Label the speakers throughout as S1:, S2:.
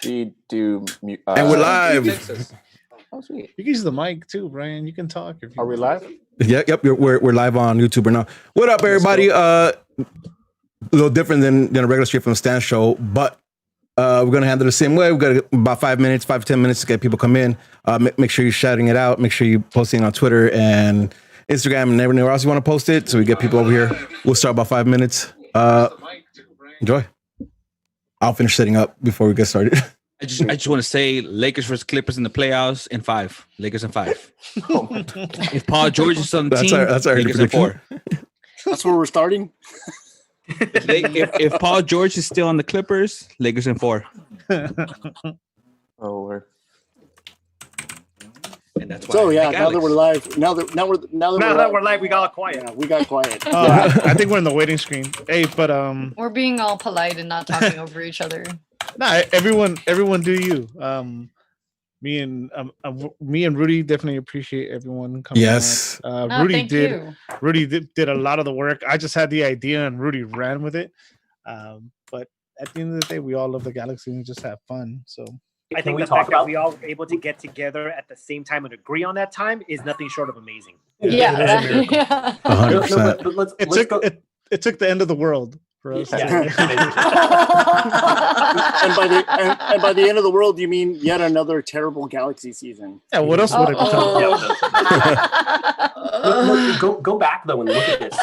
S1: We do.
S2: And we're live.
S3: Oh, sweet. You can use the mic too, Brian. You can talk. If you
S1: Are we live?
S2: Yep. We're live on YouTube right now. What up, everybody? A little different than a regular Straight from the Stand show, but we're gonna handle it the same way. We've got about 5 to 10 minutes to get people come in. Make sure you're shouting it out. Make sure you're posting on Twitter and Instagram and everywhere else you want to post it, so we get people over here. We'll start about 5 minutes. Enjoy. I'll finish setting up before we get started.
S4: I just want to say Lakers versus Clippers in the playoffs in 5. Lakers in 5.
S1: Oh my God.
S4: If Paul George is on the team,
S2: that's our
S4: Lakers in 4.
S5: That's where we're starting.
S4: If Paul George is still on the Clippers, Lakers in 4.
S1: Oh Lord.
S4: And that's why.
S5: So yeah, now that we're live, now that we're
S6: live, we got quiet.
S5: Yeah, we got quiet.
S3: I think we're in the waiting screen. Hey, but
S7: we're being all polite and not talking over each other.
S3: Nah, everyone do you. Me and Rudy definitely appreciate everyone coming.
S2: Yes.
S3: Rudy did a lot of the work. I just had the idea and Rudy ran with it. But at the end of the day, we all love the Galaxy and just have fun. So
S6: I think the fact that we all were able to get together at the same time and agree on that time is nothing short of amazing.
S7: Yeah.
S2: 100%.
S3: It took the end of the world for us.
S5: Yeah. and by the end of the world, you mean yet another terrible Galaxy season?
S3: Yeah. What else would it become?
S8: Go back though and look at this.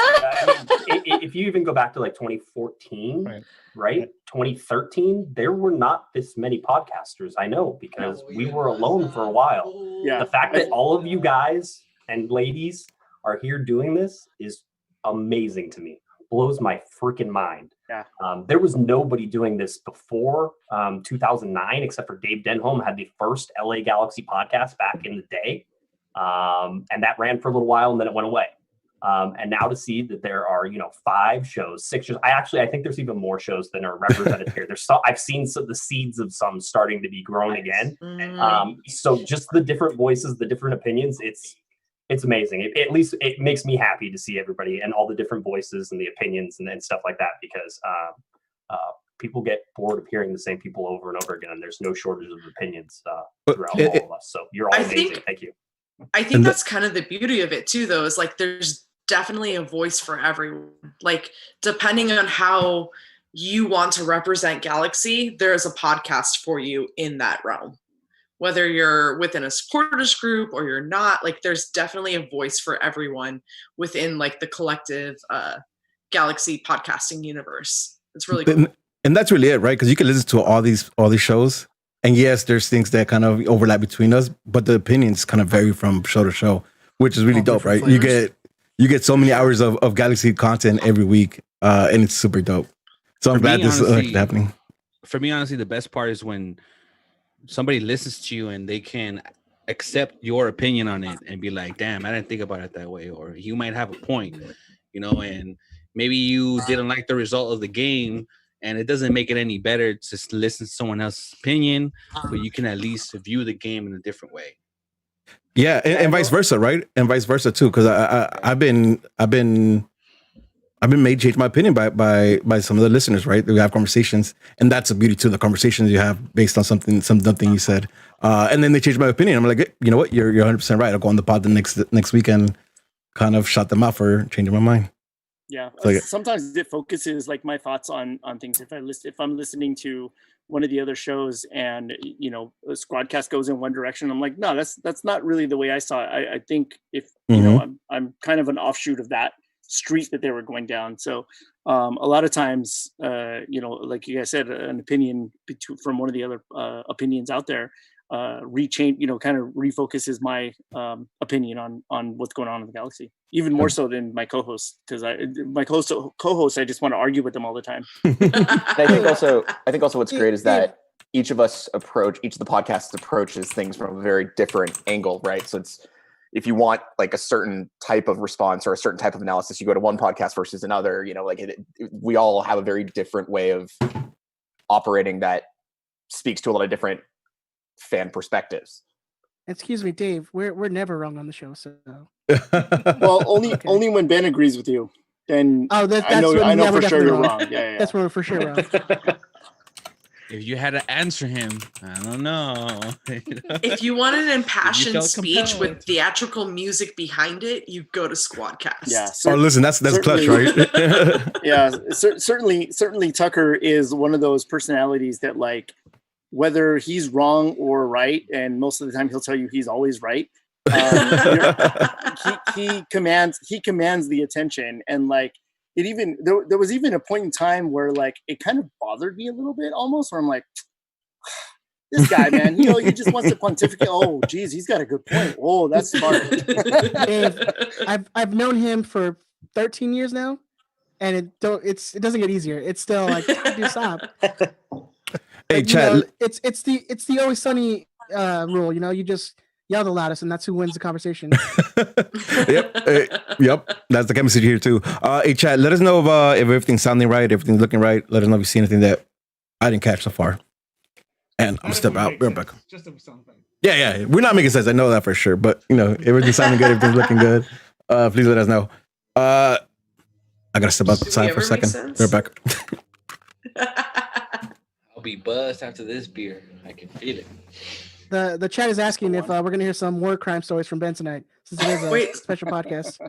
S8: If you even go back to like 2014, right? 2013, there were not this many podcasters. I know because we were alone for a while.
S5: Yeah.
S8: The fact that all of you guys and ladies are here doing this is amazing to me. Blows my freaking mind.
S5: Yeah.
S8: There was nobody doing this before 2009 except for Dave Denholm had the first LA Galaxy podcast back in the day. And that ran for a little while and then it went away. And now to see that there are, 5 shows, 6 shows. I think there's even more shows than are represented here. I've seen the seeds of some starting to be grown again. So just the different voices, the different opinions, it's amazing. At least it makes me happy to see everybody and all the different voices and the opinions and stuff like that, because people get bored of hearing the same people over and over again. And there's no shortage of opinions throughout all of us. So you're all amazing. Thank you.
S9: I think that's kind of the beauty of it too, though, is like there's definitely a voice for everyone. Like depending on how you want to represent Galaxy, there is a podcast for you in that realm. Whether you're within a supporters group or you're not, like there's definitely a voice for everyone within like the collective Galaxy podcasting universe. It's really cool.
S2: And that's really it, right? Because you can listen to all these shows. And yes, there's things that kind of overlap between us, but the opinions kind of vary from show to show, which is really dope, right? Flavors. You get so many hours of Galaxy content every week, and it's super dope. So I'm glad this is happening.
S4: For me, honestly, the best part is when somebody listens to you and they can accept your opinion on it and be like, damn, I didn't think about it that way. Or you might have a point, and maybe you didn't like the result of the game, and it doesn't make it any better to listen to someone else's opinion, but you can at least view the game in a different way.
S2: Yeah, and vice versa, right? And vice versa too, because I've been made change my opinion by some of the listeners, right? We have conversations, and that's the beauty too. The conversations you have based on something you said, and then they change my opinion. I'm like, you know what? You're 100% right. I'll go on the pod the next weekend, kind of shout them out for changing my mind.
S5: Yeah, sometimes it focuses like my thoughts on things. If I'm listening to one of the other shows and a Squadcast goes in one direction, I'm like, no, that's not really the way I saw it. I think if I'm kind of an offshoot of that street that they were going down. So a lot of times, like you guys said, an opinion from one of the other opinions out there kind of refocuses my opinion on what's going on in the Galaxy, even more so than my co-host, because my co-host I just want to argue with them all the time.
S1: I think also what's great is that each of the podcasts approaches things from a very different angle, right? So it's, if you want like a certain type of response or a certain type of analysis, you go to one podcast versus another. We all have a very different way of operating that speaks to a lot of different fan perspectives.
S10: Excuse me, Dave. We're never wrong on the show, so.
S5: Well, only when Ben agrees with you. Then
S10: that's
S5: I know for sure you're wrong. Yeah.
S10: That's where we're for sure wrong.
S4: if you had to answer him, I don't know.
S9: If you want an impassioned
S4: felt
S9: speech
S4: compelled.
S9: with theatrical music behind it, you go to Squadcast.
S5: Yeah.
S2: Oh, listen, that's clutch, right?
S5: Yeah, certainly Tucker is one of those personalities that, like, whether he's wrong or right, and most of the time he'll tell you he's always right. He commands the attention, and like it even there was even a point in time where like it kind of bothered me a little bit almost, where I'm like, this guy, man, he just wants to pontificate. Oh, geez, he's got a good point. Oh, that's smart.
S10: Dave, I've known him for 13 years now, and it doesn't get easier. It's still like, do stop.
S2: Hey,
S10: Like,
S2: Chad.
S10: It's the Always Sunny rule. You just yell the loudest, and that's who wins the conversation.
S2: Yep. That's the chemistry here too. Hey, Chad, let us know if everything's sounding right, everything's looking right. Let us know if you see anything that I didn't catch so far. And I'm step out real quick.
S3: Just if something.
S2: Yeah. We're not making sense. I know that for sure. But everything's sounding good. Everything's looking good. Please let us know. I gotta step outside for a second. We're back.
S4: I'll be buzzed after this beer. I can feel it.
S10: The chat is asking if we're gonna hear some war crime stories from Ben tonight, since it is a
S9: Wait.
S10: special podcast.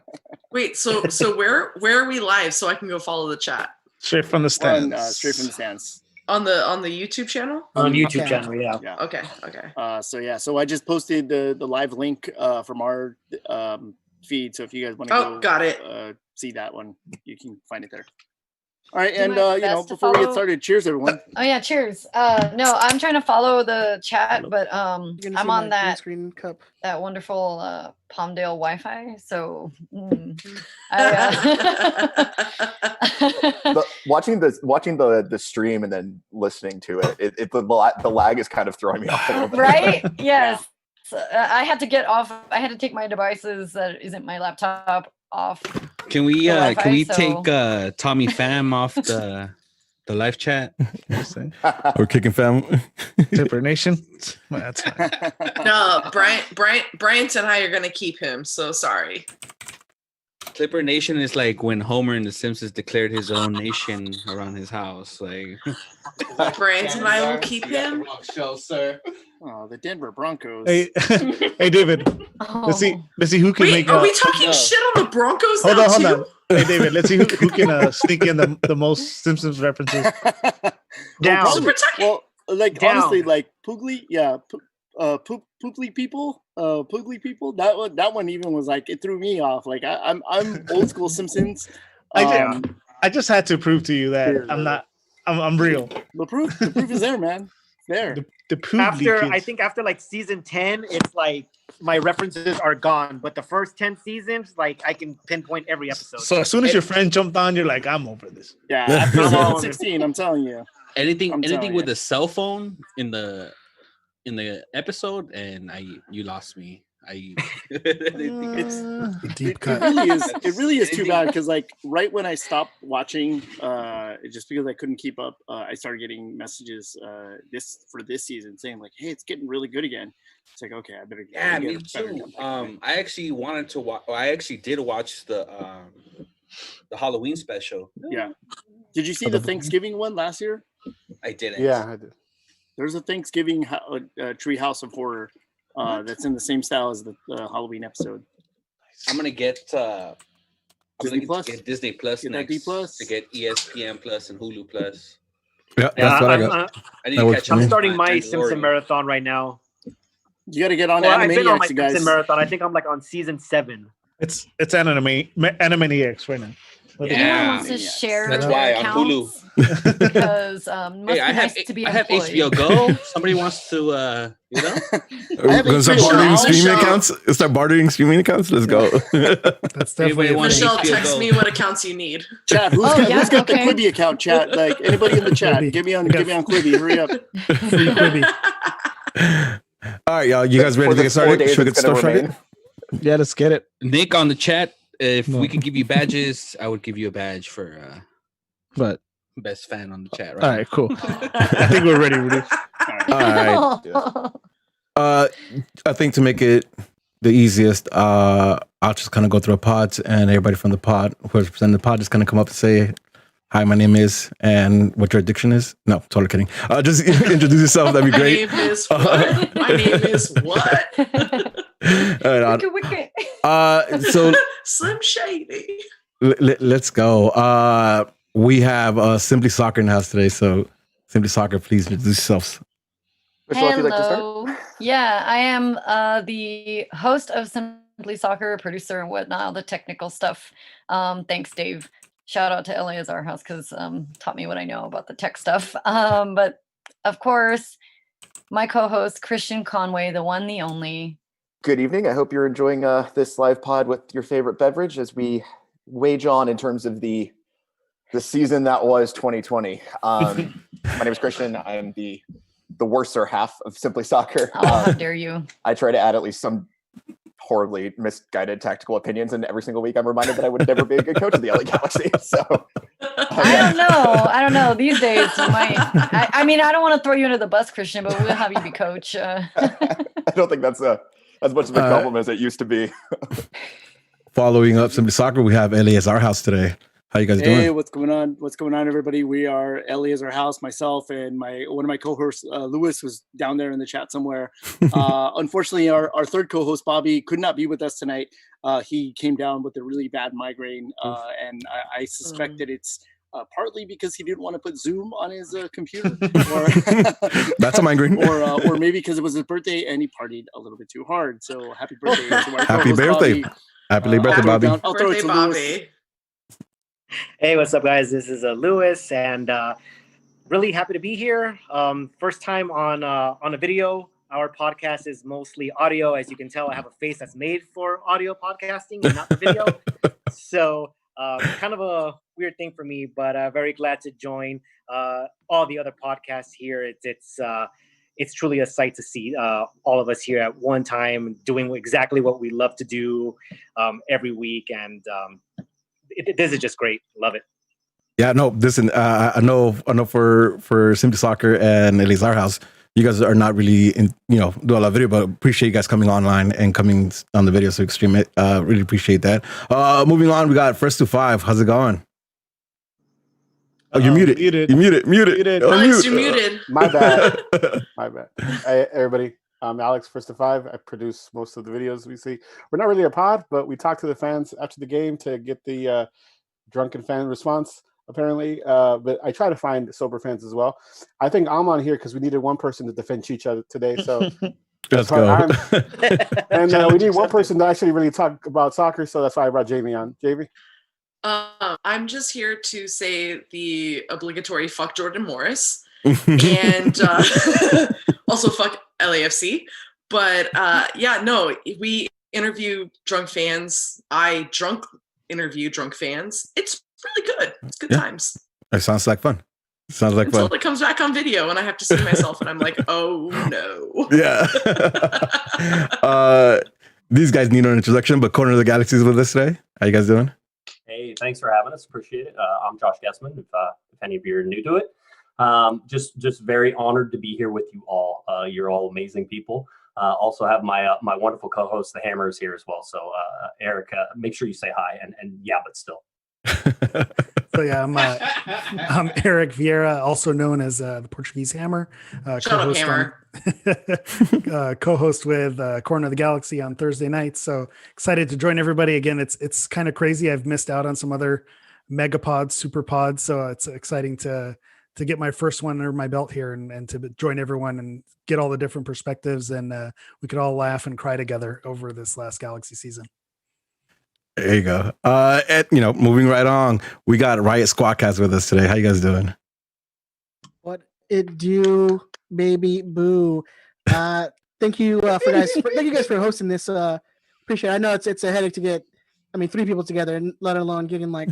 S9: Wait, so where are we live so I can go follow the chat?
S3: Straight from the stands.
S5: Straight from the stands.
S9: On the YouTube channel?
S6: On YouTube
S10: Okay.
S6: channel, yeah.
S9: Okay.
S5: So I just posted the live link from our feed. So if you guys want to go
S9: got it.
S5: See that one, you can find it there. All right,
S7: Do
S5: and
S7: my best to
S5: before we get
S7: follow.
S5: started, cheers everyone.
S7: Oh yeah, cheers. No, I'm trying to follow the chat, but
S10: You're gonna see
S7: I'm
S10: my
S7: on
S10: green
S7: that
S10: screen cup.
S7: wonderful Palmdale Wi-Fi. So
S1: But watching the stream and then listening to it, the lag is kind of throwing me off a little bit.
S7: right? Yes. So, I had to get off. I had to take my devices that isn't my laptop off.
S4: Can we
S7: Wi-Fi, so-
S4: take Tommy Pham off the live chat?
S2: We're kicking fam.
S3: Clipper Nation. Well, that's fine.
S9: No, Bryant and I are gonna keep him. So sorry.
S4: Clipper Nation is like when Homer in The Simpsons declared his own nation around his house. Like
S9: Bryant and I will keep him.
S4: Show, sir.
S5: Oh, the Denver Broncos.
S3: Hey, hey, David. Let's see who can
S9: Wait,
S3: make.
S9: are we talking shit on the Broncos now
S3: Hold
S9: too?
S3: on. Hey, David. Let's see who can sneak in the most Simpsons references.
S6: Down.
S5: Well, like
S6: Down.
S5: honestly, like Poogly, yeah, Poogly people, That one even was like, it threw me off. Like I'm old school Simpsons.
S3: I just had to prove to you that
S5: Here,
S3: I'm real.
S5: The proof is there, man. There.
S3: The Poogly
S6: I
S3: kids.
S6: think after like season 10, it's like my references are gone. But the first 10 seasons, like I can pinpoint every episode.
S3: So as soon as your friend jumped on, you're like, I'm over this.
S5: Yeah, after season 16, I'm telling you.
S4: Anything
S5: I'm telling
S4: with
S5: you.
S4: a cell phone in the episode, and you lost me.
S10: Deep cut.
S5: It really is too bad because like right when I stopped watching, just because I couldn't keep up, I started getting messages this season saying like, hey, it's getting really good again. It's like, okay, I better get
S4: Yeah,
S5: it
S4: me
S5: better
S4: too.
S5: done.
S4: I actually wanted to watch. I actually did watch the Halloween special.
S5: Yeah. Did you see the Thanksgiving one last year?
S4: I didn't.
S11: Yeah, I did.
S5: There's a Thanksgiving Tree House of Horror that's in the same style as the Halloween episode.
S4: I'm gonna get
S5: Disney Plus?
S4: Get Disney Plus
S5: Get that
S4: next
S5: D Plus?
S4: to get ESPN Plus and Hulu Plus.
S2: Yeah, that's what I got.
S4: I need
S2: That
S4: to
S2: works
S4: catch
S2: for
S4: up
S2: me.
S6: I'm
S4: with
S6: starting my
S4: Mandalorian.
S6: Simpson marathon right now.
S5: You got to get on
S6: Well, I've been on my
S5: Animaniacs, you guys.
S6: Simpson marathon. I think I'm like on season 7.
S3: It's Animaniacs right now.
S7: Anyone
S4: Yeah.
S7: wants to share
S4: That's
S7: their
S4: why on
S7: accounts?
S4: Hulu.
S7: Because must
S4: Hey,
S7: be
S4: I
S7: nice to be
S4: have
S7: employed.
S4: HBO Go. Somebody wants to,
S2: Are we
S5: have
S2: gonna start
S5: HBO
S2: bartering
S5: now.
S2: streaming
S9: Michelle.
S2: accounts? Start bartering streaming accounts? Let's go.
S10: That's
S4: Anybody
S10: definitely
S4: want
S9: Michelle,
S4: HBO
S9: text
S4: Go?
S9: me what accounts you need.
S5: Chat, who's
S7: Oh,
S5: got,
S7: yeah,
S5: who's got
S7: okay.
S5: the Quibi account, chat? Like anybody in the chat,
S10: Quibi.
S5: get me on Quibi. Hurry up.
S10: free Quibi.
S2: All right, y'all. You guys ready
S1: For
S2: to
S1: the
S2: get
S1: 4
S2: started?
S1: days
S2: Should we
S1: it's
S2: get
S1: gonna
S2: started?
S1: remain.
S3: Yeah, let's get it.
S4: Nick on the chat. If
S3: No.
S4: we could give you badges, I would give you a badge for
S3: But
S4: best fan on the chat.
S3: all right, cool. I think we're ready, Rudy.
S2: All right. I think to make it the easiest, I'll just kind of go through a pod, and everybody from the pod, whoever's presenting the pod, is going to come up and say Hi, my name is, and what your addiction is. No, totally kidding. Just introduce yourself. That'd be great.
S9: My name is what? My name is what?
S2: So
S9: Slim Shady.
S2: Let's go. We have Simply Soccer in the house today. So Simply Soccer, please introduce yourselves.
S1: Michelle, if you'd like to start.
S7: Hello. Yeah, I am the host of Simply Soccer, producer and whatnot, all the technical stuff. Thanks, Dave. Shout out to Eleazar House because taught me what I know about the tech stuff. But of course, my co-host Christian Conway, the one, the only.
S1: Good evening. I hope you're enjoying this live pod with your favorite beverage as we wage on in terms of the season that was 2020. My name is Christian. I am the worser half of Simply Soccer.
S7: Oh, how dare you!
S1: I try to add at least some horribly misguided tactical opinions, and every single week I'm reminded that I would never be a good coach of the LA Galaxy. So
S7: I don't know. These days, you might. I mean, I don't want to throw you under the bus, Christian, but we'll have you be coach.
S1: I don't think that's as much of a compliment as it used to be.
S2: Following up Simply Soccer, we have Eleazar House today. How you guys doing?
S5: Hey, what's going on? What's going on, everybody? We are Eleazar House, myself, and one of my co-hosts, Lewis, was down there in the chat somewhere. Unfortunately, our third co-host, Bobby, could not be with us tonight. He came down with a really bad migraine, and I suspect that it's partly because he didn't want to put Zoom on his computer, or
S2: that's a migraine,
S5: or maybe because it was his birthday and he partied a little bit too hard. So happy birthday! To our
S2: happy birthday!
S5: Bobby.
S2: Happy birthday, Bobby!
S5: I'll throw it to Lewis.
S6: Hey, what's up, guys? This is Lewis, and really happy to be here. First time on a video. Our podcast is mostly audio. As you can tell, I have a face that's made for audio podcasting and not the video. So kind of a weird thing for me, but very glad to join all the other podcasts here. It's truly a sight to see all of us here at one time doing exactly what we love to do every week, and this is just great. Love it.
S2: Yeah, no, listen, I know for Simply Soccer and Eleazar House, you guys are not really do a lot of video, but appreciate you guys coming online and coming on the video so we can stream it. Really appreciate that. Moving on, we got First to Five. How's it going? Oh, you're muted. You're muted. Oh,
S9: Alex, you're muted.
S11: My bad. Hey, everybody. I'm Alex, First to Five. I produce most of the videos we see. We're not really a pod, but we talk to the fans after the game to get the drunken fan response, apparently. But I try to find sober fans as well. I think I'm on here because we needed one person to defend Chicha today. So
S2: let's go.
S11: And we need one person to actually really talk about soccer. So that's why I brought Jamie on. Jamie?
S9: I'm just here to say the obligatory fuck Jordan Morris and also fuck LAFC. But we interview drunk fans. I interview drunk fans. It's really good. It's good times.
S2: It sounds like fun.
S9: Until it comes back on video and I have to see myself and I'm like, oh no.
S2: Yeah. These guys need an introduction, but Corner of the Galaxy is with us today. How you guys doing?
S8: Hey, thanks for having us. Appreciate it. I'm Josh Gessman, if any of you are new to it. Just very honored to be here with you all. You're all amazing people. Also have my wonderful co-host, the Hammer, is here as well. So Eric, make sure you say hi and yeah, but still.
S12: So yeah, I'm Eric Vieira, also known as the Portuguese Hammer. Co-host co-host with Corner of the Galaxy on Thursday nights. So excited to join everybody again. It's kind of crazy. I've missed out on some other Megapod, super pods, so it's exciting to get my first one under my belt here and to join everyone and get all the different perspectives, and we could all laugh and cry together over this last Galaxy season.
S2: There you go. Moving right on, we got Riot Squadcast with us today. How you guys doing?
S10: What it do, baby boo? Thank you thank you guys for hosting this. Appreciate it. I know it's a headache to get. 3 people together, and let alone getting like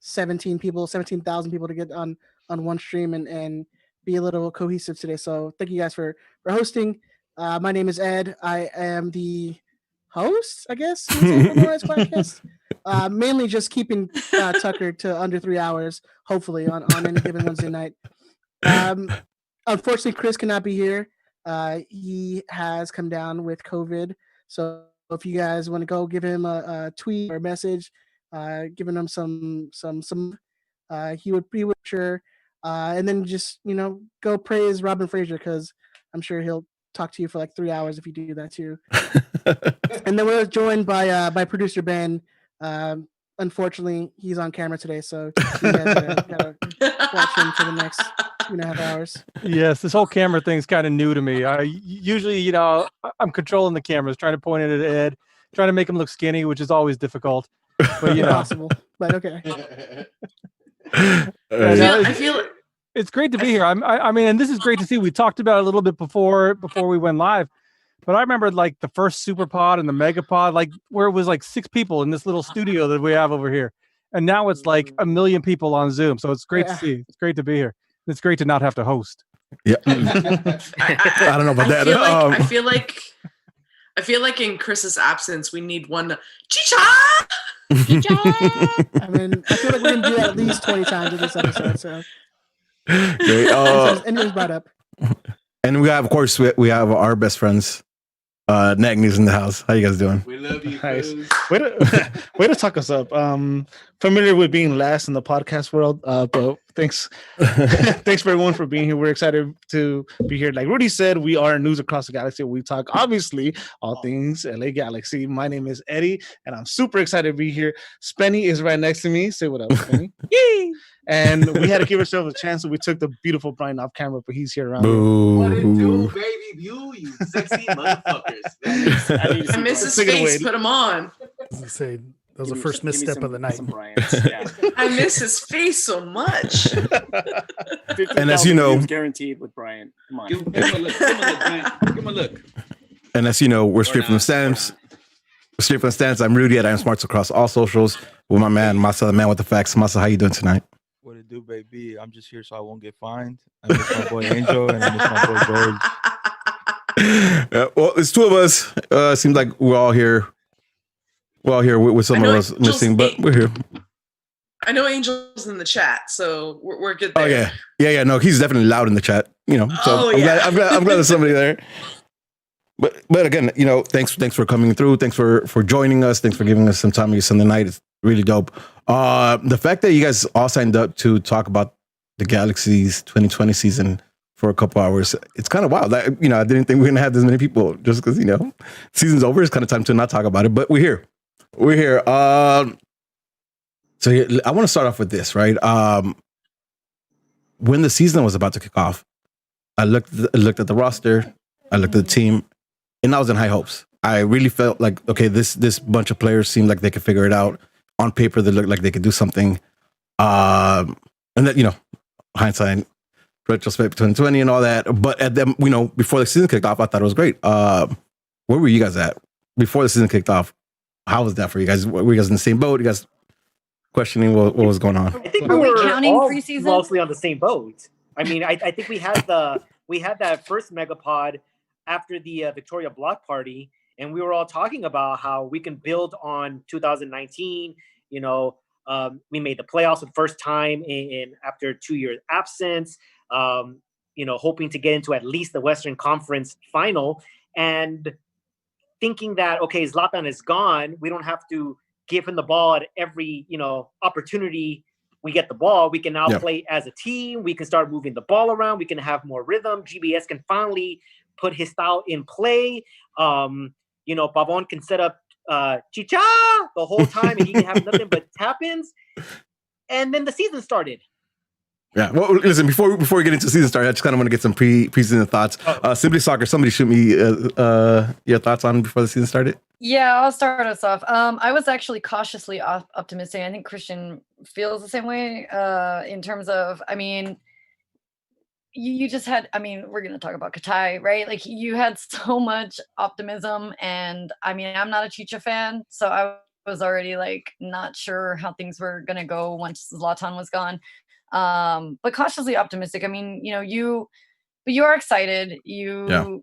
S10: 17,000 people to get on one stream and be a little cohesive today. So thank you guys for hosting. My name is Ed. I am the host, I guess, for Riot Squadcast. Mainly just keeping Tucker to under 3 hours, hopefully on any given Wednesday night. Unfortunately, Chris cannot be here. He has come down with COVID. So if you guys want to go give him a tweet or a message, giving him some he would sure, and then just go praise Robin Fraser, because I'm sure he'll talk to you for like 3 hours if you do that too. And then we're joined by producer Ben. Unfortunately, he's on camera today, so you guys gotta watch him for the next 2.5 hours.
S13: Yes, this whole camera thing is kind of new to me. I usually, I'm controlling the cameras, trying to point it at Ed, trying to make him look skinny, which is always difficult. But
S10: Impossible, but okay.
S9: I feel
S13: it's great to be here. I mean, and this is great to see. We talked about it a little bit before we went live, but I remember like the first Super Pod and the Megapod, like where it was like 6 people in this little studio that we have over here, and now it's like 1 million people on Zoom. So it's great to see. It's great to be here. It's great to not have to host.
S2: Yeah, I don't know about that.
S9: I feel like in Chris's absence, we need one chicha.
S10: I mean, I feel like we're gonna do that at least 20 times in this episode. So
S2: great.
S10: And it was brought up.
S2: And we have, of course, we have our best friends, Nagnews in the house. How you guys doing?
S3: We love you. Nice. Way to talk us up. Familiar with being last in the podcast world, but thanks for everyone for being here. We're excited to be here. Like Rudy said, we are News Across the Galaxy. We talk obviously all things LA Galaxy. My name is Eddie, and I'm super excited to be here. Spenny is right next to me. Say what up, Spenny. Yay! And we had to give ourselves a chance, so we took the beautiful Brian off camera, but he's here around.
S14: What it do, baby? You sexy motherfuckers.
S9: I miss his face. Put him on.
S12: Say that was the first misstep of the night.
S5: Yeah.
S9: I miss his face so much.
S2: And as you know,
S5: guaranteed with Brian. Come on.
S4: Give him a look. Give him a look.
S2: And as you know, we're straight from the stands. Straight from the stands. I'm Rudy, and I'm Smarts across all socials with my man Masa, the man with the facts. Masa, how you doing tonight?
S15: What it do, baby? I'm just here so I won't get fined. I miss my boy Angel and I miss my boy George.
S2: Well, it's 2 of us. Seems like we're all here. We're all here with some of us missing, but we're here.
S9: I know Angel's in the chat, so we're good there.
S2: Oh yeah. No, he's definitely loud in the chat. So I'm glad there's somebody there. But again, thanks for coming through. Thanks for joining us. Thanks for giving us some time on your Sunday night. It's really dope. The fact that you guys all signed up to talk about the Galaxy's 2020 season for a couple hours, it's kind of wild. I didn't think we were gonna have this many people just because season's over. It's kind of time to not talk about it. But we're here. We're here. So I want to start off with this, right? When the season was about to kick off, I looked at the roster, I looked at the team, and I was in high hopes. I really felt like, okay, this bunch of players seemed like they could figure it out. On paper, they looked like they could do something. And that, hindsight, retrospect 2020 and all that. But at them, before the season kicked off, I thought it was great. Where were you guys at before the season kicked off? How was that for you guys? Were you guys in the same boat? You guys questioning what was going on?
S6: I think we were all mostly on the same boat. I mean, I think we had that first Megapod after the Victoria Block Party, and we were all talking about how we can build on 2019. We made the playoffs for the first time in after 2 years absence. Hoping to get into at least the Western Conference final, and thinking that, okay, Zlatan is gone, we don't have to give him the ball at every opportunity we get the ball. We can now play as a team. We can start moving the ball around. We can have more rhythm. GBS can finally put his style in play. Pavon can set up chicha the whole time, and he can have nothing but tap-ins. And then the season started.
S2: Yeah. Well, listen, before we get into season start, I just kind of want to get some preseason thoughts. Simply Soccer, somebody shoot me your thoughts on before the season started.
S7: Yeah, I'll start us off. I was actually cautiously optimistic. I think Christian feels the same way in terms of, you just had, we're going to talk about Katai, right? Like, you had so much optimism, and I'm not a Chicha fan, so I was already like not sure how things were going to go once Zlatan was gone. But cautiously optimistic. You are excited. You're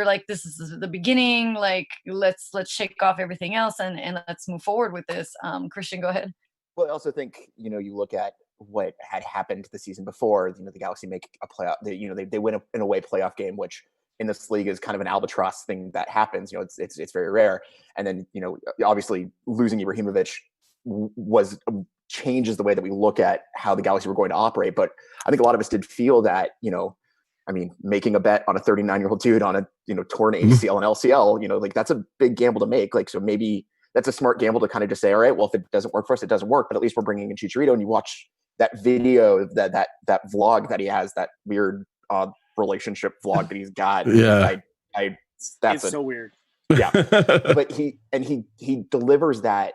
S7: like, this is the beginning. Like, let's shake off everything else and let's move forward with this. Christian, go ahead.
S1: Well, I also think, you look at what had happened the season before, the Galaxy make a playoff, they win an away playoff game, which in this league is kind of an albatross thing that happens. It's very rare. And then, obviously losing Ibrahimovic was changes the way that we look at how the Galaxy were going to operate. But I think a lot of us did feel that, making a bet on a 39-year-old dude on a, torn ACL and LCL, like that's a big gamble to make. Like, so maybe that's a smart gamble to kind of just say, all right, well, if it doesn't work for us, it doesn't work, but at least we're bringing in Chicharito. And you watch that video, that vlog that he has, that weird relationship vlog that he's got.
S2: Yeah.
S1: That's
S5: so weird.
S1: Yeah. But he delivers that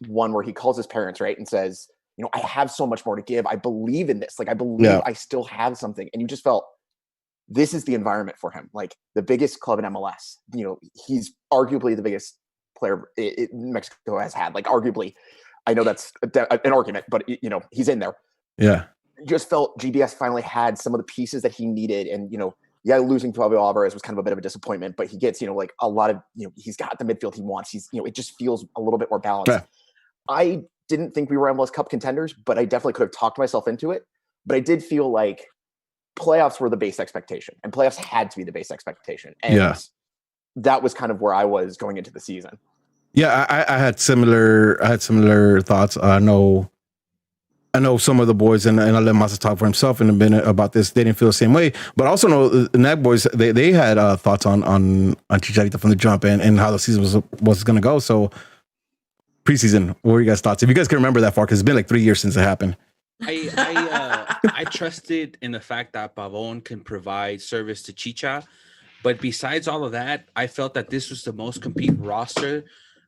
S1: one where he calls his parents, right, and says, I have so much more to give. I believe in this. Like, I believe I still have something. And you just felt this is the environment for him. Like, the biggest club in MLS, he's arguably the biggest player Mexico has had. Like, arguably, I know that's an argument, but he's in there.
S2: Yeah.
S1: Just felt GBS finally had some of the pieces that he needed. And, losing Fabio Alvarez was kind of a bit of a disappointment, but he gets, like a lot of, he's got the midfield he wants. He's, it just feels a little bit more balanced.
S2: Yeah.
S1: I didn't think we were MLS Cup contenders, but I definitely could have talked myself into it. But I did feel like playoffs were the base expectation, and playoffs had to be the base expectation. And that was kind of where I was going into the season.
S2: Yeah, I had similar thoughts. I know some of the boys, and I'll let Masa talk for himself in a minute about this. They didn't feel the same way, but I also know the NAC boys, they had thoughts on Chicharito from the jump and how the season was going to go. So preseason, what were you guys' thoughts? If you guys can remember that far, because it's been like 3 years since it happened.
S4: I trusted in the fact that Pavon can provide service to Chicha, but besides all of that, I felt that this was the most complete roster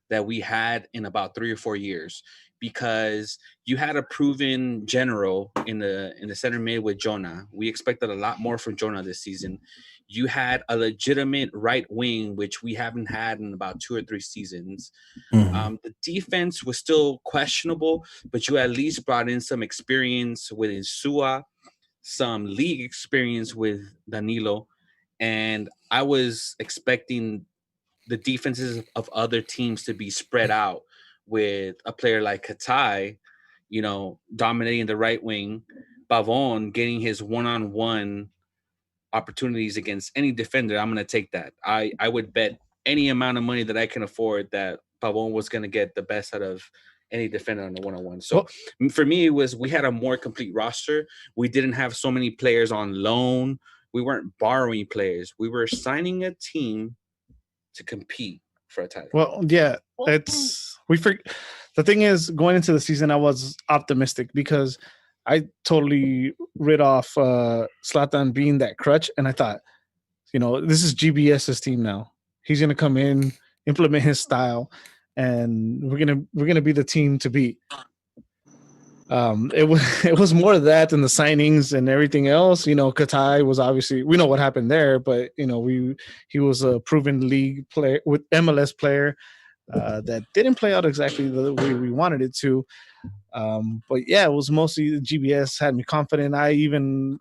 S4: that we had in about 3 or 4 years, because you had a proven general in the center mid with Jonah. We expected a lot more from Jonah this season. You had a legitimate right wing, which we haven't had in about 2 or 3 seasons.
S2: Mm-hmm.
S4: The defense was still questionable, but you at least brought in some experience with Insua, some league experience with Danilo, and I was expecting the defenses of other teams to be spread out with a player like Katai, dominating the right wing, Pavon getting his one-on-one opportunities against any defender. I'm going to take that. I would bet any amount of money that I can afford that Pavon was going to get the best out of any defender on the one-on-one. So for me, we had a more complete roster. We didn't have so many players on loan. We weren't borrowing players. We were signing a team to compete for a title.
S3: Well, yeah, the thing is, going into the season, I was optimistic because I totally rid off Zlatan being that crutch, and I thought, this is GBS's team now. He's gonna come in, implement his style, and we're gonna be the team to beat. It was more of that than the signings and everything else. Katai was obviously, we know what happened there, but he was a proven league player with MLS player that didn't play out exactly the way we wanted it to. But yeah, it was mostly the GBS had me confident. I even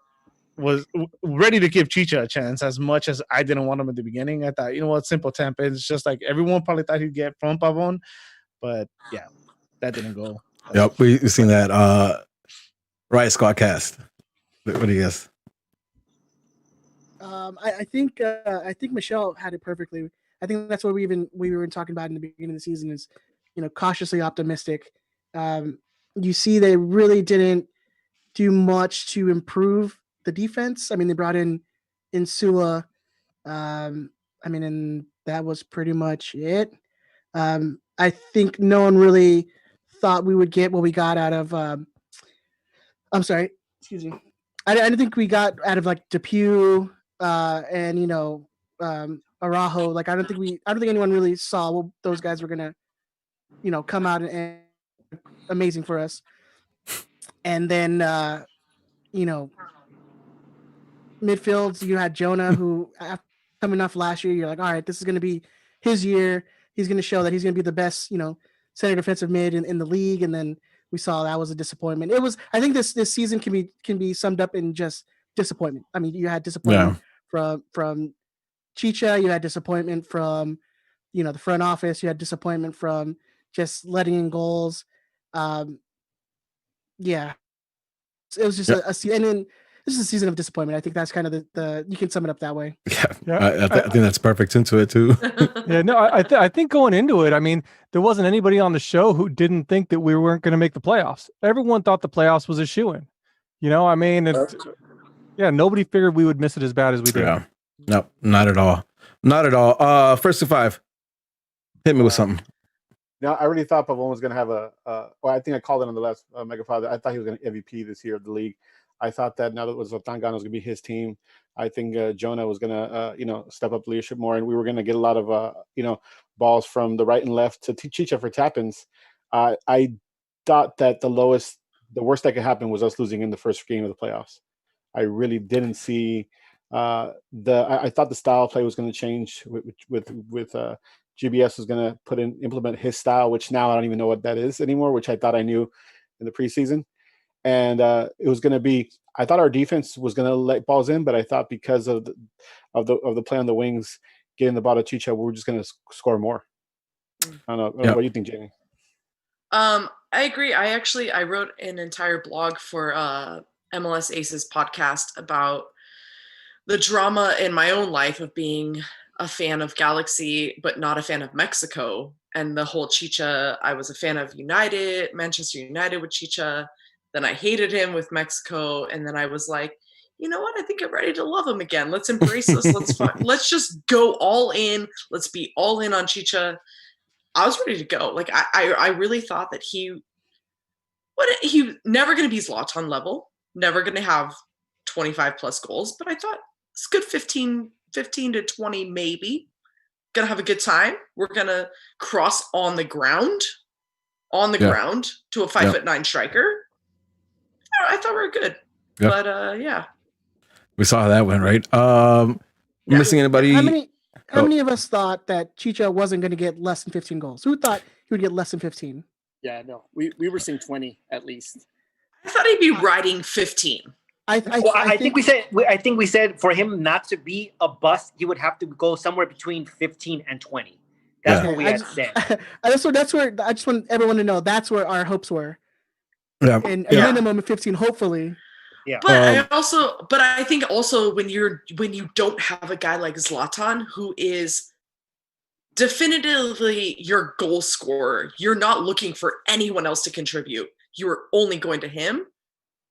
S3: was ready to give Chicha a chance, as much as I didn't want him at the beginning. I thought, simple temp. It's just like everyone probably thought he'd get from Pavon, but yeah, that didn't go.
S2: Yep, we've seen that. Riot Squadcast. What do you guess?
S10: I think Michelle had it perfectly. I think that's what we were talking about in the beginning of the season is, cautiously optimistic. You see, they really didn't do much to improve the defense. I mean, they brought in Insua. And that was pretty much it. I think no one really thought we would get what we got out of. I'm sorry, excuse me. I didn't think we got out of like Depew and Araujo. Like I don't think anyone really saw what those guys were gonna, come out and amazing for us. And then midfields, you had Jonah, who coming off last year, you're like, all right, this is gonna be his year. He's gonna show that he's gonna be the best, center defensive mid in the league. And then we saw that was a disappointment. I think this season can be summed up in just disappointment. I mean, you had disappointment from Chicha, you had disappointment from, the front office, you had disappointment from just letting in goals. Yeah, it was just and then this is a season of disappointment. I think that's kind of the you can sum it up that way.
S2: I think that's perfect into it too.
S13: Yeah, no, I think going into it, I mean, there wasn't anybody on the show who didn't think that we weren't going to make the playoffs. Everyone thought the playoffs was a shoo-in. You know, I mean, nobody figured we would miss it as bad as we did.
S2: Yeah, no, not at all, not at all. First to five, hit me with something.
S11: Now, I really thought Pavon was going to have I think I called it on the last Megapod. I thought he was going to MVP this year of the league. I thought that now that it was Zlatan gone, it was going to be his team. I think Jonah was going to, step up leadership more, and we were going to get a lot of, balls from the right and left to Chicha for tap-ins. I thought that the worst that could happen was us losing in the first game of the playoffs. I really didn't see I thought the style of play was going to change with GBS was going to implement his style, which now I don't even know what that is anymore, which I thought I knew in the preseason. And it was going to be, I thought our defense was going to let balls in, but I thought because of the play on the wings, getting the ball to Chicha, we were just going to score more. I don't know. What do you think, Jamie?
S9: I agree. I wrote an entire blog for MLS Aces podcast about the drama in my own life of being a fan of Galaxy, but not a fan of Mexico. And the whole Chicha, I was a fan of Manchester United with Chicha. Then I hated him with Mexico. And then I was like, you know what? I think I'm ready to love him again. Let's embrace this. Let's just go all in. Let's be all in on Chicha. I was ready to go. Like, I really thought that he never going to be Zlatan level, never going to have 25 plus goals, but I thought it's good 15 to 20 maybe. Gonna have a good time. We're gonna cross on the ground to a 5'9" striker. I thought we were good.
S2: Yeah.
S9: But
S2: we saw how that went, right? Missing anybody?
S10: How many of us thought that Chicha wasn't going to get less than 15 goals? Who thought he would get less than 15?
S5: Yeah, no, we were seeing 20 at least.
S9: I thought he'd be riding 15.
S6: I think we said for him not to be a bust, he would have to go somewhere between 15 and 20. That's what we had said.
S10: That's where I just want everyone to know that's where our hopes were.
S2: Yeah.
S10: And a minimum of 15, hopefully.
S6: Yeah.
S9: But I think also when you don't have a guy like Zlatan who is definitively your goal scorer, you're not looking for anyone else to contribute. You're only going to him.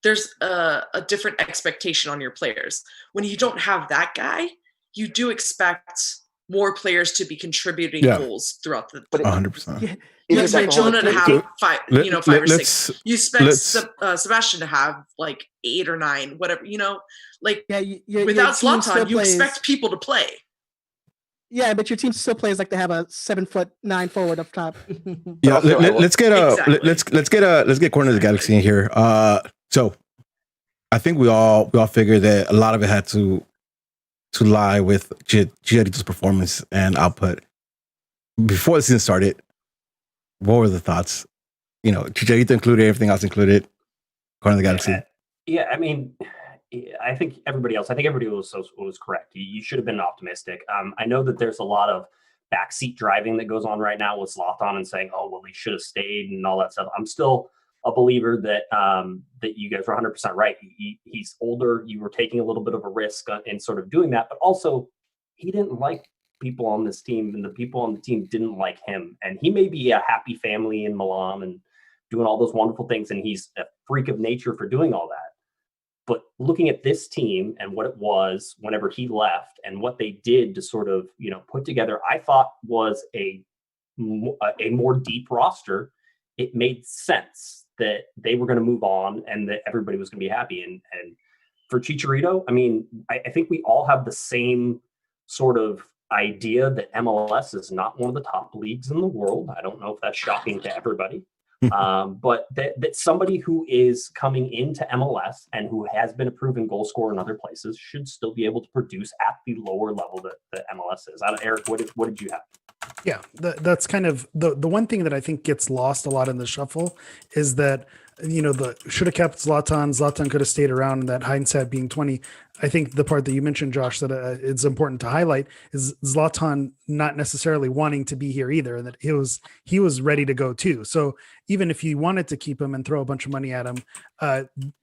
S9: There's a different expectation on your players. When you don't have that guy, you do expect more players to be contributing goals throughout the.
S2: 100%.
S9: You expect Jonah to have 5 or 6. You expect Sebastian to have like 8 or 9, whatever. Without Zlatan, you expect people to play.
S10: Yeah, but your team still plays like they have a 7'9" forward up top.
S2: Yeah, let's get Corner of the Galaxy in here. So I think we all figured that a lot of it had to lie with Chicharito's performance and output. Before the season started, what were the thoughts? Chicharito included, everything else included. Corner of the Galaxy.
S8: Yeah, I mean, I think everybody was correct. You should have been optimistic. I know that there's a lot of backseat driving that goes on right now with Zlatan and saying, "Oh, well, he should have stayed" and all that stuff. I'm still a believer that that you guys are 100% right. He's older. You were taking a little bit of a risk in sort of doing that, but also he didn't like people on this team, and the people on the team didn't like him. And he may be a happy family in Milan and doing all those wonderful things, and he's a freak of nature for doing all that. But looking at this team and what it was whenever he left and what they did to sort of, put together, I thought was a more deep roster. It made sense that they were going to move on and that everybody was going to be happy. And for Chicharito, I mean, I think we all have the same sort of idea that MLS is not one of the top leagues in the world. I don't know if that's shocking to everybody. But that somebody who is coming into MLS and who has been a proven goal scorer in other places should still be able to produce at the lower level that MLS is. Eric, what did you have?
S12: Yeah, that's kind of the one thing that I think gets lost a lot in the shuffle is that, the should have kept Zlatan. Zlatan could have stayed around, and that hindsight being 20. I think the part that you mentioned, Josh, that it's important to highlight is Zlatan not necessarily wanting to be here either, and that he was ready to go too. So even if you wanted to keep him and throw a bunch of money at him,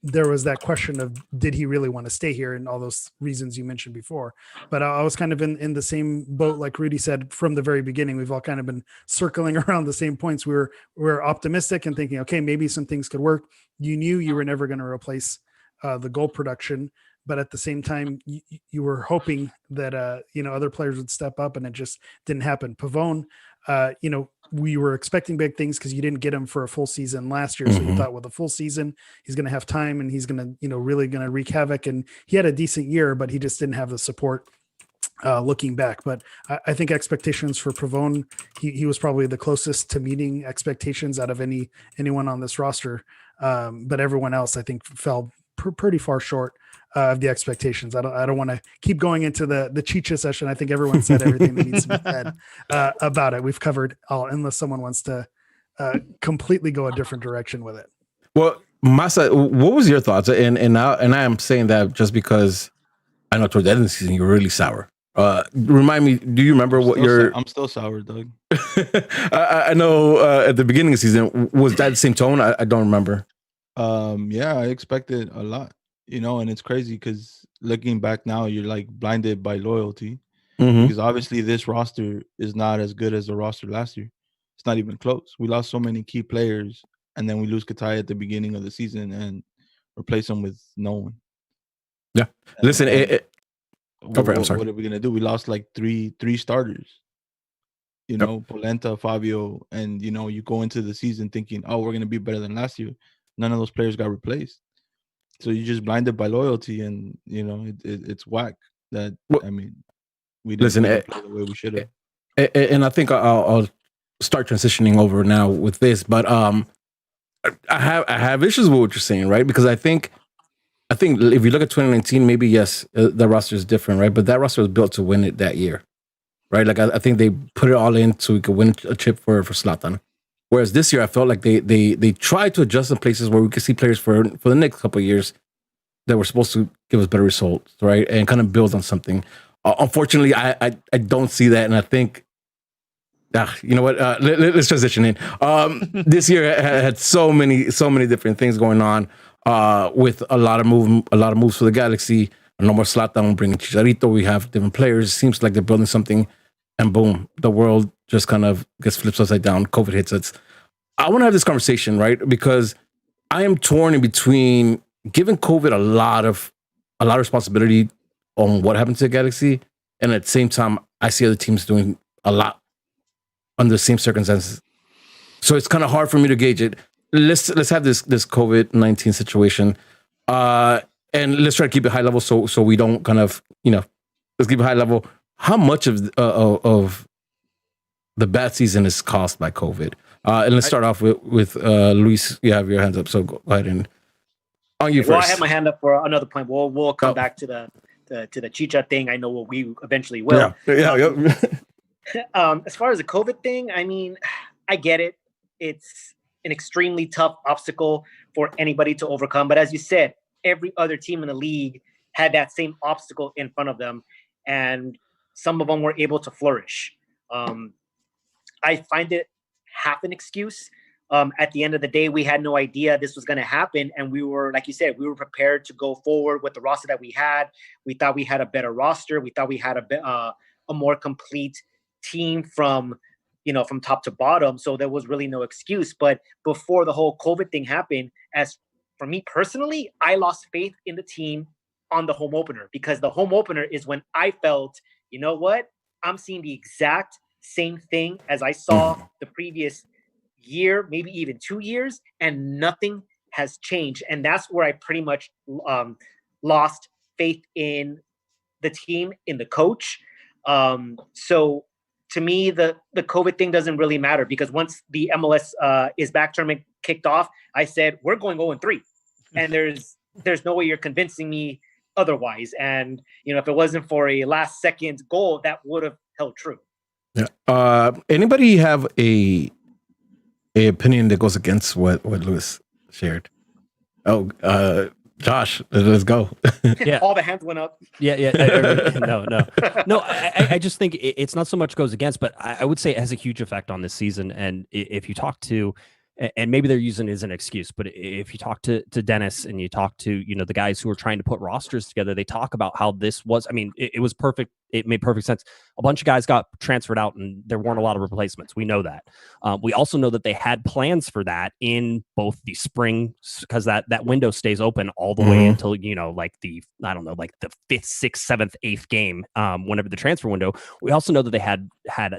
S12: there was that question of did he really want to stay here, and all those reasons you mentioned before. But I was kind of in the same boat, like Rudy said from the very beginning. We've all kind of been circling around the same points. We were optimistic and thinking, okay, maybe some things could work. You knew you were never going to replace the goal production, but at the same time, you were hoping that other players would step up, and it just didn't happen. Pavone, we were expecting big things because you didn't get him for a full season last year, so you thought with a full season he's going to have time and he's going to really going to wreak havoc. And he had a decent year, but he just didn't have the support. Looking back, but I think expectations for Pavone, he was probably the closest to meeting expectations out of anyone on this roster. But everyone else, I think, fell pretty far short of the expectations. I don't want to keep going into the Chicha session. I think everyone said everything that needs to be said about it. We've covered all, unless someone wants to completely go a different direction with it.
S2: Well, Masa, what was your thoughts? And I am saying that just because I know towards the end of the season you were really sour. Remind me, do you remember what your...
S15: I'm still sour, Doug.
S2: I know at the beginning of the season, was that the same tone? I don't remember.
S15: Yeah, I expected a lot, and it's crazy because looking back now, you're like blinded by loyalty because obviously this roster is not as good as the roster last year. It's not even close. We lost so many key players, and then we lose Katai at the beginning of the season and replace him with no one.
S2: Yeah. Listen,
S15: what are we gonna do? We lost like three starters. Polenta, Fabio, and you go into the season thinking, oh, we're gonna be better than last year. None of those players got replaced, so you're just blinded by loyalty, and it's whack. We didn't play the way we should have.
S2: And I think I'll start transitioning over now with this, but I have issues with what you're saying, right? Because I think if you look at 2019, maybe yes, the roster is different, right? But that roster was built to win it that year, right? Like I think they put it all in so we could win a chip for Zlatan. Whereas this year, I felt like they tried to adjust in places where we could see players for the next couple of years that were supposed to give us better results, right? And kind of build on something. Unfortunately, I don't see that, and I think, you know what? Let's transition in. This year had so many different things going on. With a lot of moves for the Galaxy. No more Zlatan, bringing Chicharito. We have different players. It seems like they're building something, and boom, the world just kind of gets flipped upside down. COVID hits us. I want to have this conversation, right? Because I am torn in between giving COVID a lot of responsibility on what happened to the Galaxy, and at the same time, I see other teams doing a lot under the same circumstances. So it's kind of hard for me to gauge it. Let's have this COVID-19 situation, and let's try to keep it high level so we don't kind of let's keep it high level. How much of the bad season is caused by COVID? And let's start off with Luis. You have your hands up, so go ahead and on you first.
S6: Well, I have my hand up for another point. We'll come back to the Chicha thing. I know we eventually will.
S2: Yeah.
S6: As far as the COVID thing, I mean, I get it. It's an extremely tough obstacle for anybody to overcome. But as you said, every other team in the league had that same obstacle in front of them, and some of them were able to flourish. I find it half an excuse. At the end of the day, we had no idea this was going to happen. And we were, like you said, we were prepared to go forward with the roster that we had. We thought we had a better roster. We thought we had a more complete team from top to bottom. So there was really no excuse. But before the whole COVID thing happened, as for me personally, I lost faith in the team on the home opener, because the home opener is when I felt, you know what, I'm seeing the exact same thing as I saw the previous year, maybe even 2 years, and nothing has changed. And that's where I pretty much lost faith in the team, in the coach. So to me, the COVID thing doesn't really matter, because once the MLS is back tournament kicked off, I said, we're going 0-3. And there's no way you're convincing me otherwise. And, if it wasn't for a last second goal, that would have held true.
S2: Yeah. Anybody have a opinion that goes against what Luis shared? Oh, Josh, let's go.
S16: Yeah.
S6: All the hands went up.
S16: Yeah. No. I just think it's not so much goes against, but I would say it has a huge effect on this season. And if you talk to, and maybe they're using it as an excuse, but if you talk to Dennis and you talk to, the guys who are trying to put rosters together, they talk about how this was, it was perfect. It made perfect sense. A bunch of guys got transferred out and there weren't a lot of replacements. We know that. We also know that they had plans for that in both the spring, because that window stays open all the way until, like the 5th, 6th, 7th, 8th game, whenever the transfer window. We also know that they had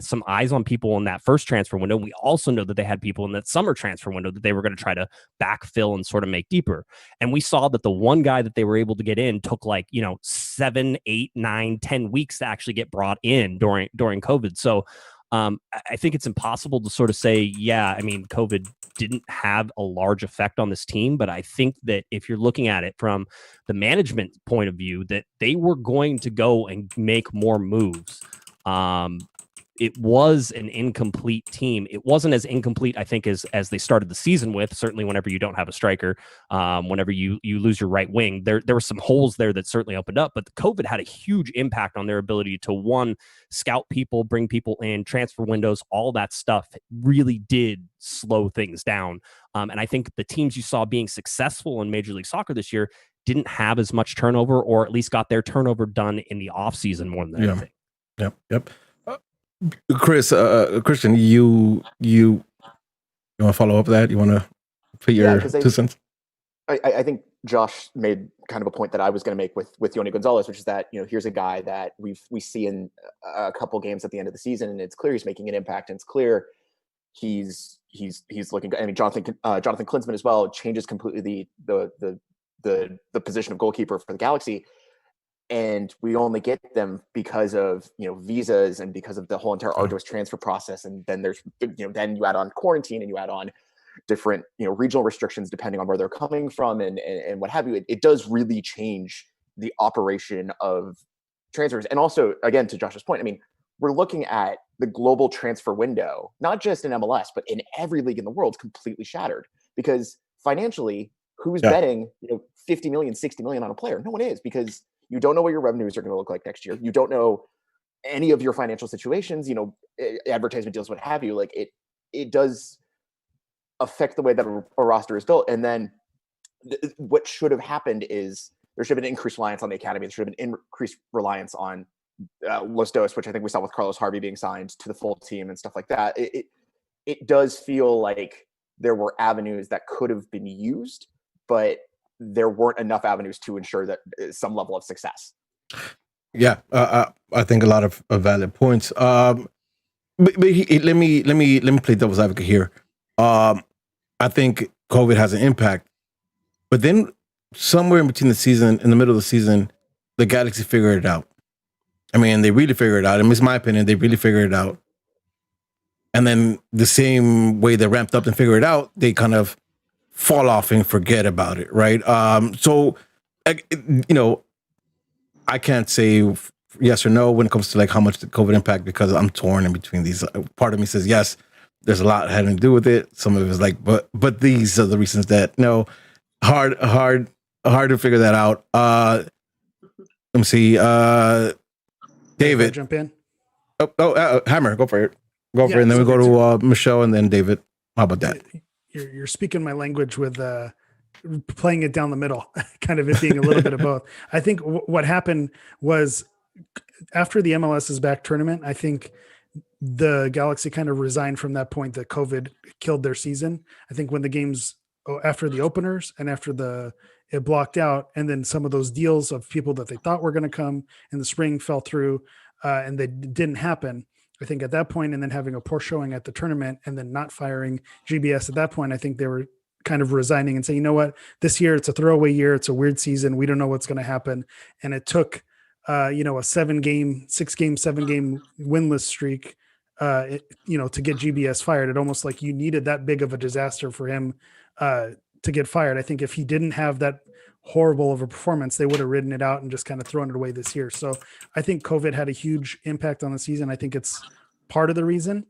S16: some eyes on people in that first transfer window. We also know that they had people in that summer transfer window that they were going to try to backfill and sort of make deeper. And we saw that the one guy that they were able to get in took 7, 8, 9, 10 weeks to actually get brought in during COVID. So I think it's impossible to sort of say, COVID didn't have a large effect on this team. But I think that if you're looking at it from the management point of view, that they were going to go and make more moves. It was an incomplete team. It wasn't as incomplete, I think, as they started the season with. Certainly, whenever you don't have a striker, whenever you lose your right wing, there were some holes there that certainly opened up. But the COVID had a huge impact on their ability to, scout people, bring people in, transfer windows, all that stuff really did slow things down. And I think the teams you saw being successful in Major League Soccer this year didn't have as much turnover, or at least got their turnover done in the offseason more than anything.
S2: Yep. Christian, you want to follow up that? You want to put your 2 cents?
S1: I think Josh made kind of a point that I was going to make with Yoni Gonzalez, which is that here's a guy that we see in a couple games at the end of the season, and it's clear he's making an impact, and it's clear he's looking good. I mean, Jonathan Klinsmann as well changes completely the position of goalkeeper for the Galaxy. And we only get them because of visas and because of the whole entire arduous transfer process. And then there's then you add on quarantine and you add on different regional restrictions depending on where they're coming from and what have you. It does really change the operation of transfers. And also, again, to Josh's point, I mean, we're looking at the global transfer window, not just in MLS, but in every league in the world, completely shattered, because financially, who's betting 50 million, 60 million on a player? No one is, because you don't know what your revenues are going to look like next year. You don't know any of your financial situations, advertisement deals, what have you. Like it does affect the way that a roster is built. And then what should have happened is there should have been increased reliance on the academy. There should have been increased reliance on Los Dos, which I think we saw with Carlos Harvey being signed to the full team and stuff like that. It does feel like there were avenues that could have been used, but there weren't enough avenues to ensure that some level of success.
S2: Yeah, I think a lot of valid points. But let me play devil's advocate here. I think COVID has an impact, but then somewhere in between the season, in the middle of the season, the Galaxy figured it out. I mean, they really figured it out. I mean, it's my opinion, they really figured it out. And then the same way they ramped up and figured it out, they kind of fall off and forget about it, right? So, I can't say yes or no when it comes to how much the COVID impact, because I'm torn in between these. Part of me says yes, there's a lot having to do with it. Some of it is but these are the reasons that hard to figure that out. Let me see. David,
S12: jump in.
S2: Hammer, go for it. Go for it, and then we go to Michelle and then David. How about that?
S12: You're speaking my language with playing it down the middle, kind of it being a little bit of both. I think what happened was after the MLS is back tournament, I think the Galaxy kind of resigned from that point that COVID killed their season. I think when the games after the openers and after it blocked out, and then some of those deals of people that they thought were going to come in the spring fell through and they didn't happen. I think at that point, and then having a poor showing at the tournament and then not firing GBS at that point, I think they were kind of resigning and saying, you know what, this year it's a throwaway year. It's a weird season. We don't know what's going to happen. And it took, a 7-game, 6-game, 7-game winless streak, to get GBS fired. It almost like you needed that big of a disaster for him to get fired. I think if he didn't have that horrible of a performance, they would have ridden it out and just kind of thrown it away this year. So I think COVID had a huge impact on the season. I think it's part of the reason.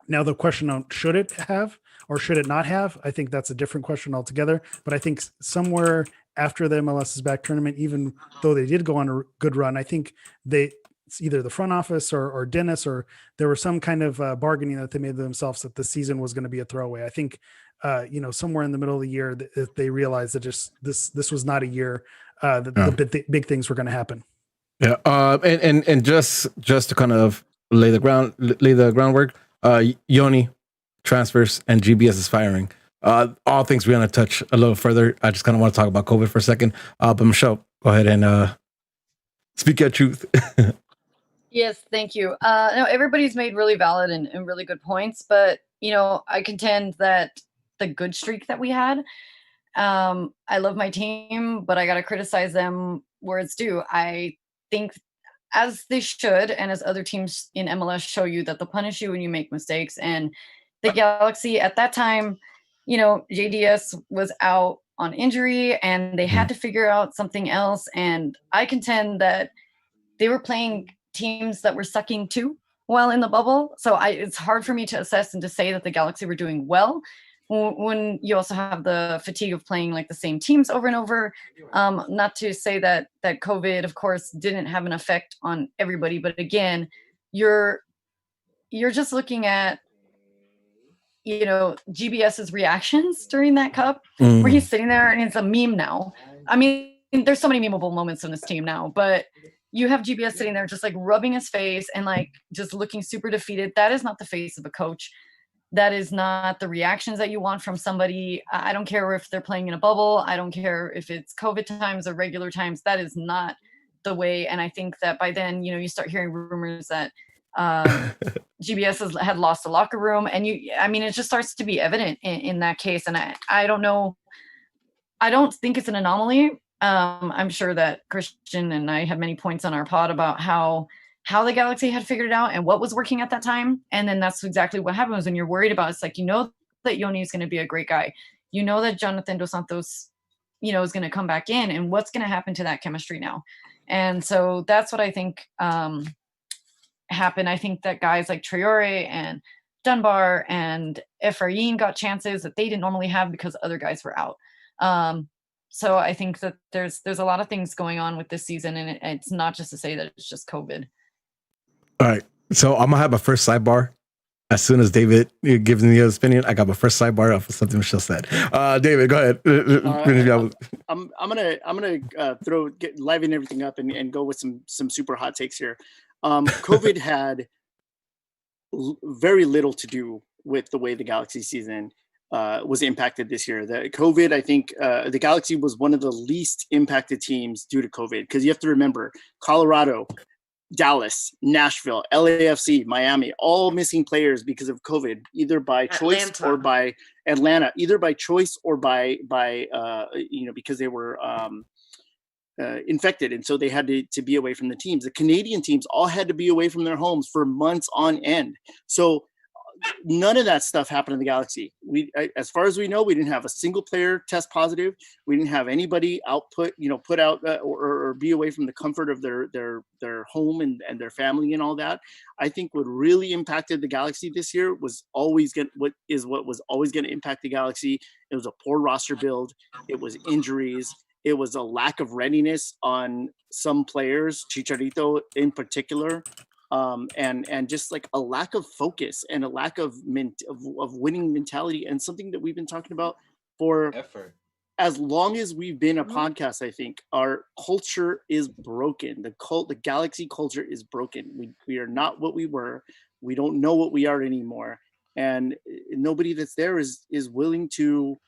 S12: Now the question on should it have? or should it not have? I think that's a different question altogether. But I think somewhere after the MLS is back tournament, even though they did go on a good run, I think it's either the front office or Dennis, or there was some kind of bargaining that they made themselves that the season was going to be a throwaway. I think, somewhere in the middle of the year, they realized that just this was not a year that the big things were going to happen.
S2: Yeah. And just to kind of lay the groundwork, Yoni transfers and GBS is firing. All things we're going to touch a little further. I just kind of want to talk about COVID for a second. But Michelle, go ahead and speak your truth.
S7: Yes, thank you. No, everybody's made really valid and really good points, but I contend that the good streak that we had, I love my team, but I got to criticize them where it's due. I think, as they should, and as other teams in MLS show you, that they'll punish you when you make mistakes. And the Galaxy at that time, JDS was out on injury and they had to figure out something else. And I contend that they were playing teams that were sucking too while in the bubble. So it's hard for me to assess and to say that the Galaxy were doing well when you also have the fatigue of playing like the same teams over and over. Not to say that COVID, of course, didn't have an effect on everybody, but again, you're just looking at GBS's reactions during that cup, where he's sitting there and it's a meme now. I mean, there's so many memeable moments on this team now, but you have GBS sitting there just like rubbing his face and like just looking super defeated. That is not the face of a coach. That is not the reactions that you want from somebody. I don't care if they're playing in a bubble. I don't care if it's COVID times or regular times. That is not the way. And I think that by then, you start hearing rumors that GBS had lost the locker room, and it just starts to be evident in that case. And I don't know. I don't think it's an anomaly. I'm sure that Christian and I had many points on our pod about how the Galaxy had figured it out and what was working at that time. And then that's exactly what happens when you're worried about. It's like, that Yoni is going to be a great guy. That Jonathan Dos Santos, is going to come back in, and what's going to happen to that chemistry now. And so that's what I think happened. I think that guys like Traore and Dunbar and Efraín got chances that they didn't normally have because other guys were out. So I think that there's a lot of things going on with this season, and it's not just to say that it's just COVID.
S2: All right. So I'm gonna have my first sidebar. As soon as David gives me his opinion, I got my first sidebar off of something Michelle said. David, go ahead.
S5: I'm gonna liven everything up and go with some super hot takes here. COVID had very little to do with the way the Galaxy season was impacted this year. The COVID, I think the Galaxy was one of the least impacted teams due to COVID, because you have to remember Colorado, Dallas, Nashville, LAFC, Miami, all missing players because of COVID, either by choice or by Atlanta, either by choice or by because they were infected, and so they had to be away from the teams. The Canadian teams all had to be away from their homes for months on end. So none of that stuff happened in the Galaxy. As far as we know, we didn't have a single player test positive. We didn't have anybody put out or be away from the comfort of their home and their family and all that. I think what really impacted the Galaxy this year was what was always going to impact the Galaxy. It was a poor roster build. It was injuries. It was a lack of readiness on some players, Chicharito in particular. And just like a lack of focus and a lack of winning mentality, and something that we've been talking about for as long as we've been a podcast. I think our culture is broken. The Galaxy culture is broken. We are not what we were. We don't know what we are anymore, and nobody that's there is willing to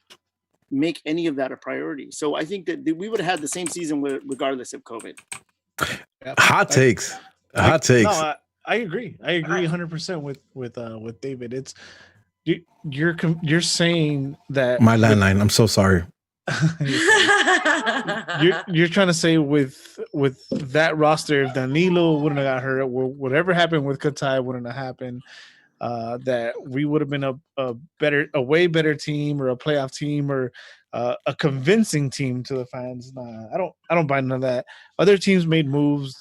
S5: make any of that a priority. So I think that we would have had the same season regardless of COVID.
S2: Hot takes. Hot takes.
S3: No, I agree. I agree 100% with David. It's you're saying that
S2: my landline. I'm so sorry.
S3: you're trying to say with that roster, if Danilo wouldn't have got hurt, whatever happened with Katai wouldn't have happened, that we would have been a way better team, or a playoff team, or a convincing team to the fans. Nah, I don't buy none of that. Other teams made moves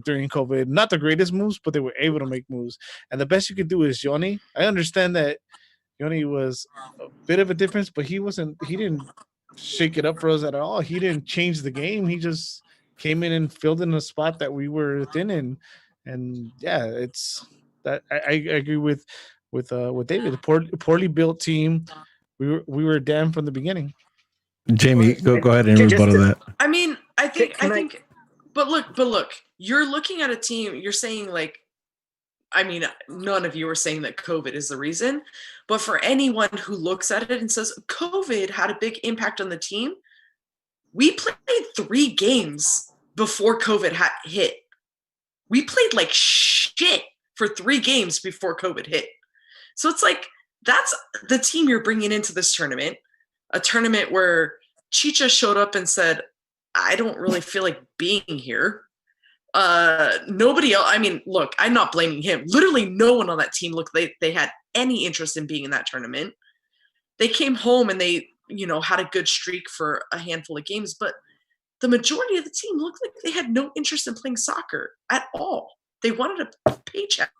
S3: during COVID, not the greatest moves, but they were able to make moves. And the best you could do is Yoni. I understand that Yoni was a bit of a difference, but he didn't shake it up for us at all. He didn't change the game. He just came in and filled in a spot that we were thin in. And yeah, it's that I agree with David. Poorly built team. We were damn from the beginning.
S2: Jamie, go ahead and rebuttal that.
S9: I mean, I think, but look, you're looking at a team. You're saying like, I mean, none of you are saying that COVID is the reason, but for anyone who looks at it and says COVID had a big impact on the team, we played 3 games before COVID hit. We played like shit for 3 games before COVID hit. So it's like, that's the team you're bringing into this tournament, a tournament where Chicha showed up and said, I don't really feel like being here. Nobody else, I mean, look, I'm not blaming him. Literally no one on that team looked they had any interest in being in that tournament. They came home and they, had a good streak for a handful of games, but the majority of the team looked like they had no interest in playing soccer at all. They wanted a paycheck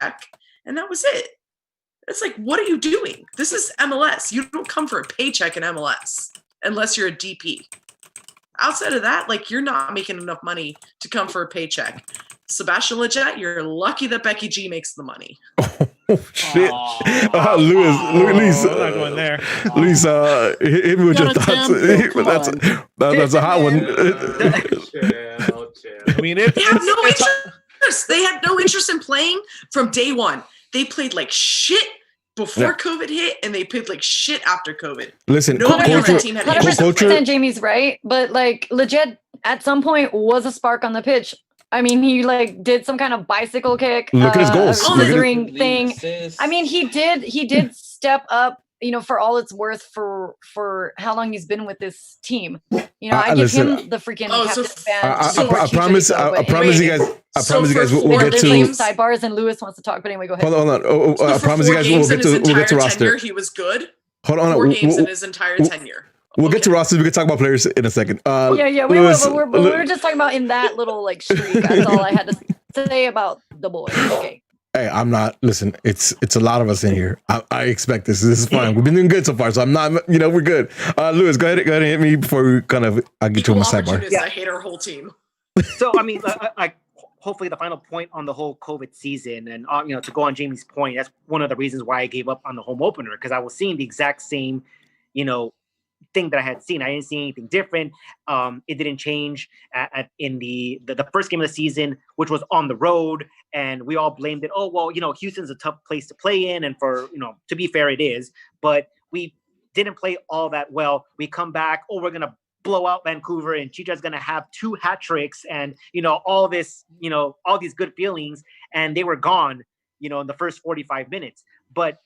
S9: and that was it. It's like, what are you doing? This is MLS. You don't come for a paycheck in MLS unless you're a DP. Outside of that, like, you're not making enough money to come for a paycheck. Sebastian Lletget, you're lucky that Becky G makes the money.
S2: Shit. Luis,
S3: I'm not going there.
S2: Luis, hit me with your thoughts. That's a hot one.
S3: I mean,
S9: they had no interest. They had no interest in playing from day one. They played like shit before COVID hit, and they played like shit after COVID.
S2: Listen,
S9: nobody on that team had
S7: 100%. Jamie's right, but like legit, at some point was a spark on the pitch. I mean, he like did some kind of bicycle kick.
S2: Look at his goals.
S7: Scissoring thing. I mean, he did step up. For all it's worth for how long he's been with this team. I give him the freaking captain band.
S2: I promise you guys we'll get to
S7: sidebars, and Lewis wants to talk, but anyway, go ahead.
S2: Hold on. I promise you guys we'll get to roster.
S9: Tenure, he was good.
S2: Hold on.
S9: 4 games in his entire tenure.
S2: We'll get to rosters. We can talk about players in a second.
S7: We were just talking about in that little like streak. That's all I had to say about the boys. Okay.
S2: Hey, I'm not. Listen, it's a lot of us in here. I expect this. This is fine. We've been doing good so far, so I'm not. We're good. Lewis, go ahead and hit me before we kind of. I'll get you on my sidebar.
S9: Yeah. I hate our whole team.
S6: So I mean, hopefully the final point on the whole COVID season, and to go on Jamie's point, that's one of the reasons why I gave up on the home opener, because I was seeing the exact same, thing that I had seen. I didn't see anything different. It didn't change in the first game of the season, which was on the road, and we all blamed it. Oh, well, Houston's a tough place to play in, and for, to be fair, it is, but we didn't play all that well. We come back, we're going to blow out Vancouver, and Chicha's going to have 2 hat tricks, and, all this, all these good feelings, and they were gone, in the first 45 minutes. But,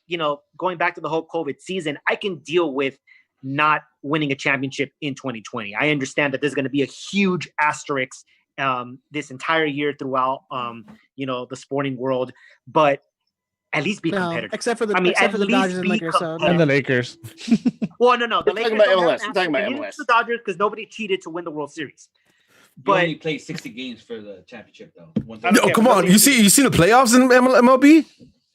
S6: going back to the whole COVID season, I can deal with not winning a championship in 2020. I understand that there's going to be a huge asterisk this entire year throughout, the sporting world, but at least be competitive.
S10: Except for the Dodgers and Lakers.
S3: And the Lakers.
S6: Well, no. The Lakers.
S5: We're talking about MLS.
S6: The Dodgers, because nobody cheated to win the World Series.
S4: But only played 60 games for the championship, though.
S2: No, come on. You see the playoffs in MLB?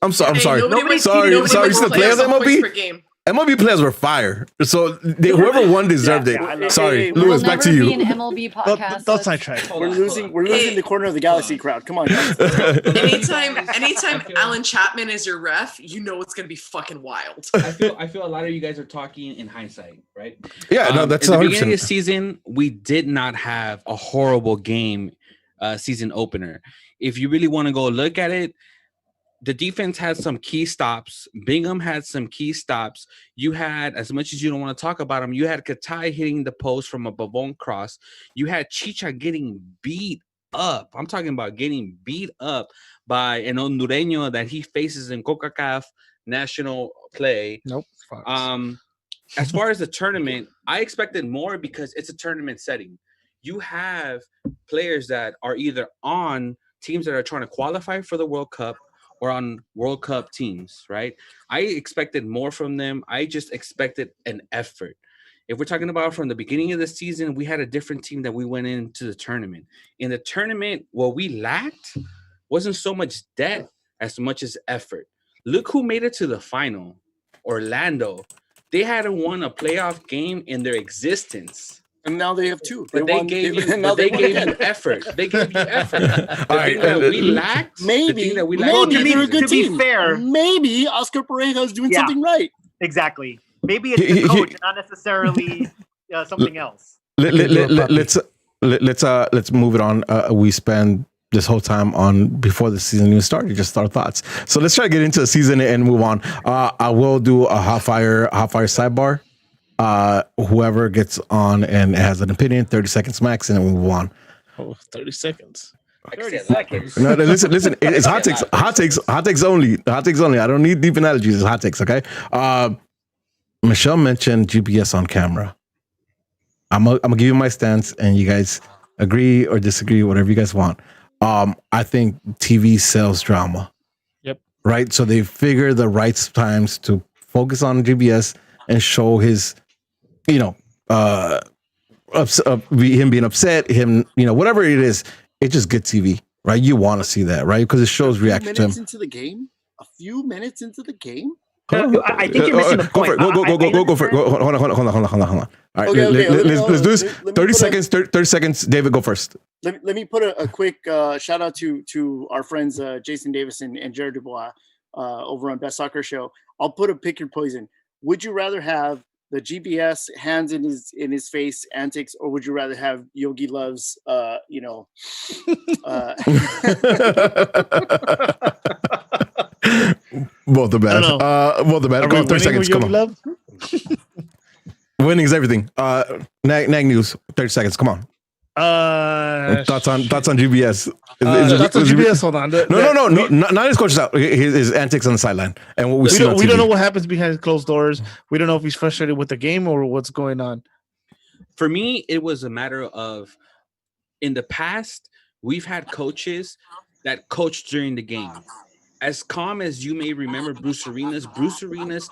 S2: I'm sorry. Sorry. You see the playoffs in MLB? MLB players were fire, so whoever won deserved it. Sorry, Lewis, back to you.
S7: Be an MLB podcast.
S3: Don't sidetrack.
S5: We're losing the corner of the galaxy crowd. Come on, guys.
S9: anytime Alan Chapman is your ref, it's gonna be fucking wild.
S4: I feel a lot of you guys are talking in hindsight, right?
S2: Yeah, no, that's
S4: in the
S2: 100%.
S4: beginning of the season. We did not have a horrible game, season opener. If you really want to go look at it, the defense had some key stops. Bingham had some key stops. You had, as much as you don't want to talk about him, you had Katai hitting the post from a Bavon cross. You had Chicha getting beat up. I'm talking about getting beat up by an Hondureño that he faces in CONCACAF national play.
S3: Nope.
S4: As far as the tournament, I expected more because it's a tournament setting. You have players that are either on teams that are trying to qualify for the World Cup or on World Cup teams, right? I expected more from them. I just expected an effort. If we're talking about from the beginning of the season, we had a different team that we went into the tournament. In the tournament, what we lacked wasn't so much depth as much as effort. Look who made it to the final. Orlando. They hadn't won a playoff game in their existence.
S5: And now they have two.
S4: But they gave you effort. They gave you effort. The
S5: right,
S4: thing that we lacked,
S5: maybe
S4: that we
S5: maybe they're a good
S6: to be
S5: team.
S6: fair,
S5: maybe Oscar Pareja is doing something right.
S6: Exactly. Maybe it's the coach, not necessarily something else.
S2: Let's move it on. We spend this whole time on before the season even started, just our thoughts. So let's try to get into the season and move on. I will do a hot fire sidebar. Whoever gets on and has an opinion, 30 seconds max, and then we move on.
S3: Oh, 30 seconds.
S6: 30 seconds.
S2: No, listen. It's hot takes. Hot takes only. Hot takes only. I don't need deep analogies. It's hot takes. Okay. Michelle mentioned GPS on camera. I'm gonna give you my stance, and you guys agree or disagree, whatever you guys want. I think TV sells drama.
S3: Yep.
S2: Right. So they figure the right times to focus on GPS and show his, him being upset, him, whatever it is. It's just good TV, right? You want to see that, right? Because it shows reaction to him.
S5: Into the game, a few minutes into the game.
S6: I think you're missing the point.
S2: Go for it. Hold on. All right, let's do this. 30 seconds. 30 seconds. David, go first.
S5: Let me put a quick shout out to our friends Jason Davis and Jared Dubois over on Best Soccer Show. I'll put a pick your poison. Would you rather have the GBS hands in his face antics, or would you rather have Yogi Love's
S2: both the bad. Both the bad. Come on, 30 seconds. Come on.
S3: Love?
S2: Winning is everything. Nag news. 30 seconds. Come on. Thoughts on GBS.
S3: Thoughts on GBS. Hold on.
S2: No. Not his coaches out. His antics on the sideline and what we see.
S3: We don't know what happens behind closed doors. We don't know if he's frustrated with the game or what's going on.
S4: For me, it was a matter of, in the past, we've had coaches that coached during the game. As calm as you may remember Bruce Arenas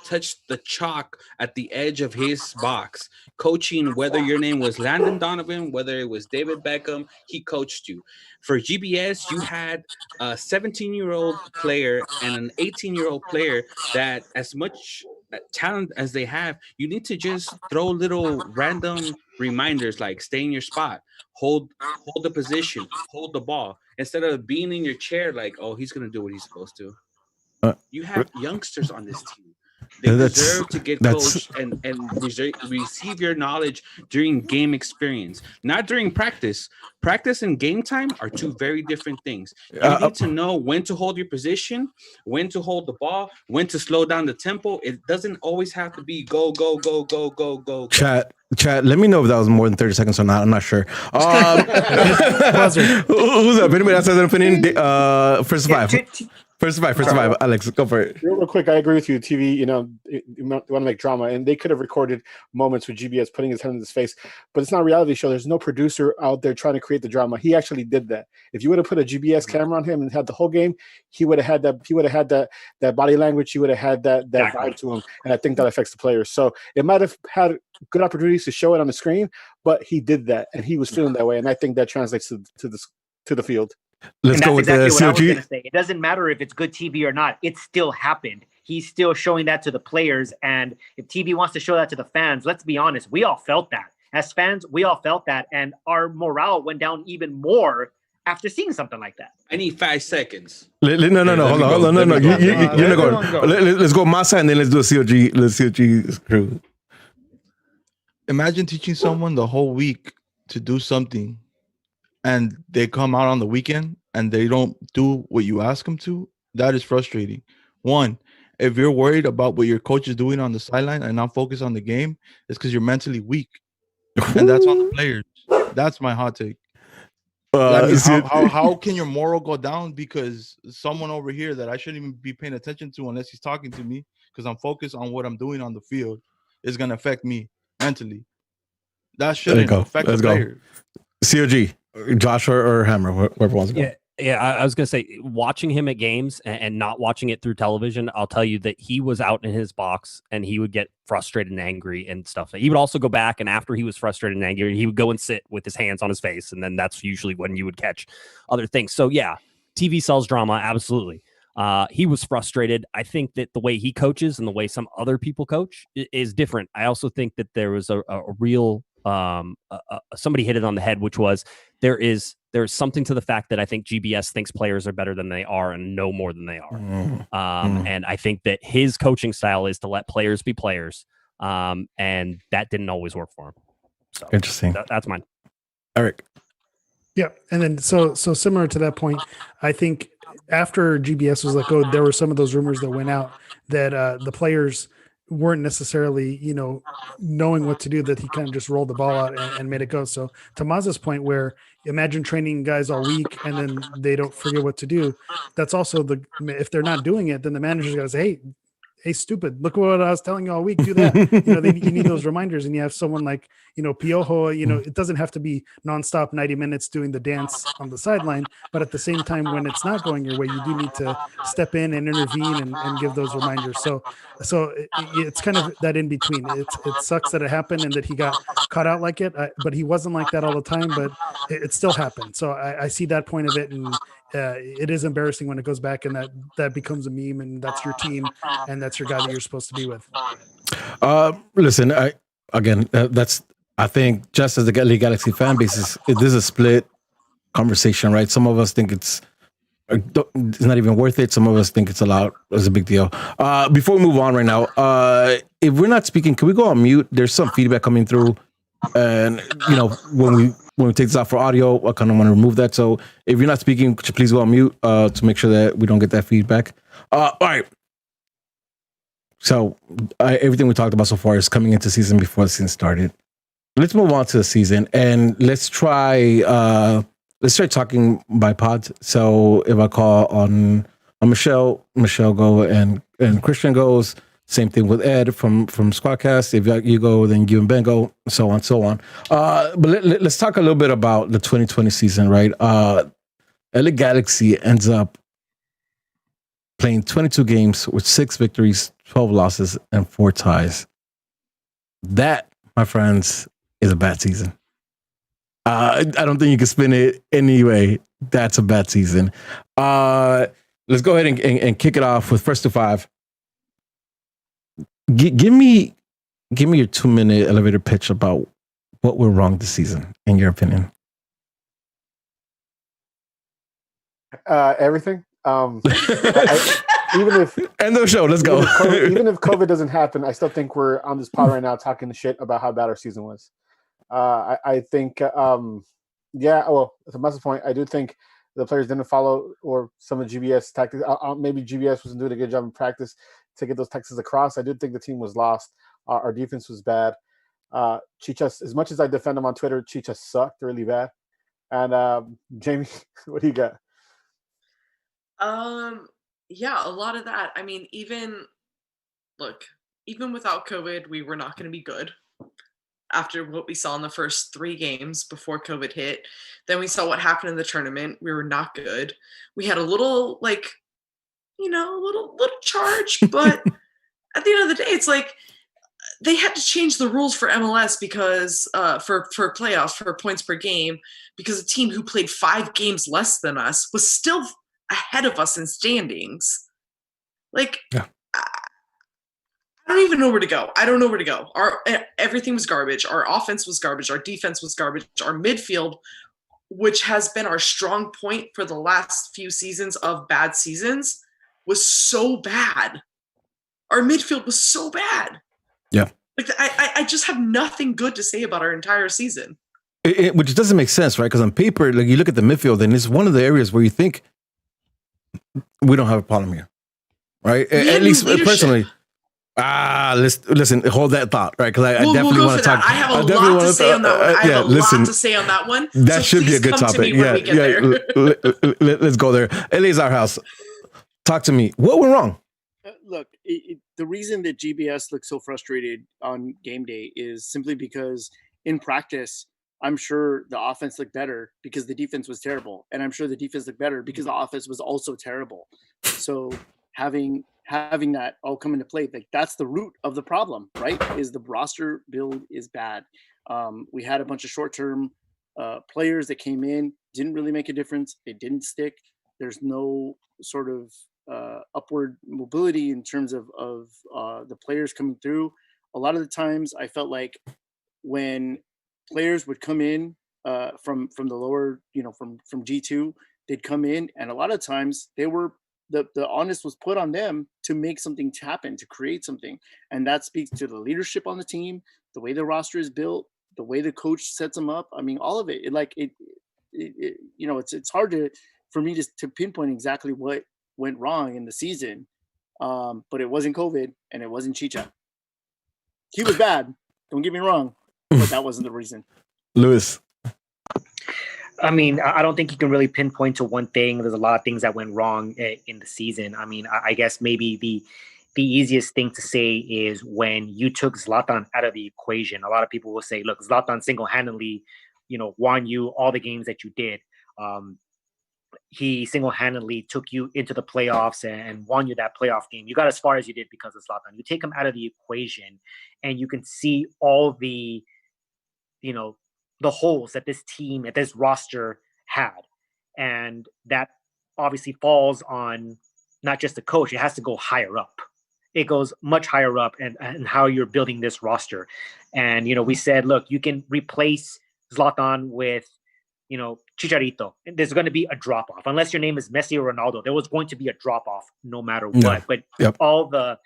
S4: touched the chalk at the edge of his box, coaching whether your name was Landon Donovan, whether it was David Beckham, he coached you. For GBS, you had a 17-year-old player and an 18-year-old player that, as much talent as they have, you need to just throw little random reminders like stay in your spot, hold the position, hold the ball, instead of being in your chair like, oh, he's going to do what he's supposed to. You have youngsters on this team. They deserve to get coached and receive your knowledge during game experience, not during practice. Practice and game time are two very different things. You need to know when to hold your position, when to hold the ball, when to slow down the tempo. It doesn't always have to be go.
S2: Chat, let me know if that was more than 30 seconds or not. I'm not sure. Who's up? Anybody else has an opinion? First five. Alex, go for it.
S11: Real quick, I agree with you. TV, you want to make drama, and they could have recorded moments with GBS putting his hand in his face, but it's not a reality show. There's no producer out there trying to create the drama. He actually did that. If you would have put a GBS camera on him and had the whole game, he would have had that. He would have had that body language. He would have had that vibe to him, and I think that affects the players. So it might have had good opportunities to show it on the screen, but he did that, and he was feeling that way, and I think that translates to the field.
S2: Let's go with
S6: exactly
S2: the
S6: what I was
S2: COG.
S6: gonna say. It doesn't matter if it's good TV or not. It still happened. He's still showing that to the players. And if TV wants to show that to the fans, let's be honest, we all felt that. As fans, we all felt that. And our morale went down even more after seeing something like that.
S4: I need 5 seconds.
S2: No. Hold on. No. You're not going. Let's go Masa and then let's do a COG. Let's COG crew.
S15: Imagine teaching someone the whole week to do something, and they come out on the weekend and they don't do what you ask them to. That is frustrating. One, if you're worried about what your coach is doing on the sideline and not focus on the game, it's because you're mentally weak. And that's on the players. That's my hot take. How can your moral go down because someone over here that I shouldn't even be paying attention to unless he's talking to me because I'm focused on what I'm doing on the field is going to affect me mentally. That shouldn't affect the player.
S2: COG. Josh or Hammer, whoever wants to go.
S16: Yeah, I was going to say, watching him at games and not watching it through television, I'll tell you that he was out in his box and he would get frustrated and angry and stuff. He would also go back, and after he was frustrated and angry, he would go and sit with his hands on his face, and then that's usually when you would catch other things. So, yeah, TV sells drama, absolutely. He was frustrated. I think that the way he coaches and the way some other people coach is different. I also think that there was a real somebody hit it on the head, which was there's something to the fact that I think GBS thinks players are better than they are and know more than they are. And I think that his coaching style is to let players be players. And that didn't always work for him. So
S2: interesting.
S16: That's mine.
S2: Eric.
S12: Yeah, and then so similar to that point, I think after GBS was let go, there were some of those rumors that went out that the players weren't necessarily, knowing what to do, that he kind of just rolled the ball out and made it go. So to Maz's point, where imagine training guys all week and then they don't forget what to do. That's also if they're not doing it, then the manager's got to say, hey, stupid, look what I was telling you all week, do that. You need those reminders, and you have someone like, Piojo, it doesn't have to be nonstop 90 minutes doing the dance on the sideline, but at the same time, when it's not going your way, you do need to step in and intervene and give those reminders. So it's kind of that in between. It sucks that it happened and that he got caught out like it, but he wasn't like that all the time, but it still happened. So I see that point of it, and it is embarrassing when it goes back and that becomes a meme, and that's your team and that's your guy that you're supposed to be with.
S2: Listen, I think just as the LA Galaxy fan base this is a split conversation, right? Some of us think it's not even worth it. Some of us think it's a big deal. Before we move on right now, if we're not speaking, can we go on mute? There's some feedback coming through, and when we take this out for audio, I kind of want to remove that. So if you're not speaking, could you please go on mute to make sure that we don't get that feedback? All right. So everything we talked about so far is coming into season before the season started. Let's move on to the season, and let's try talking by pods. So if I call on Michelle go, and Christian goes. Same thing with Ed from Squadcast. If you go, then you and Ben go, so on. But let's talk a little bit about the 2020 season, right? LA Galaxy ends up playing 22 games with 6 victories, 12 losses, and 4 ties. That, my friends, is a bad season. I don't think you can spin it any way. That's a bad season. Let's go ahead and kick it off with first to 5. Give me your 2-minute elevator pitch about what went wrong this season, in your opinion.
S11: Everything. Even if
S2: end of the show, let's go.
S11: Even if COVID doesn't happen, I still think we're on this pod right now talking the shit about how bad our season was. I think, to Matt's point, I do think the players didn't follow or some of GBS tactics. Maybe GBS wasn't doing a good job in practice to get those tactics across. I did think the team was lost. Our defense was bad. Chicha, as much as I defend him on Twitter, Chicha sucked really bad. And Jamie, what do you got?
S9: Yeah, a lot of that. I mean, even without COVID, we were not going to be good. After what we saw in the first 3 games before COVID hit, then we saw what happened in the tournament. We were not good. We had a little little charge, but at the end of the day, it's like they had to change the rules for MLS because for playoffs, for points per game, because a team who played 5 games less than us was still ahead of us in standings. Yeah. I don't even know where to go. I don't know where to go. Everything was garbage. Our offense was garbage. Our defense was garbage. Our midfield, which has been our strong point for the last few seasons of bad seasons, was so bad. Our midfield was so bad.
S2: Yeah.
S9: I just have nothing good to say about our entire season.
S2: Which doesn't make sense, right? Because on paper, you look at the midfield, and it's one of the areas where you think we don't have a problem here, right? At least personally. Listen, hold that thought, right? Because I definitely want to talk.
S9: I have a lot to say on that one. I have a lot to say on that one.
S2: That should be a good topic. Let's go there. LA's our house. Talk to me. What went wrong?
S5: Look, the reason that GBS looks so frustrated on game day is simply because in practice, I'm sure the offense looked better because the defense was terrible. And I'm sure the defense looked better because the offense was also terrible. So having that all come into play, that's the root of the problem, right? Is the roster build is bad. We had a bunch of short-term players that came in, didn't really make a difference. They didn't stick. There's no sort of upward mobility in terms of the players coming through. A lot of the times I felt like when players would come in from the lower, from G2, they'd come in, and a lot of times they were the onus was put on them to make something happen, to create something, and that speaks to the leadership on the team, the way the roster is built, the way the coach sets them up. I mean, all of it. It's hard for me to pinpoint exactly what went wrong in the season, but it wasn't COVID and it wasn't Chicha. He was bad. Don't get me wrong, but that wasn't the reason.
S2: Lewis.
S6: I mean, I don't think you can really pinpoint to one thing. There's a lot of things that went wrong in the season. I mean, I guess maybe the easiest thing to say is when you took Zlatan out of the equation. A lot of people will say, look, Zlatan single-handedly, won you all the games that you did. He single-handedly took you into the playoffs and won you that playoff game. You got as far as you did because of Zlatan. You take him out of the equation and you can see all the, the holes that this team, that this roster had. And that obviously falls on not just the coach. It has to go higher up. It goes much higher up and how you're building this roster. And, we said, look, you can replace Zlatan with, Chicharito. There's going to be a drop-off. Unless your name is Messi or Ronaldo, there was going to be a drop-off no matter what. But all the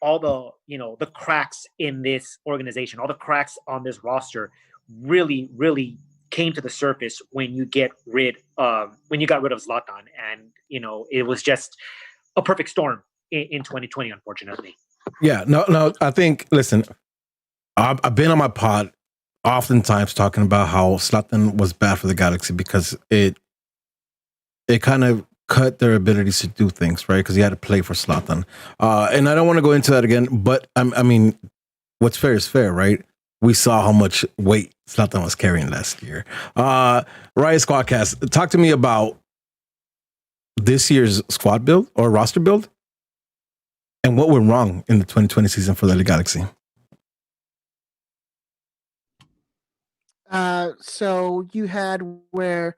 S6: the cracks in this organization, all the cracks on this roster really, really came to the surface when you got rid of Zlatan. And, it was just a perfect storm in 2020, unfortunately.
S2: Yeah, no, I think, listen, I've been on my pod oftentimes talking about how Zlatan was bad for the Galaxy because it kind of cut their abilities to do things, right? Because he had to play for Zlatan. And I don't want to go into that again, but I mean, what's fair is fair, right? We saw how much weight Zlatan was carrying last year. Riot Squadcast, talk to me about this year's squad build or roster build and what went wrong in the 2020 season for the LA Galaxy.
S10: So you had where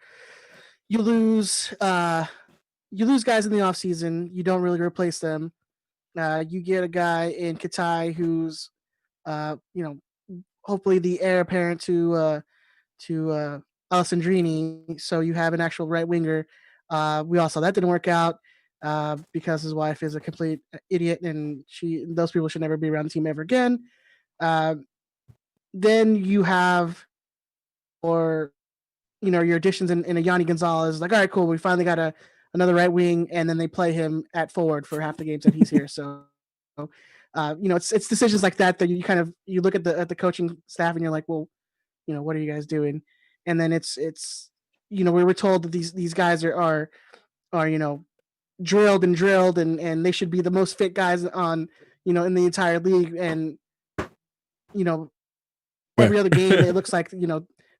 S10: you lose guys in the offseason. You don't really replace them. You get a guy in Katai who's, hopefully the heir apparent to Alessandrini. So you have an actual right winger. We all saw that didn't work out because his wife is a complete idiot and those people should never be around the team ever again. Then you have, your additions in a Yanni Gonzalez, like, all right, cool. We finally got another right wing, and then they play him at forward for half the games that he's here. So, it's decisions like that you look at the coaching staff and you're like, well, what are you guys doing? And then it's we were told that these guys are drilled and they should be the most fit guys on, in the entire league. And, every other game, it looks like,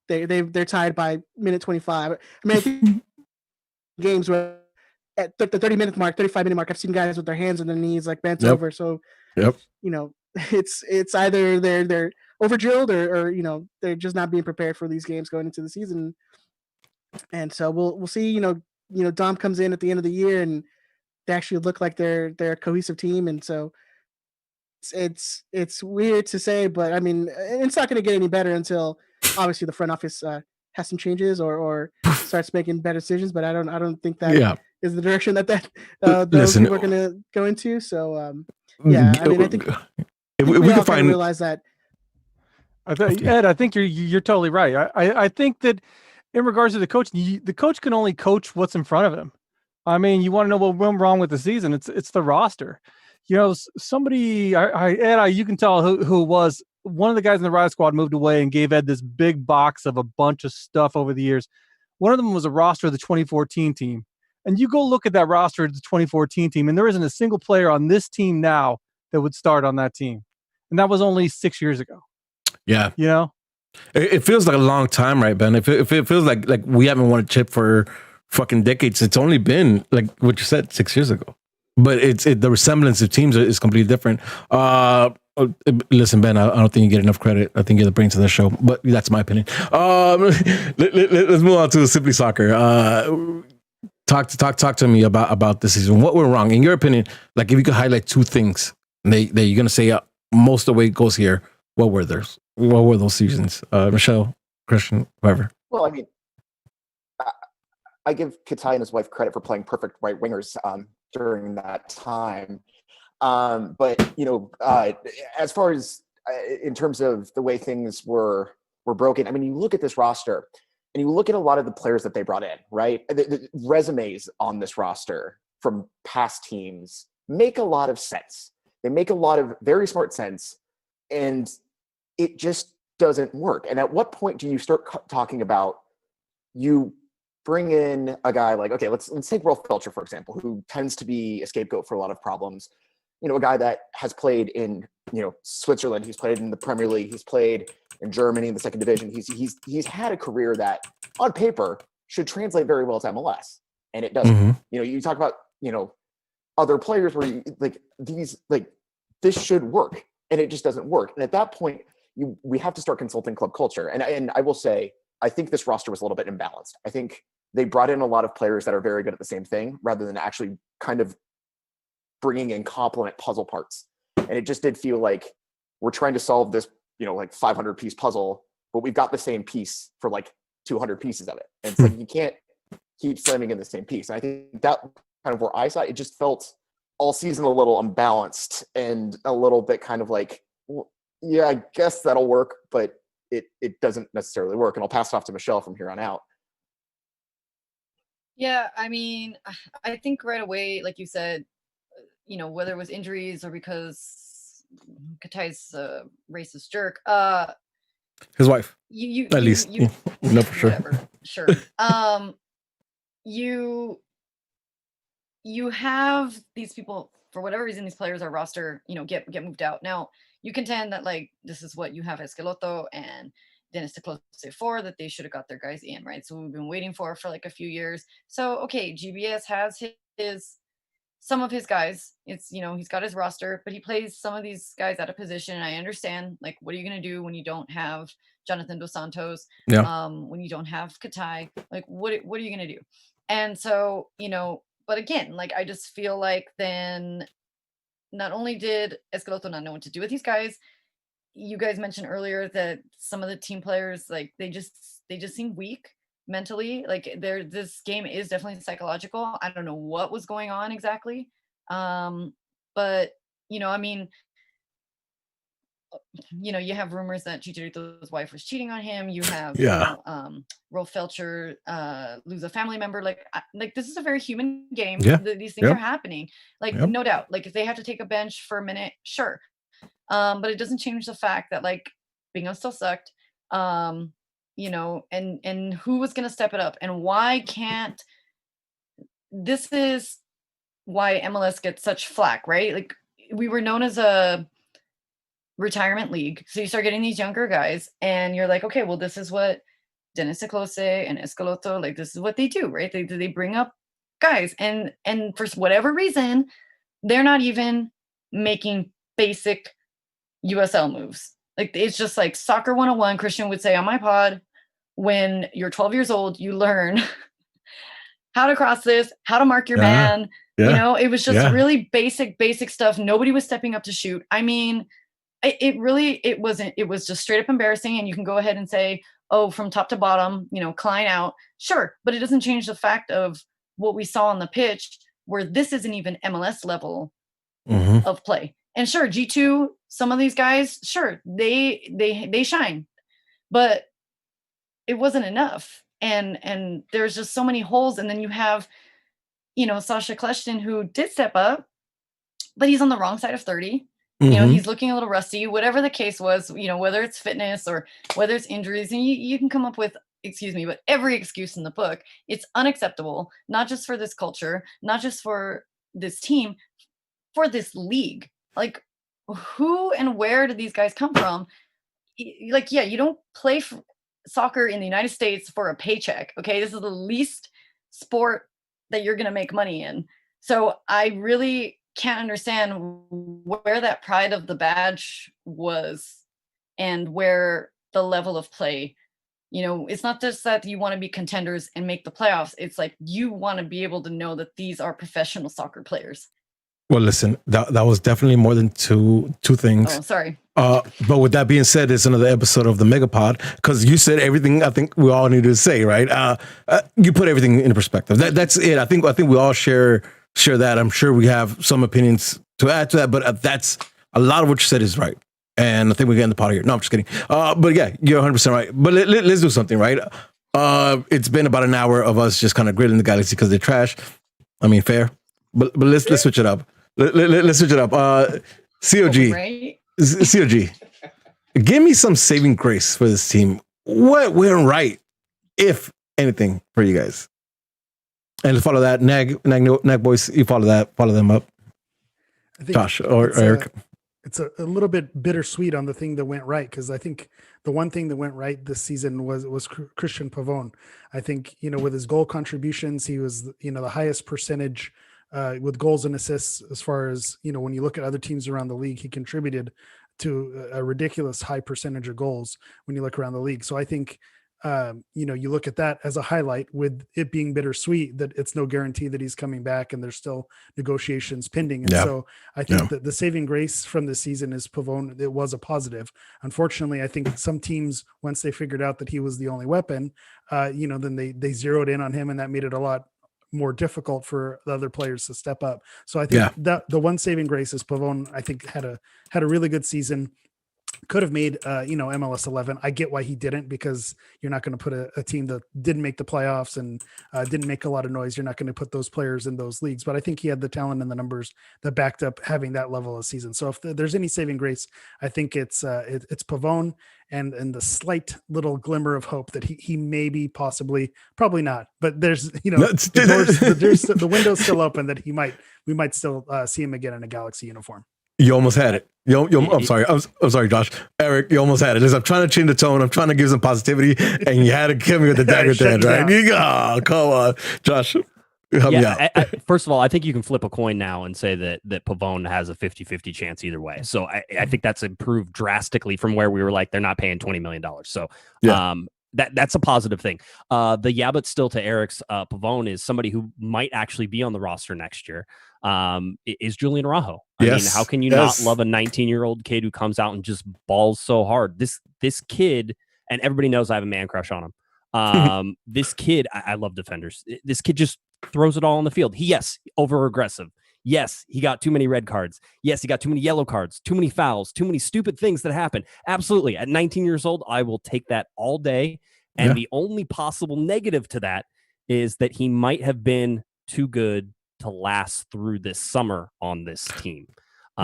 S10: they're tied by minute 25. I mean, I think games where at the 30-minute mark, 35-minute mark, I've seen guys with their hands on their knees, like bent over. So, it's either they're over drilled or they're just not being prepared for these games going into the season. And so we'll see. Dom comes in at the end of the year and they actually look like they're a cohesive team. And so it's weird to say, but I mean, it's not going to get any better until obviously the front office has some changes or starts making better decisions. But I don't think that is the direction that those people are going to go into. So I mean, I think we can find realize that.
S13: Ed, I think you're totally right. I think that in regards to the coach can only coach what's in front of him. I mean, you want to know what went wrong with the season? It's the roster. Somebody, Ed, you can tell who it was. One of the guys in the Riot Squad moved away and gave Ed this big box of a bunch of stuff over the years. One of them was a roster of the 2014 team. And you go look at that roster of the 2014 team, and there isn't a single player on this team now that would start on that team. And that was only 6 years ago.
S2: Yeah.
S13: It
S2: feels like a long time, right, Ben? If it feels like we haven't won a chip for fucking decades. It's only been, like what you said, 6 years ago. But the resemblance of teams is completely different. Listen, Ben, I don't think you get enough credit. I think you're the brains of the show, but that's my opinion. Let's move on to Simply Soccer. talk to me about this season. What went wrong, in your opinion? Like, if you could highlight 2 things that you're gonna say most of the way it goes here. What were those? What were those seasons? Michelle, Christian, whoever.
S1: Well, I mean, I give Katai and his wife credit for playing perfect right wingers during that time. But as far as in terms of the way things were broken, I mean, you look at this roster and you look at a lot of the players that they brought in, right? The resumes on this roster from past teams make a lot of sense. They make a lot of very smart sense, and it just doesn't work. And at what point do you start talking about you bring in a guy like, okay, let's take Rolf Felcher, for example, who tends to be a scapegoat for a lot of problems. A guy that has played in, Switzerland, he's played in the Premier League, he's played in Germany in the second division. He's had a career that on paper should translate very well to MLS, and it doesn't.
S2: Mm-hmm.
S1: You talk about, other players where this should work, and it just doesn't work. And at that point, we have to start consulting club culture. And I will say, I think this roster was a little bit imbalanced. I think they brought in a lot of players that are very good at the same thing rather than actually kind of bringing in complement puzzle parts. And it just did feel like we're trying to solve this, 500 piece puzzle, but we've got the same piece for 200 pieces of it. And it's like, you can't keep slamming in the same piece. And I think that kind of where I saw it, it just felt all season a little unbalanced and a little bit kind of like, well, yeah, I guess that'll work, but it doesn't necessarily work. And I'll pass it off to Michelle from here on out.
S7: Yeah, I mean, I think right away, like you said, whether it was injuries or because Katai's a racist jerk.
S2: His wife.
S7: You
S2: at least.
S7: You,
S2: no, for sure.
S7: Whatever, sure. You have these people, for whatever reason, these players are roster, get moved out. Now, you contend that this is what you have Esqueloto and Dennis Teclose for, that they should have got their guys in, right? So we've been waiting for a few years. So, okay, GBS has some of his guys. It's, he's got his roster, but he plays some of these guys out of position. And I understand, what are you going to do when you don't have Jonathan Dos Santos?
S2: Yeah.
S7: When you don't have Katai, what are you going to do? And so, but again, I just feel like then not only did Esqueloto not know what to do with these guys, you guys mentioned earlier that some of the team players, they just seem weak mentally. This game is definitely psychological. I don't know what was going on exactly. But I mean, you have rumors that Chicharito's wife was cheating on him. You have, Rolf Felcher lose a family member. This is a very human game.
S2: Yeah.
S7: These things are happening. No doubt. If they have to take a bench for a minute, sure. But it doesn't change the fact that Bingo still sucked. And who was going to step it up, and why can't? This is why MLS gets such flack, right? We were known as a retirement league, so you start getting these younger guys, and you're like, okay, well, this is what Dennis Teclose and Esqueloto, this is what they do, right? They bring up guys, and for whatever reason, they're not even making basic USL moves. It's just soccer 101. Christian would say on my pod, when you're 12 years old, you learn how to cross this, how to mark your man. It was just really basic stuff. Nobody was stepping up to shoot. I mean, it was just straight up embarrassing. And you can go ahead and say, oh, from top to bottom, Klein out. Sure. But it doesn't change the fact of what we saw on the pitch, where this isn't even MLS level of play. And sure, G2, some of these guys, sure, they shine, but it wasn't enough. And there's just so many holes. And then you have, Sasha Kleshtin, who did step up, but he's on the wrong side of 30. He's looking a little rusty, whatever the case was, whether it's fitness or whether it's injuries, and you can come up with, but every excuse in the book. It's unacceptable, not just for this culture, not just for this team, for this league. Who and where did these guys come from? You don't play soccer in the United States for a paycheck. Okay. This is the least sport that you're going to make money in. So I really can't understand where that pride of the badge was and where the level of play It's not just that you want to be contenders and make the playoffs. It's like you want to be able to know that these are professional soccer players.
S2: Well, listen, that was definitely more than two things.
S7: Oh, sorry.
S2: But with that being said, it's another episode of the Megapod, because you said everything I think we all need to say, right? You put everything into perspective. That's it. I think we all share that. I'm sure we have some opinions to add to that, but that's a lot of what you said is right. And I think we're getting the pot here. No, I'm just kidding. But yeah, you're 100% right. But let's do something, right? It's been about an hour of us just kind of grilling the Galaxy because they're trash. I mean, fair. But let's switch it up. Let's switch it up. COG.
S7: Right?
S2: COG. Give me some saving grace for this team. What went right, if anything, for you guys? And follow that. Nag boys, you follow them up.
S12: I think
S2: Josh or Eric.
S12: It's a little bit bittersweet on the thing that went right, because I think the one thing that went right this season was Christian Pavón. I think, with his goal contributions, he was, the highest percentage with goals and assists as far as, when you look at other teams around the league, he contributed to a ridiculous high percentage of goals when you look around the league. So I think, you look at that as a highlight, with it being bittersweet that it's no guarantee that he's coming back and there's still negotiations pending. And so I think that the saving grace from this season is Pavón. It was a positive. Unfortunately, I think some teams, once they figured out that he was the only weapon, then they zeroed in on him, and that made it a lot more difficult for the other players to step up. So I think that the one saving grace is Pavón. I think had a really good season. Could have made MLS 11. I get why he didn't, because you're not going to put a team that didn't make the playoffs and didn't make a lot of noise. You're not going to put those players in those leagues. But I think he had the talent and the numbers that backed up having that level of season. So if there's any saving grace, I think it's Pavón and the slight little glimmer of hope that he maybe, possibly, probably not, but there's the window's still open that we might still see him again in a Galaxy uniform.
S2: You almost had it. I'm sorry. I'm sorry, Josh. Eric, you almost had it. I'm trying to change the tone. I'm trying to give some positivity, and you had to kill me with the dagger at the end, right? Oh, come on, Josh. Help me out.
S16: First of all, I think you can flip a coin now and say that Pavón has a 50-50 chance either way. So I think that's improved drastically from where we were like, they're not paying $20 million. So that's a positive thing. But still, to Eric's, Pavón is somebody who might actually be on the roster next year. Is Julian Araujo. I mean, how can you not love a 19-year-old kid who comes out and just balls so hard? This kid, and everybody knows I have a man crush on him. This kid, I love defenders. This kid just throws it all on the field. Over aggressive. Yes, he got too many red cards. Yes, he got too many yellow cards, too many fouls, too many stupid things that happen. Absolutely. At 19 years old, I will take that all day. And the only possible negative to that is that he might have been too good to last through this summer on this team.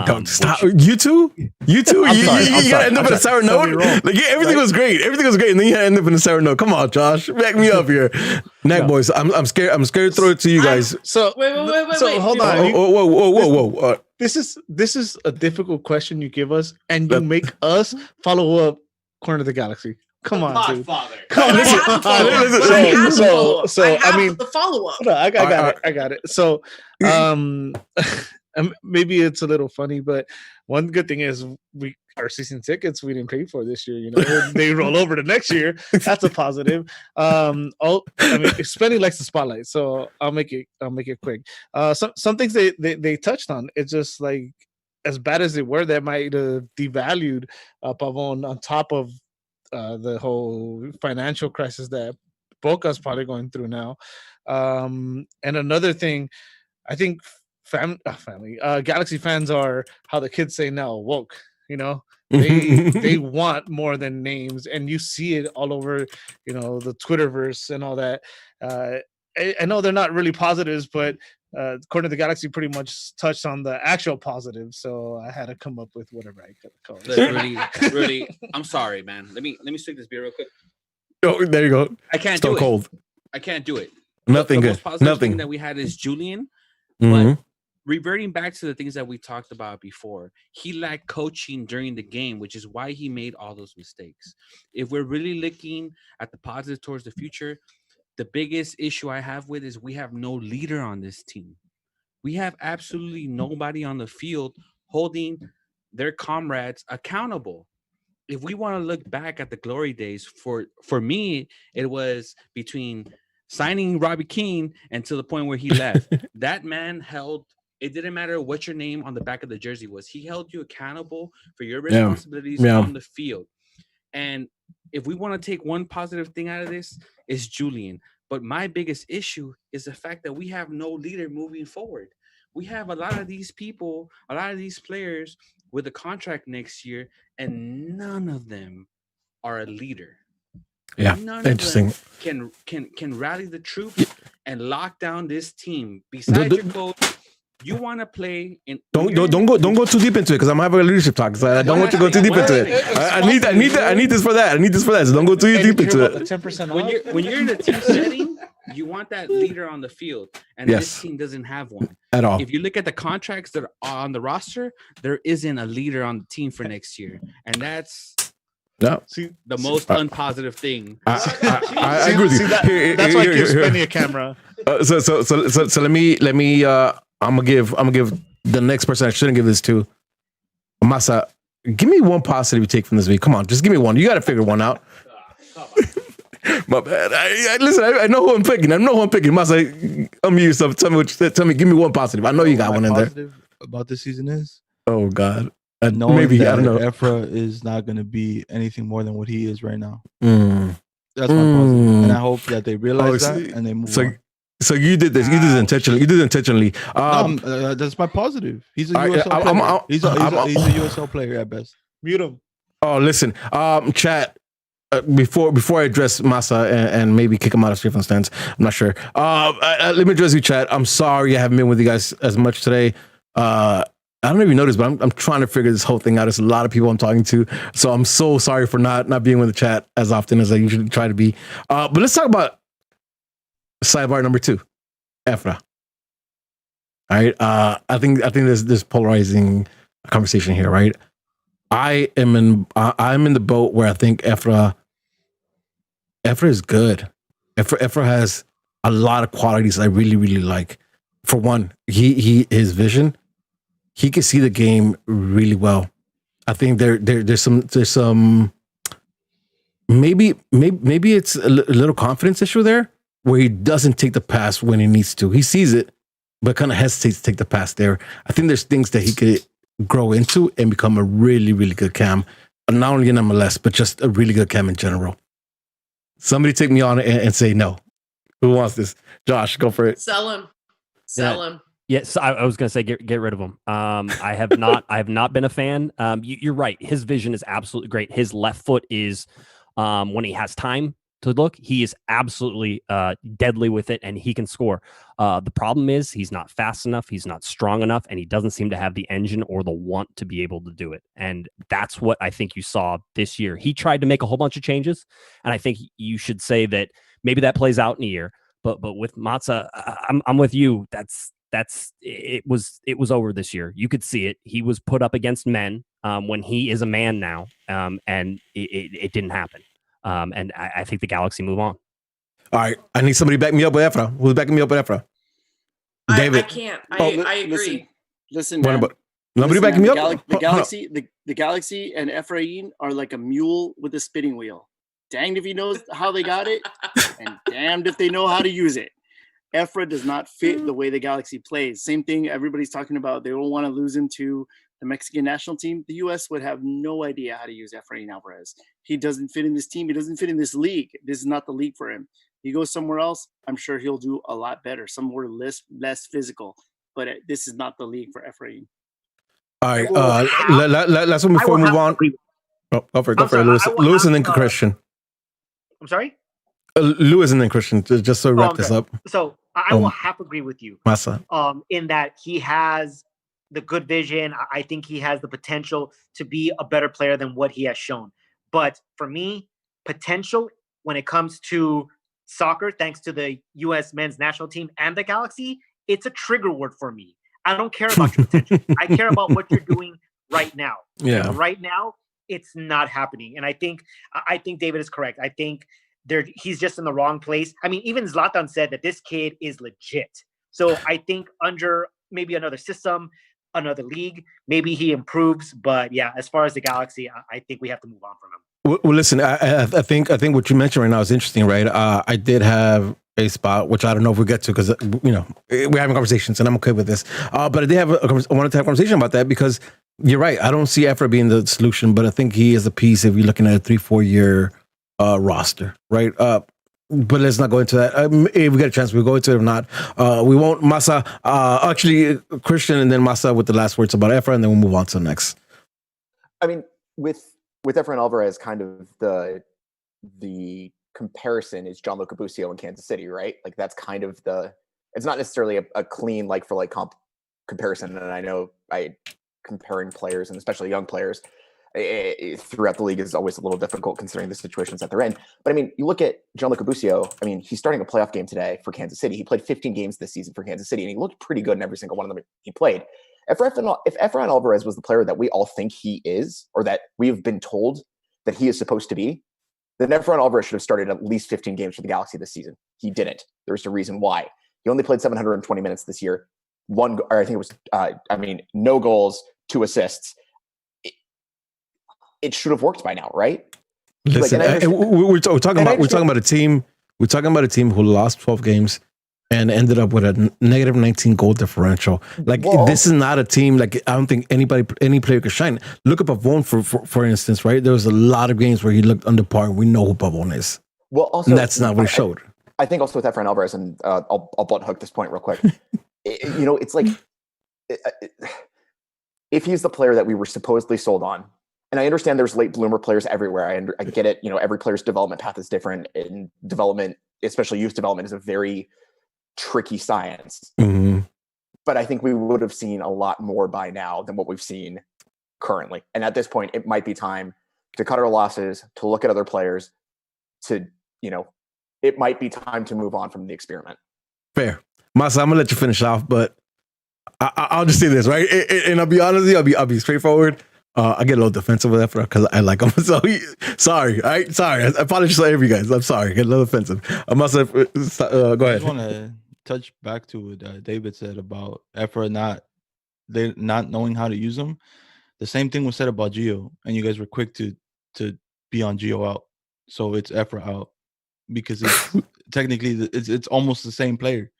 S2: Don't stop. You too. You gotta end up in a sour note. Everything was great. Everything was great, and then you gotta end up in a sour note. Come on, Josh, back me up here. Nag boys, I'm scared. I'm scared to throw it to you guys.
S3: Wait. So hold on.
S2: Whoa.
S3: This is a difficult question you give us, and you make us follow up Corner of the Galaxy. Come on, dude. Come on. I mean,
S9: the follow up.
S3: I got it. So, maybe it's a little funny, but one good thing is our season tickets we didn't pay for this year. They roll over to next year. That's a positive. Spending likes the spotlight, so I'll make it quick. Some things they touched on. It's just like, as bad as they were, that might have devalued Pavón on top of the whole financial crisis that Boca's probably going through now. And another thing, I think Galaxy fans are, how the kids say now, woke. They want more than names, and you see it all over, the Twitterverse and all that. I know they're not really positives, but Corner of the Galaxy pretty much touched on the actual positive, so I had to come up with whatever I could call it.
S4: Really, I'm sorry, man. Let me stick this beer real quick.
S2: Oh, there you go.
S4: I can't
S2: Stone
S4: do
S2: cold.
S4: it. I can't do it.
S2: Nothing
S4: the
S2: good.
S4: Most positive
S2: Nothing
S4: thing that we had is Julian,
S2: but
S4: reverting back to the things that we talked about before, he lacked coaching during the game, which is why he made all those mistakes. If we're really looking at the positive towards the future, the biggest issue I have with is we have no leader on this team. We have absolutely nobody on the field holding their comrades accountable. if we want to look back at the glory days, for me, it was between signing Robbie Keane and to the point where he left. That man held. It didn't matter what your name on the back of the jersey was. He held you accountable for your responsibilities on the field. And if we want to take one positive thing out of this, it's Julian. But my biggest issue is the fact that we have no leader moving forward. We have a lot of these people, a lot of these players with a contract next year, and none of them are a leader.
S2: Yeah,
S4: none
S2: interesting.
S4: Of them can rally the troops and lock down this team. Besides your coach, you want to play in.
S2: Don't go too deep into it because I'm having a leadership talk. So I don't want you to go too deep into it. I need this for that. I need this for that. So don't go too deep into it.
S3: 10%
S4: when you're in a team setting, you want that leader on the field, and this team doesn't have one
S2: at all.
S4: If you look at the contracts that are on the roster, there isn't a leader on the team for next year, and that's the most unpositive thing.
S2: I agree with you.
S3: That's why I keep spending a camera.
S2: So let me. I'm gonna give the next person I shouldn't give this to. Masa, give me one positive you take from this week. Come on, just give me one. You got to figure one out. My bad. Listen. I know who I'm picking. Masa, unmute yourself. Tell me. Give me one positive. I know you got one in there.
S15: Positive about this season is.
S2: Oh God.
S15: Maybe
S2: I don't know.
S15: Efra is not going to be anything more than what he is right now. That's my positive, and I hope that they realize that and they move on.
S2: So you did this. You did this intentionally.
S15: That's my positive. He's a USL player. He's a USL player at best.
S3: Mute him.
S2: Oh, listen, chat. Before I address Masa and maybe kick him out of Straight from Stands, I'm not sure. Let me address you, chat. I'm sorry I haven't been with you guys as much today. I don't know if you noticed, but I'm trying to figure this whole thing out. There's a lot of people I'm talking to, so I'm so sorry for not being with the chat as often as I usually try to be. But let's talk about sidebar number 2, Efra. All right. I think there's this polarizing conversation here, right? I'm in the boat where I think Efra is good. Efra has a lot of qualities I really, really like. For one, his vision, he can see the game really well. I think there's some maybe it's a little confidence issue there, where he doesn't take the pass when he needs to. He sees it, but kind of hesitates to take the pass there. I think there's things that he could grow into and become a really, really good cam. Not only in MLS, but just a really good cam in general. Somebody take me on and say no. Who wants this? Josh, go for it.
S9: Sell him.
S16: Yes, I was going to say get rid of him. I have not been a fan. You're right. His vision is absolutely great. His left foot is when he has time to look, he is absolutely deadly with it, and he can score. The problem is he's not fast enough, he's not strong enough, and he doesn't seem to have the engine or the want to be able to do it. And that's what I think you saw this year. He tried to make a whole bunch of changes, and I think you should say that maybe that plays out in a year. But with Matza, I'm with you. It was over this year. You could see it. He was put up against men when he is a man now, and it didn't happen. And I think the Galaxy move on.
S2: All right. I need somebody to back me up with Efra. Who's backing me up with Efra? David.
S9: I can't. I agree.
S5: Listen, man.
S2: Nobody backing me up?
S5: The Galaxy and Efraín are like a mule with a spinning wheel. Danged if he knows how they got it, and damned if they know how to use it. Efra does not fit the way the Galaxy plays. Same thing everybody's talking about. They don't want to lose him to the Mexican national team. The U.S. would have no idea how to use Efraín Álvarez. He doesn't fit in this team. He doesn't fit in this league. This is not the league for him. He goes somewhere else, I'm sure he'll do a lot better, somewhere less physical. But this is not the league for Efraín.
S2: All right. Last one before we move on. Go for it, Lewis. Lewis and then Christian.
S6: I'm sorry?
S2: Lewis and then Christian, just to wrap this up.
S6: So I will half agree with you.
S2: Masa.
S6: In that he has the good vision. I think he has the potential to be a better player than what he has shown. But for me, potential when it comes to soccer, thanks to the U.S. men's national team and the Galaxy, it's a trigger word for me. I don't care about your potential. I care about what you're doing right now.
S2: Yeah.
S6: And right now, it's not happening. And I think David is correct. I think he's just in the wrong place. I mean, even Zlatan said that this kid is legit. So I think under maybe another system, another league. Maybe he improves, but yeah, as far as the Galaxy, I think we have to move on from him.
S2: Well, listen, I think what you mentioned right now is interesting, right? I did have a spot, which I don't know if we get to, because we're having conversations, and I'm okay with this. But I did have I wanted to have a conversation about that, because you're right. I don't see Efra being the solution, but I think he is a piece if you're looking at a 3-4 year roster, right? But let's not go into that. If we get a chance, we'll go into it. If not, we won't. Masa, actually, Christian, and then Masa with the last words about Efra, and then we'll move on to the next.
S1: I mean, with Efraín Álvarez, kind of the comparison is Gianluca Busio in Kansas City, right? Like that's kind of it's not necessarily a clean like for like comparison. And I know comparing players, and especially young players, throughout the league is always a little difficult considering the situations that they're in. But I mean, you look at Gianluca Busio, I mean, he's starting a playoff game today for Kansas City. He played 15 games this season for Kansas City, and he looked pretty good in every single one of them he played. If Efraín Álvarez was the player that we all think he is, or that we've been told that he is supposed to be, then Efraín Álvarez should have started at least 15 games for the Galaxy this season. He didn't. There's a reason why. He only played 720 minutes this year. No goals, 2 assists. It should have worked by now, right?
S2: Listen, we're talking about a team. We're talking about a team who lost 12 games and ended up with a negative 19 goal differential. Like this is not a team. Like I don't think any player could shine. Look at Pavone for instance, right? There was a lot of games where he looked under par. We know who Pavone is.
S1: Well, also
S2: and that's not what he showed.
S1: I think also with Efraín Álvarez, and I'll butt hook this point real quick. It's like if he's the player that we were supposedly sold on. And I understand there's late bloomer players everywhere. I get it. Every player's development path is different, and development, especially youth development, is a very tricky science.
S2: Mm-hmm.
S1: But I think we would have seen a lot more by now than what we've seen currently. And at this point, it might be time to cut our losses, to look at other players, it might be time to move on from the experiment.
S2: Fair. Masa, I'm gonna let you finish off, but I'll just say this, right? And I'll be honest with you, I'll be straightforward. I get a little defensive with that because I like him. So sorry. I apologize to every guys. I'm sorry. I get a little offensive. I must have. Go ahead.
S15: I just want to touch back to what David said about Efra not knowing how to use them. The same thing was said about Gio, and you guys were quick to be on Gio out. So it's Efra out because technically it's almost the same player.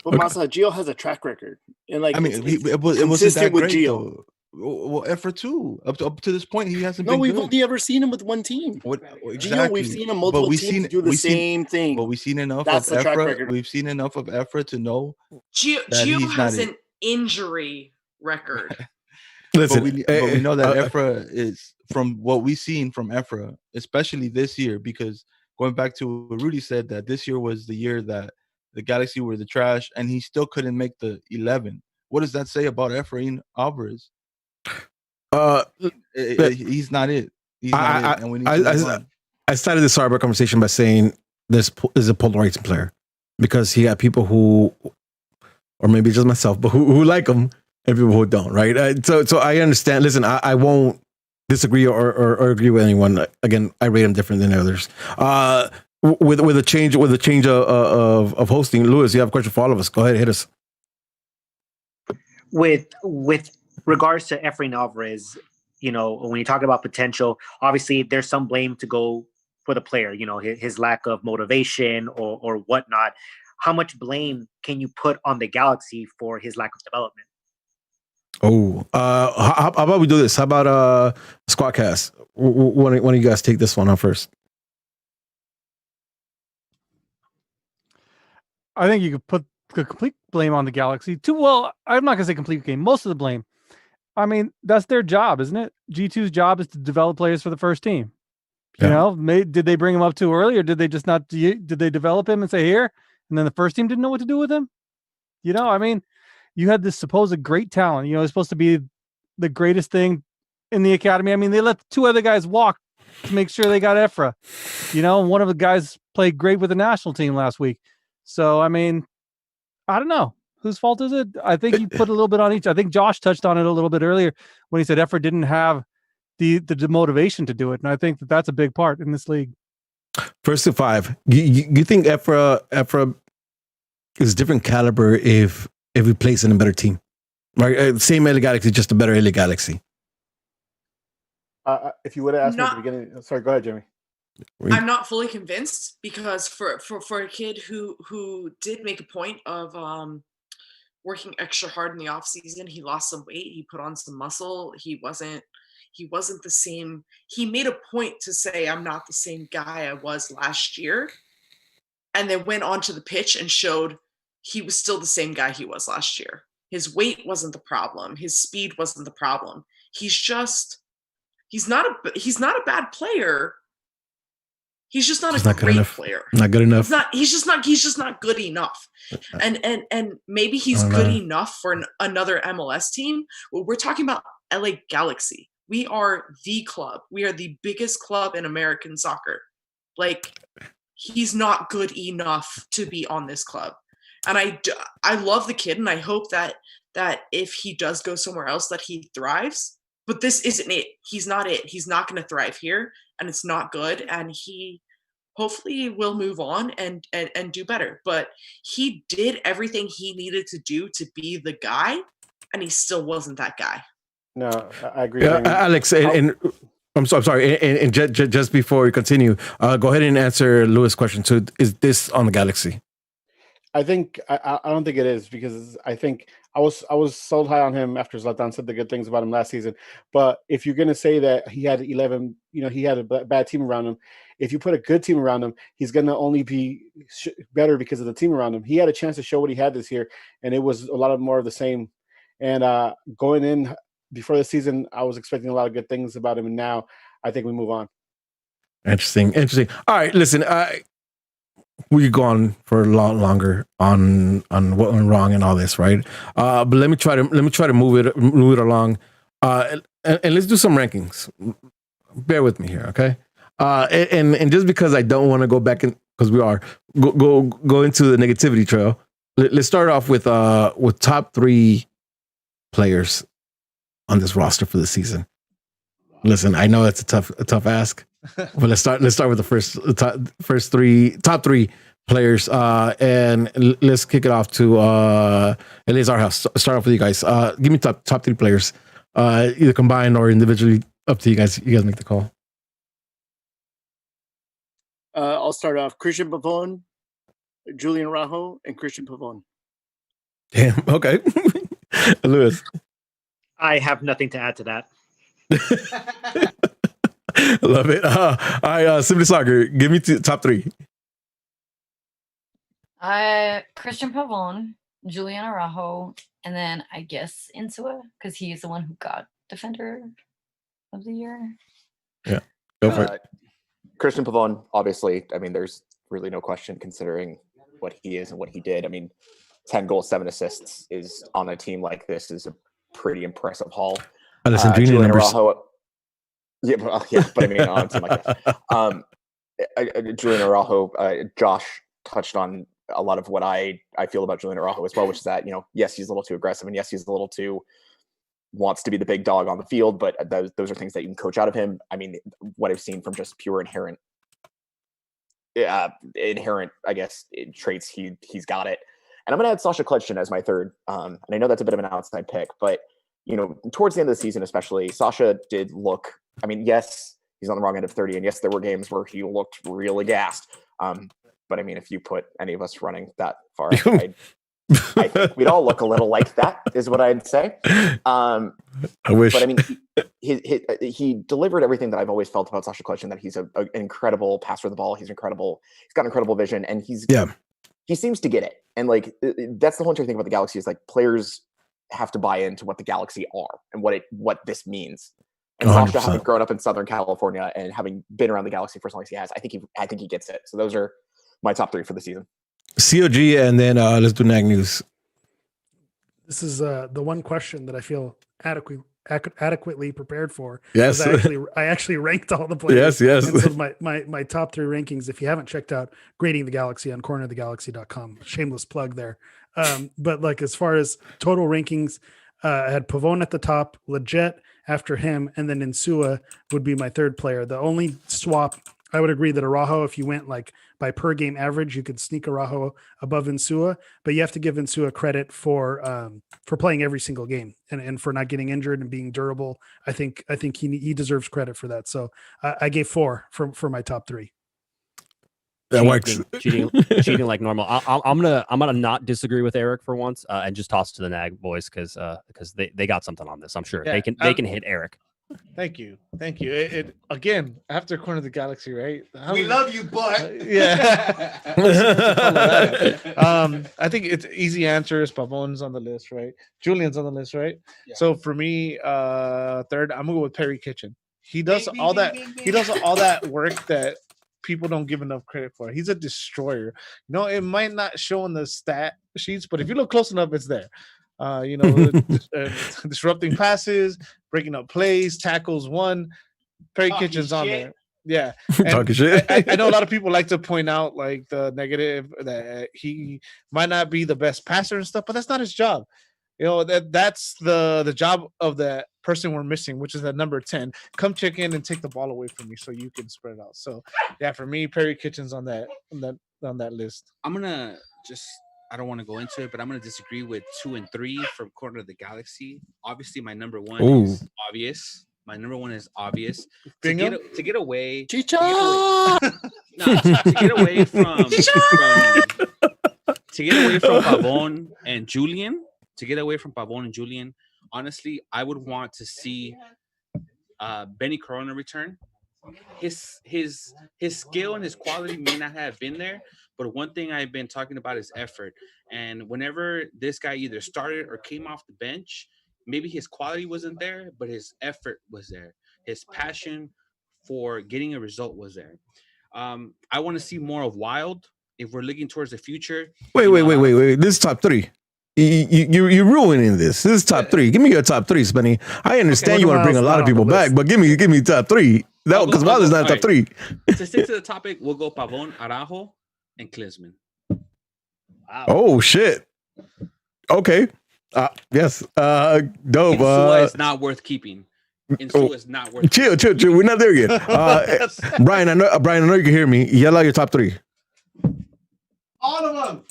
S5: But Masa, Gio has a track record, and
S15: it wasn't that great Gio. Well, Efra too. Up to this point, he hasn't been.
S5: No, we've
S15: good.
S5: only ever seen him with one team.
S15: Exactly.
S5: Gio, we've seen him multiple teams do the same thing.
S15: But we've seen enough
S5: That's
S15: of
S5: the track
S15: Efra.
S5: record.
S15: We've seen enough of Efra to know
S9: Gio has an injury record.
S2: Listen,
S15: but we know that Efra is, from what we've seen from Efra, especially this year, because going back to what Rudy said, that this year was the year that the Galaxy were the trash, and he still couldn't make the 11. What does that say about Efraín Álvarez? He's not it. He's not it, and we need to move on.
S2: I started this Starbucks conversation by saying this is a polarizing player because he got people who, or maybe just myself, but who like him and people who don't, right? So I understand. Listen, I won't disagree or agree with anyone. Again, I rate him different than others. With a change of hosting, Lewis, you have a question for all of us. Go ahead, hit us.
S6: With regards to Efraín Álvarez, when you talk about potential, obviously there's some blame to go for the player, his lack of motivation or whatnot. How much blame can you put on the Galaxy for his lack of development?
S2: How about we do this? How about Squadcast? One of you guys take this one on first.
S13: I think you could put the complete blame on the Galaxy. Well, I'm not going to say complete blame. Most of the blame. I mean, that's their job, isn't it? G2's job is to develop players for the first team.
S2: Yeah.
S13: Did they bring him up too early, or did they just not? Did they develop him and say here, and then the first team didn't know what to do with him? I mean, you had this supposed great talent. It's supposed to be the greatest thing in the academy. I mean, they let 2 other guys walk to make sure they got Efra. One of the guys played great with the national team last week. So, I mean, I don't know. Whose fault is it? I think you put a little bit on each. I think Josh touched on it a little bit earlier when he said Efra didn't have the motivation to do it. And I think that's a big part in this league.
S2: First to 5. You think Efra is different caliber if he plays in a better team? Right, same LA Galaxy, just a better LA Galaxy.
S11: If you would have asked me at the beginning, sorry, go ahead, Jimmy.
S9: I'm not fully convinced because for a kid who did make a point of working extra hard in the off season, he lost some weight, he put on some muscle, he wasn't the same. He made a point to say, I'm not the same guy I was last year, and then went onto the pitch and showed he was still the same guy he was last year. His weight wasn't the problem, his speed wasn't the problem. He's not a bad player. He's just not a great player.
S2: Not good enough.
S9: He's just not good enough. And maybe he's good enough for another MLS team. Well, we're talking about LA Galaxy. We are the club. We are the biggest club in American soccer. Like, he's not good enough to be on this club. And I love the kid, and I hope that if he does go somewhere else that he thrives. But this isn't it. He's not it. He's not going to thrive here, and it's not good. And he hopefully will move on and do better. But he did everything he needed to do to be the guy, and he still wasn't that guy.
S11: No, I agree.
S2: Yeah, Alex, and I'm sorry. And just before we continue, go ahead and answer Lewis' question. So, is this on the Galaxy?
S11: I think I don't think it is, because I think I was sold high on him after Zlatan said the good things about him last season. But if you're gonna say that he had 11, he had a bad team around him. If you put a good team around him, he's gonna only be better because of the team around him. He had a chance to show what he had this year, and it was a lot more of the same. And going in before the season, I was expecting a lot of good things about him, and now I think we move on.
S2: Interesting. All right, listen. We could go on for a lot longer on what went wrong and all this, right? But let me try to move it along, and let's do some rankings. Bear with me here, okay? And just because I don't want to go back in, because we are go into the negativity trail. Let's start off with top 3 players on this roster for the season. Listen, I know that's a tough ask. But let's start with the top 3 players, and let's kick it off to Elias Arhaus. Start off with you guys. Give me top 3 players, either combined or individually. Up to you guys. You guys make the call.
S5: I'll start off. Christian Pavón, Julian Araujo, and Christian Pavón.
S2: Damn. Okay. Lewis.
S6: I have nothing to add to that.
S2: Love it. All right, Simply Soccer, give me top 3.
S7: Christian Pavón, Julian Araujo, and then I guess Insua, because he's the one who got Defender of the Year.
S2: Yeah, go for it.
S1: Christian Pavón, obviously, I mean, there's really no question considering what he is and what he did. I mean, 10 goals, 7 assists is on a team like this is a pretty impressive haul. Julian Araujo, but I mean, on a team like this. Julian Araujo, Josh touched on a lot of what I feel about Julian Araujo as well, which is that, yes, he's a little too aggressive, and yes, he's a little too wants to be the big dog on the field, but those are things that you can coach out of him. I mean, what I've seen from just pure inherent, I guess, traits, he's got it. And I'm going to add Sasha Kletchen as my third. And I know that's a bit of an outside pick, but towards the end of the season, especially, Sasha did look, I mean, yes, he's on the wrong end of 30, and yes, there were games where he looked really gassed. But I memean, if you put any of us running that far, I think we'd all look a little like that, is what I'd say.
S2: I wish.
S1: But I mean, he delivered everything that I've always felt about Sasha Kletchen, that he's an incredible passer of the ball. He's incredible. He's got incredible vision, and he seems to get it. And like, that's the whole entire thing about the Galaxy, is like, players have to buy into what the Galaxy are and what this means. And 100%. Sasha, having grown up in Southern California and having been around the Galaxy for as long as he has, I think he gets it. So those are my top 3 for the season.
S2: COG, and then let's do Nag News.
S12: This is the one question that I feel adequately prepared for.
S2: Yes,
S12: I actually ranked all the players.
S2: Yes.
S12: And so my top 3 rankings. If you haven't checked out Grading the Galaxy on cornerofthegalaxy.com, shameless plug there. But like, as far as total rankings, I had Pavón at the top, Leggett after him, and then Insua would be my third player. The only swap I would agree that Araujo, if you went like by per game average, you could sneak Araujo above Insua, but you have to give Insua credit for playing every single game and for not getting injured and being durable. I think he deserves credit for that. So I gave 4 for my top 3.
S2: That works.
S16: Cheating like normal. I'm gonna not disagree with Eric for once and just toss to the Nag boys because they got something on this. I'm sure they can hit Eric.
S3: Thank you. It again after Corner of the Galaxy, right?
S14: We love you, but
S3: yeah. I think it's easy answers. Pavon's on the list, right? Julian's on the list, right? Yeah. So for me, third, I'm gonna go with Perry Kitchen. He does all that. He does all that work that people don't give enough credit for. He's a destroyer. It might not show in the stat sheets, but if you look close enough, it's there. Disrupting passes, breaking up plays, tackles won. Perry Kitchen's on there. Yeah.
S2: Talking shit.
S3: I know a lot of people like to point out like the negative that he might not be the best passer and stuff, but that's not his job. That's the job of the person we're missing, which is that number 10. Come check in and take the ball away from me so you can spread it out. So yeah, for me, Perry Kitchen's on that list.
S4: I'm gonna I don't want to go into it, but I'm going to disagree with 2 and 3 from Corner of the Galaxy. Obviously, my number 1 is obvious. My number 1 is obvious. To get away,
S5: Chicha!
S4: To get away from Pavon and Julian. Honestly, I would want to see Benny Corona return. His skill and his quality may not have been there, but one thing I've been talking about is effort. And whenever this guy either started or came off the bench, maybe his quality wasn't there, but his effort was there. His passion for getting a result was there. I want to see more of Wild if we're looking towards the future.
S2: Wait. This is top 3. You're ruining this. This is top 3. Give me your top 3, Spenny. I understand you want to bring a lot of people back, but give me top 3. No, because Wild is not top 3.
S4: To stick to the topic, we'll go Pavon, Araujo, and Klinsmann.
S2: Wow. Oh shit. Okay. Yes. Dope.
S4: Insua is not worth keeping. Insua is not worth.
S2: Chill. We're not there yet. Brian, I know you can hear me. Yell out your top 3.
S14: All of
S4: them.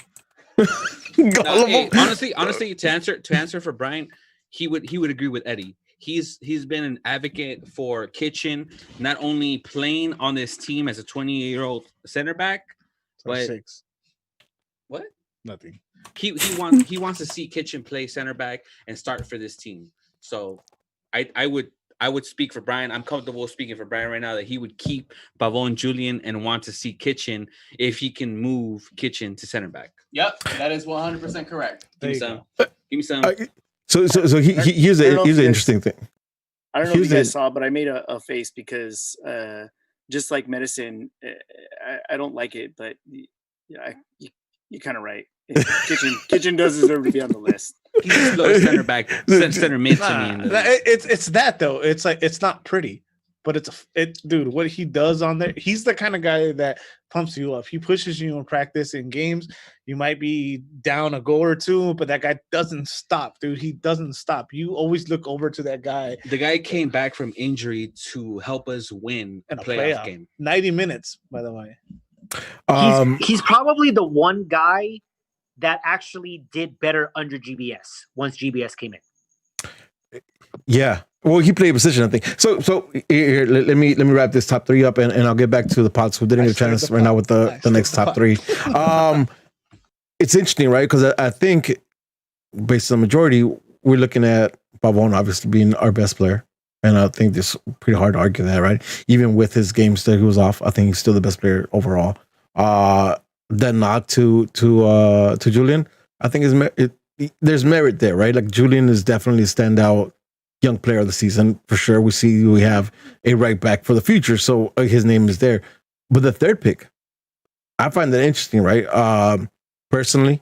S4: Honestly, to answer for Brian, he would agree with Eddie. He's been an advocate for Kitchen, not only playing on this team as a 20-year-old center back, but
S3: 6.
S4: What?
S3: Nothing.
S4: He wants to see Kitchen play center back and start for this team. So I would speak for Brian. I'm comfortable speaking for Brian right now that he would keep Pavon, Julian, and want to see Kitchen if he can move Kitchen to center back.
S14: Yep, that is 100% correct.
S4: Give me some.
S2: So here's an interesting thing.
S5: I don't know if you guys saw, but I made a face because just like medicine, I don't like it, but you're kind of right. Kitchen does deserve to be on the list.
S4: He's low center back, center mid to me.
S3: It's that though. It's like it's not pretty, but dude. What he does on there, he's the kind of guy that pumps you up. He pushes you in practice in games. You might be down a goal or two, but that guy doesn't stop, dude. He doesn't stop. You always look over to that guy.
S4: The guy came back from injury to help us win a playoff game.
S3: 90 minutes, by the way.
S6: He's probably the one guy that actually did better under GBS once GBS came in.
S2: Yeah. Well, he played a position, I think. So here, let me wrap this top 3 up, and I'll get back to the pods who didn't get a chance right now with the next top 3. It's interesting, right? Because I think based on the majority, we're looking at Pavon obviously being our best player. And I think it's pretty hard to argue that, right? Even with his games that he was off, I think he's still the best player overall. Then not to Julian, I think there's merit there, right? Like Julian is definitely a standout young player of the season for sure. We have a right back for the future, so his name is there. But the third pick, I find that interesting, right? Personally,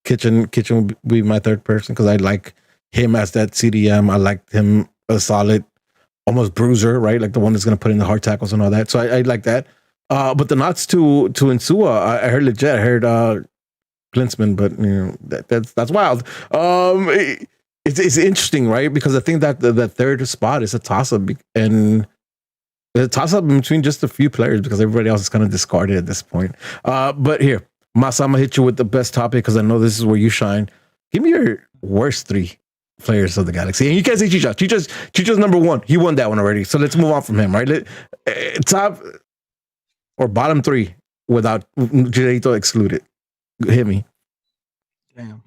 S2: Kitchen would be my third person because I like him as that CDM. I like him a solid, almost bruiser, right? Like the one that's going to put in the hard tackles and all that. So I like that. But the nods to Insua, I heard legit. I heard Klinsmann, but that's wild. It's interesting, right? Because I think that the third spot is a toss-up, and The toss up between just a few players because everybody else is kind of discarded at this point. But here, Masa, I'm gonna hit you with the best topic because I know this is where you shine. Give me your worst 3 players of the Galaxy, and you can't say Chicha. Chicha's number 1. He won that one already, so let's move on from him. Right, top or bottom 3 without Chicharito excluded. Hit me.
S15: Damn.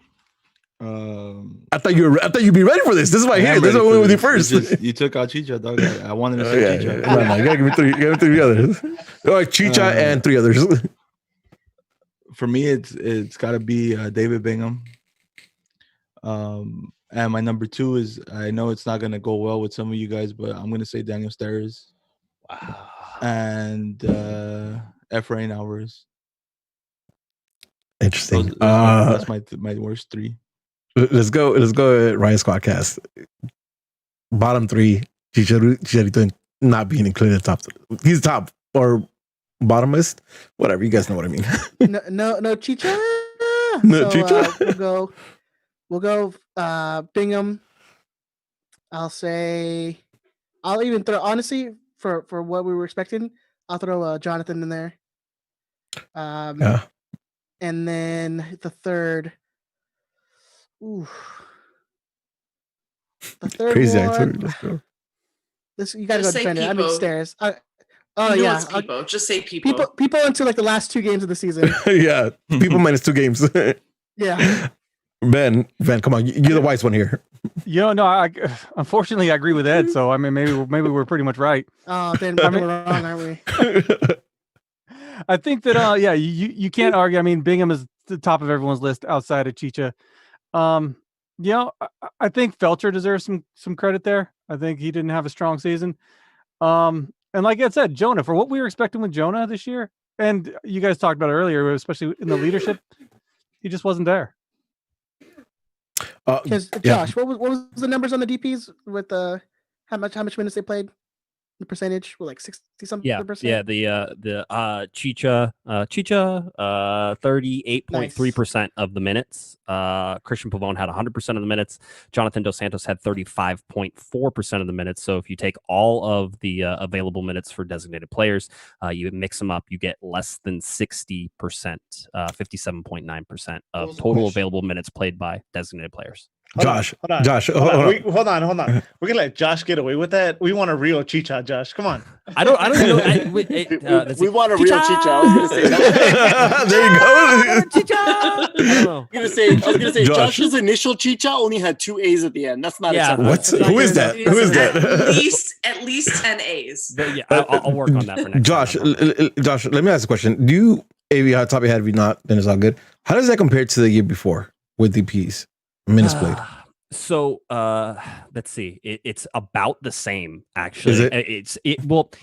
S2: I thought you'd be ready for this. This is why I This is why I went with you first.
S15: You took out Chicha, dog. I wanted to say Chicha.
S2: No, you gotta give me 3. You gotta give me 3 others. All right, Chicha and 3 others.
S15: For me, it's got to be David Bingham. And my number 2 is, I know it's not gonna go well with some of you guys, but I'm gonna say Daniel Steres. Wow. And Efraín Álvarez.
S2: Interesting.
S15: That's my worst 3.
S2: Let's go at Riot Squadcast. Bottom 3, Chicharito not being included in the top. He's top or bottomest, whatever. You guys know what I mean.
S10: no Chicha.
S2: No Chicha.
S10: We'll go Bingham. I'll even throw, honestly, for what we were expecting, I'll throw Jonathan in there.
S2: Yeah.
S10: And then the third. Ooh. The third
S2: Crazy
S10: one.
S2: Let's go.
S10: This you gotta
S9: Just
S10: go
S9: say
S10: defend it. I mean
S9: Peepo.
S10: Stairs.
S9: You know it's Peepo. Just say Peepo.
S10: People into like the last 2 games of the season.
S2: Yeah, people minus 2 games.
S10: Yeah.
S2: Ben, come on, you're the wise one here.
S13: No, unfortunately I agree with Ed. So I mean, maybe we're pretty much right.
S10: Oh, then we're wrong, aren't we?
S13: I think that you can't argue. I mean, Bingham is the top of everyone's list outside of Chicha. I think Felcher deserves some credit there. I think he didn't have a strong season. And like I said, Jonah, for what we were expecting with Jonah this year, and you guys talked about it earlier, especially in the leadership, he just wasn't there.
S10: Josh, what was the numbers on the DPs with how much minutes they played? The percentage were like 60-something percent.
S16: Yeah. The Chicha, 38.3% of the minutes. Christian Pavone had 100% of the minutes. Jonathan Dos Santos had 35.4% of the minutes. So if you take all of the available minutes for designated players, you mix them up, you get less than 60%, 57.9% of total available minutes played by designated players.
S3: Hold on. Hold on. We're gonna let Josh get away with that. We want a real Chicha, Josh. Come on.
S16: I don't know.
S5: We want a real Chicha. I was gonna say that.
S2: There you go.
S16: Chicha. I
S5: was gonna say Josh's initial Chicha only had 2 A's at the end. That's not acceptable.
S2: Who is that?
S9: At least 10 A's.
S16: Yeah, I'll work on that for next
S2: Josh,
S16: time.
S2: Josh, let me ask a question. Do you, if on top of your head, if you're not, then it's all good. How does that compare to the year before with DPs? Minutes played.
S16: So let's see. It's about the same, actually.
S2: Is it?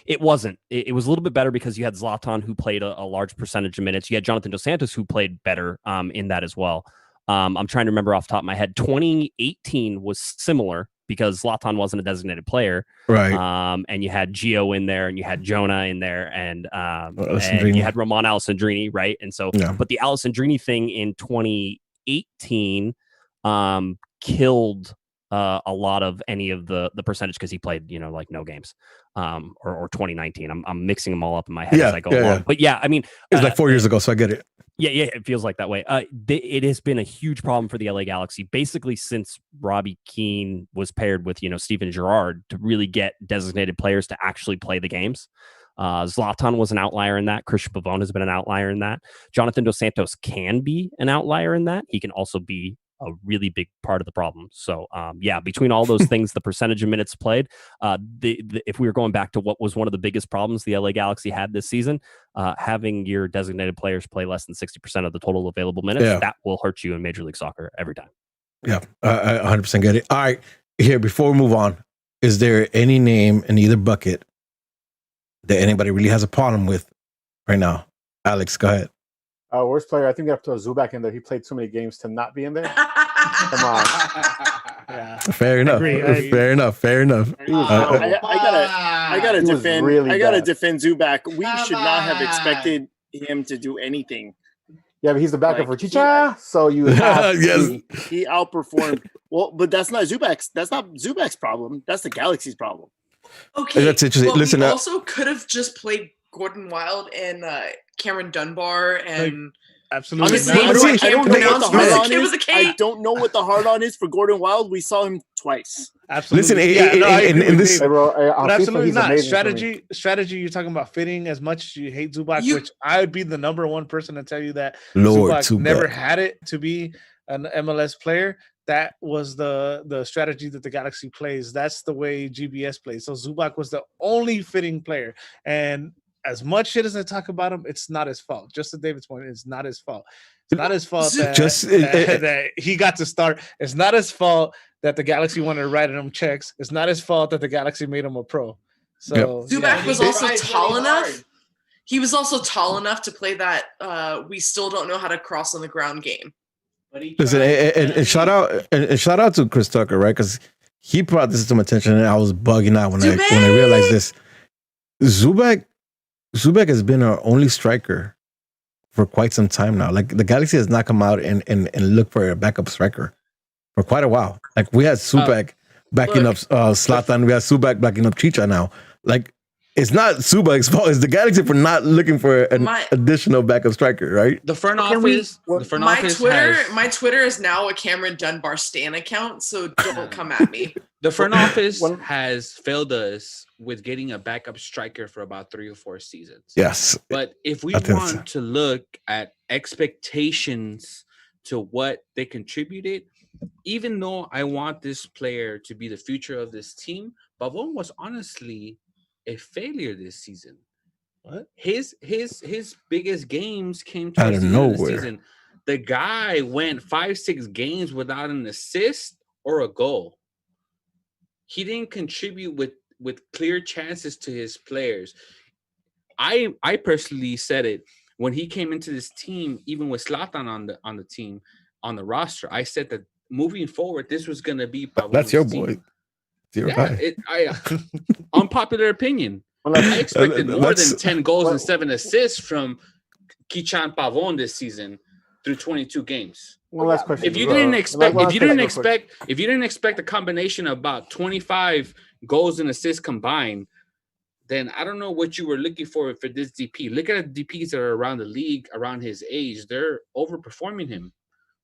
S16: It wasn't. It was a little bit better because you had Zlatan, who played a large percentage of minutes. You had Jonathan Dos Santos, who played better in that as well. I'm trying to remember off the top of my head. 2018 was similar because Zlatan wasn't a designated player,
S2: right?
S16: And you had Gio in there, and you had Jonah in there, and you had Roman Alessandrini, right? And so, but the Alessandrini thing in 2018 killed a lot of any of the percentage because he played, like no games, or 2019. I'm mixing them all up in my head as I go along. But yeah, I mean,
S2: it's like 4 years ago, so I get it.
S16: Yeah, it feels like that way. It has been a huge problem for the LA Galaxy basically since Robbie Keane was paired with Steven Gerrard to really get designated players to actually play the games. Zlatan was an outlier in that. Christian Pavone has been an outlier in that. Jonathan Dos Santos can be an outlier in that. He can also be a really big part of the problem. So between all those things, the percentage of minutes played, if we were going back to what was one of the biggest problems the LA Galaxy had this season, having your designated players play less than 60% of the total available minutes, that will hurt you in Major League Soccer every time.
S2: Yeah, I 100% get it. All right, here, before we move on, is there any name in either bucket that anybody really has a problem with right now? Alex, go ahead.
S11: Worst player, I think we have to throw Zubac in there. He played too many games to not be in there. Come on.
S10: Yeah.
S2: Fair enough. Fair enough.
S5: I gotta defend. Really I gotta defend Zubac. We should not have expected him to do anything.
S11: Yeah, but he's the backup for Chicha, so you have
S5: he outperformed. Well, but that's not Zubac's. That's not Zubac's problem. That's the Galaxy's problem.
S9: Okay,
S2: That's interesting.
S9: but
S2: Listen,
S9: we also could have just played Gordon Wild and Cameron Dunbar and
S3: absolutely.
S9: his name is I can't pronounce. What is the kid with the K?
S5: I don't know what the hard on is for Gordon Wild. We saw him twice.
S3: Absolutely.
S2: Listen,
S3: I agree with
S2: this,
S3: David. But absolutely
S11: he's
S3: not.
S11: amazing
S3: Strategy. You're talking about fitting as much as you hate Zubac, which I would be the number one person to tell you that
S2: Lord,
S3: Zubac never had it to be an MLS player. That was the strategy that the Galaxy plays. That's the way GBS plays. So Zubac was the only fitting player. And as much shit as I talk about him, it's not his fault. Just to David's point, it's not his fault. It's not his fault that he got to start. It's not his fault that the Galaxy wanted to write him checks. It's not his fault that the Galaxy made him a pro. So
S9: Zubac was also tall enough. He was also tall enough to play that we still don't know how to cross on the ground game.
S2: Listen, and shout out to Chris Tucker, right? Because he brought this to my attention, and I was bugging out when I realized this. Zubac has been our only striker for quite some time now. Like the Galaxy has not come out and looked for a backup striker for quite a while. Like we had Zubac backing up Zlatan, we had Zubac backing up Chicha now. Like it's not Zubac's fault. It's the Galaxy for not looking for an additional backup striker, right?
S4: The front office.
S9: My Twitter is now a Cameron Dunbar stan account, so don't come at me.
S4: The front office has failed us with getting a backup striker for about 3 or 4 seasons.
S2: Yes.
S4: But if we want to look at expectations to what they contributed, even though I want this player to be the future of this team, Pavon was honestly a failure this season.
S3: What?
S4: His biggest games came to
S2: out of nowhere.
S4: Season. The guy went 5-6 games without an assist or a goal. He didn't contribute with clear chances to his players. I personally said it when he came into this team, even with Zlatan on the team, on the roster. I said that moving forward, this was going to be Pavon's
S2: That's your
S4: team.
S2: boy.
S4: Unpopular opinion. I expected more than 10 goals and 7 assists from Kichan Pavon this season through 22 games.
S11: One last question.
S4: If you didn't expect a combination of about 25 goals and assists combined, then I don't know what you were looking for this DP. Look at the DPs that are around the league, around his age. They're overperforming him.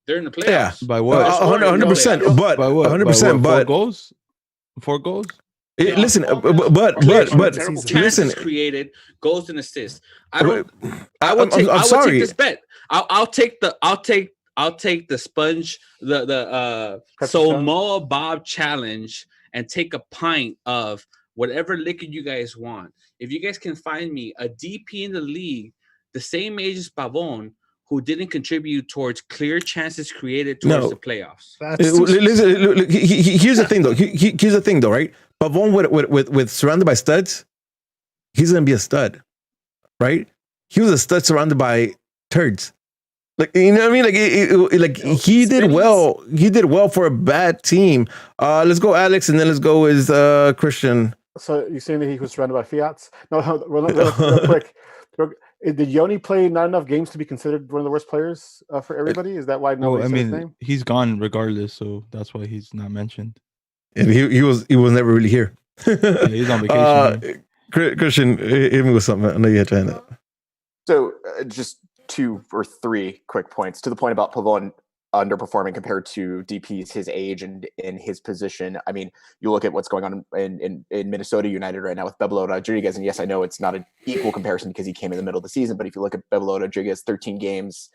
S4: They're in the playoffs.
S2: Yeah,
S15: by what?
S2: 100%. But 100%. But
S15: 4 goals.
S2: Listen, but listen.
S4: Created goals and assists. I will take this bet. I'll take the sponge, the Samoa Bob challenge, and take a pint of whatever liquor you guys want. If you guys can find me a DP in the league, the same age as Pavon, who didn't contribute towards clear chances created towards the playoffs.
S2: Listen, here's the thing, though. Here's the thing, though, right? Pavon with surrounded by studs, he's gonna be a stud, right? He was a stud surrounded by turds. Like, you know what I mean? He did well. He did well for a bad team. Let's go, Alex, and then let's go with Christian.
S11: So you're saying that he was surrounded by Fiats? No, real quick. Did Yoni play not enough games to be considered one of the worst players for everybody? Is that why nobody said his name?
S15: He's gone regardless, so that's why he's not mentioned.
S2: And he was never really here.
S15: Yeah, he's on vacation.
S2: Christian, hit me with something. I know you had your hand up.
S1: So just 2 or 3 quick points to the point about Pavon underperforming compared to DP's his age and in his position. I mean, you look at what's going on in Minnesota United right now with Bebelo Rodriguez, and yes, I know it's not an equal comparison because he came in the middle of the season, but if you look at Bebelo Rodriguez, 13 games,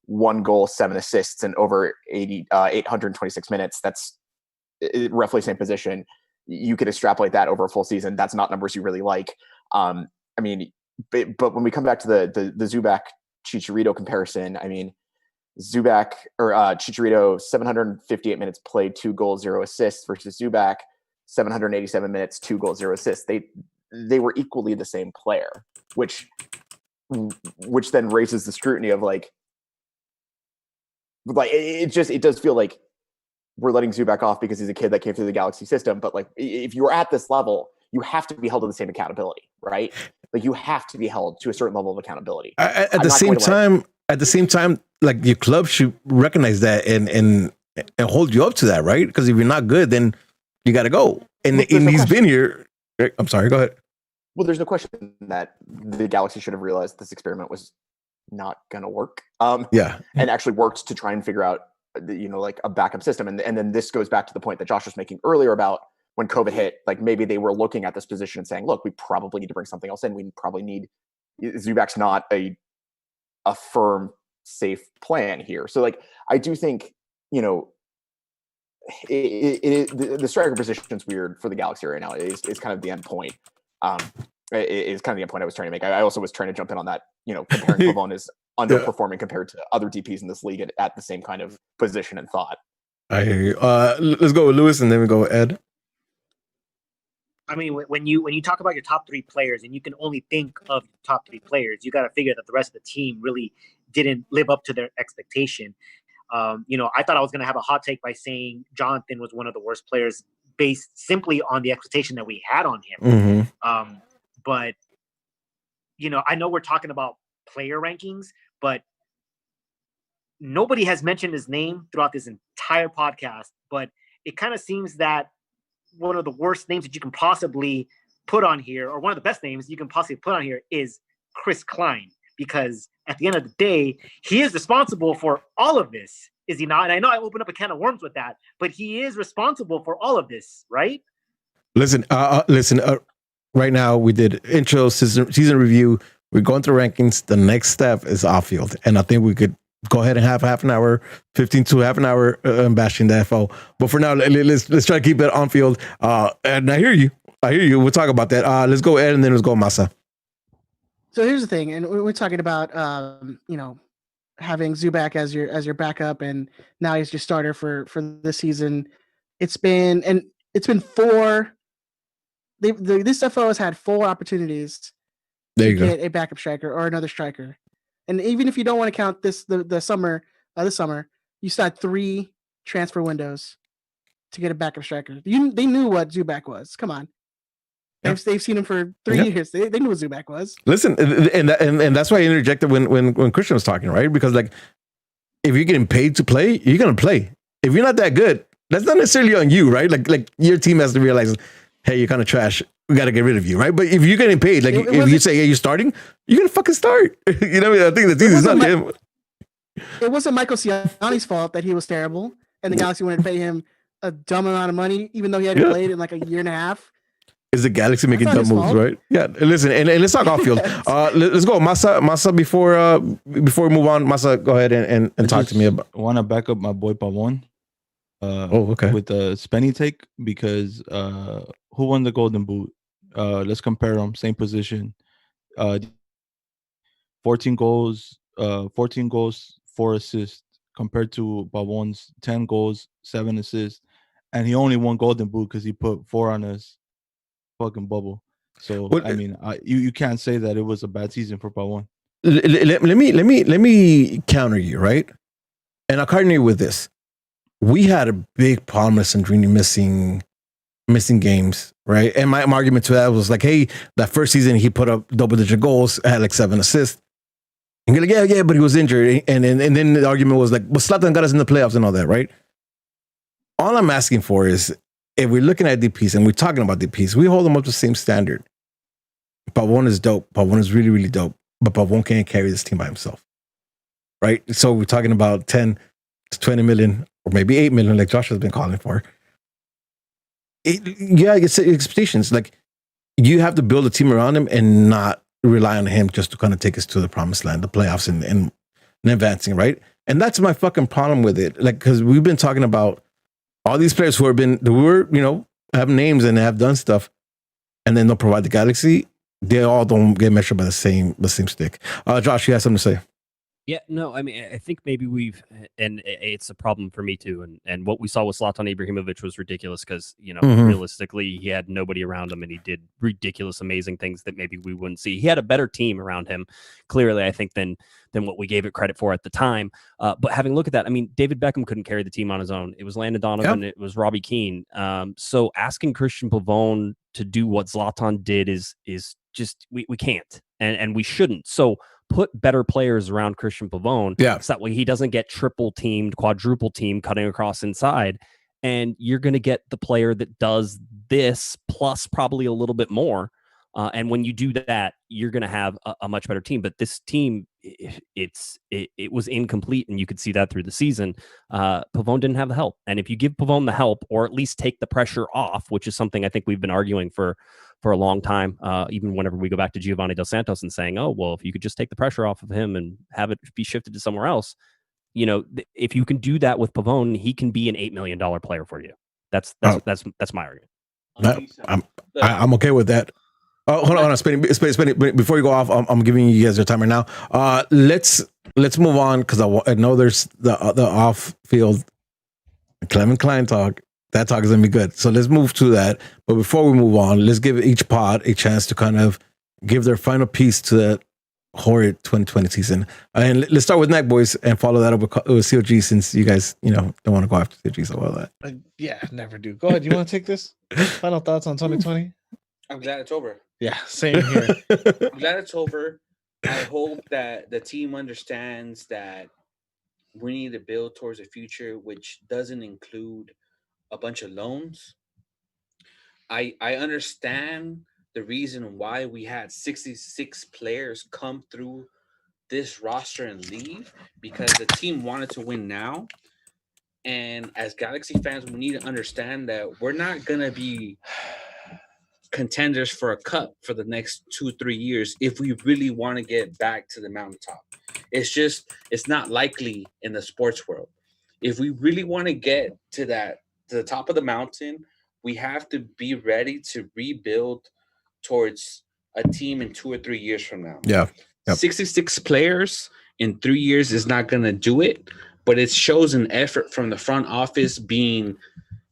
S1: 1 goal, 7 assists, and over 826 minutes, that's roughly the same position. You could extrapolate that over a full season. That's not numbers you really like. I mean, but when we come back to the Zubac Chicharito comparison, I mean, Zubac or Chicharito, 758 minutes played, 2 goals, 0 assists, versus Zubac, 787 minutes, 2 goals, 0 assists. They were equally the same player, which then raises the scrutiny of like it does feel like we're letting Zubac off because he's a kid that came through the Galaxy system. But like, if you're at this level, you have to be held to the same accountability, right? Like you have to be held to a certain level of accountability.
S2: At the same time, like your club should recognize that and hold you up to that, right? Because if you're not good, then you got to go. And he's been here. I'm sorry. Go ahead.
S1: Well, there's no question that the Galaxy should have realized this experiment was not going to work. And actually worked to try and figure out, like a backup system. And then this goes back to the point that Josh was making earlier about when COVID hit, like maybe they were looking at this position and saying, look, we probably need to bring something else in. We probably need Zubac's not a firm, safe plan here. So like, I do think, the striker position is weird for the Galaxy right now. Is kind of the end point. Is kind of the end point I was trying to make. I also was trying to jump in on that. Comparing Pavon is underperforming compared to other DPs in this league at the same kind of position and thought.
S2: I hear you. Let's go with Lewis and then we go with Ed.
S6: I mean, when you talk about your top 3 players and you can only think of top 3 players, you got to figure that the rest of the team really didn't live up to their expectation. I thought I was going to have a hot take by saying Jonathan was one of the worst players based simply on the expectation that we had on him.
S2: Mm-hmm.
S6: But, I know we're talking about player rankings, but nobody has mentioned his name throughout this entire podcast. But it kind of seems that one of the worst names that you can possibly put on here, or one of the best names you can possibly put on here, is Chris Klein. Because at the end of the day, he is responsible for all of this, is he not? And I know I opened up a can of worms with that, but he is responsible for all of this, right?
S2: Listen. Right now, we did intro, season review. We're going through rankings. The next step is off field, and I think we could go ahead and have half an hour, 15 to half an hour bashing the FO. But for now, let's try to keep it on field. And I hear you. We'll talk about that. Let's go Ed, and then let's go Masa.
S10: So here's the thing, and we're talking about having Zubac as your backup, and now he's your starter for this season. It's been 4. This FO has had 4 opportunities to get a backup striker or another striker, and even if you don't want to count this summer, you still had 3 transfer windows to get a backup striker. They knew what Zubac was. Come on. Yeah. They've seen him for 3 years. They knew what Zubac was.
S2: Listen, and that's why I interjected when Christian was talking, right? Because like, if you're getting paid to play, you're gonna play. If you're not that good, that's not necessarily on you, right? Like your team has to realize, hey, you're kind of trash. We got to get rid of you, right? But if you're getting paid, like if you say, hey, you're starting, you're gonna fucking start. I think the team is not him.
S10: It wasn't Michael Ciani's fault that he was terrible, and the Galaxy wanted to pay him a dumb amount of money, even though he hadn't played in like a year and a half.
S2: Is the Galaxy making dumb moves, right? Yeah. Listen, and let's talk off field. Let's go, Masa. Before we move on, Masa, go ahead and talk to me about.
S15: I want to back up my boy Pavon.
S2: Okay.
S15: With the Spenny take, because who won the Golden Boot? Let's compare them. Same position. 14 goals, 4 assists, compared to Pavon's 10 goals, 7 assists, and he only won Golden Boot because he put 4 on his fucking bubble. So I mean, you can't say that it was a bad season for Pavon.
S2: Let me counter you, right? And I'll counter you with this. We had a big problem with Sandrini missing games, right? And my argument to that was like, hey, that first season he put up double-digit goals, had like 7 assists. And you're like, yeah, but he was injured. And then the argument was like, well, Zlatan got us in the playoffs and all that, right? All I'm asking for is, if we're looking at DPs and we're talking about DPs, we hold them up to the same standard. Pavon is dope. Pavon is really, really dope. But Pavon can't carry this team by himself, right? So we're talking about 10 to 20 million, or maybe 8 million, like Josh has been calling for. It's expectations. Like, you have to build a team around him and not rely on him just to kind of take us to the promised land, the playoffs and advancing, right? And that's my fucking problem with it. Like, because we've been talking about all these players who have names and have done stuff, and then they'll provide the Galaxy. They all don't get measured by the same stick. Josh, you have something to say?
S16: Yeah, no, I mean, I think maybe and it's a problem for me too. And what we saw with Zlatan Ibrahimovic was ridiculous because, realistically, he had nobody around him and he did ridiculous, amazing things that maybe we wouldn't see. He had a better team around him, clearly, I think, than what we gave it credit for at the time. But having a look at that, I mean, David Beckham couldn't carry the team on his own. It was Landon Donovan. It was Robbie Keane. So asking Christian Pavon to do what Zlatan did is just, we can't, and we shouldn't. So put better players around Christian Pavon.
S2: Yeah.
S16: So that way he doesn't get triple teamed, quadruple teamed, cutting across inside. and you're going to get the player that does this plus probably a little bit more. And when you do that, you're going to have a much better team. But this team, it was incomplete, and you could see that through the season. Pavone didn't have the help, and if you give Pavone the help, or at least take the pressure off, which is something I think we've been arguing for a long time, even whenever we go back to Giovanni Dos Santos and saying, oh, well, if you could just take the pressure off of him and have it be shifted to somewhere else, if you can do that with Pavone, he can be an $8 million player for you. That's my argument.
S2: I'm okay with that. Oh, hold on, Spinny. Before you go off, I'm giving you guys your timer now. Let's move on, because I know there's the off field Clement Klein talk. That talk is gonna be good. So let's move to that. But before we move on, let's give each pod a chance to kind of give their final piece to the horrid 2020 season. And let's start with Neck Boys and follow that up with COG, since you guys don't want to go after COG so well. That
S3: yeah, never do. Go ahead. You want to take this? Final thoughts on 2020?
S4: I'm glad it's over.
S3: Yeah, same here.
S4: I'm glad it's over. I hope that the team understands that we need to build towards a future which doesn't include a bunch of loans. I understand the reason why we had 66 players come through this roster and leave, because the team wanted to win now. And as Galaxy fans, we need to understand that we're not going to be contenders for a cup for the next 2-3 years if we really want to get back to the mountaintop. It's not likely in the sports world. If we really want to get to the top of the mountain, we have to be ready to rebuild towards a team in 2 or 3 years from now.
S2: Yeah. Yep.
S4: 66 players in 3 years is not going to do it, but it shows an effort from the front office, being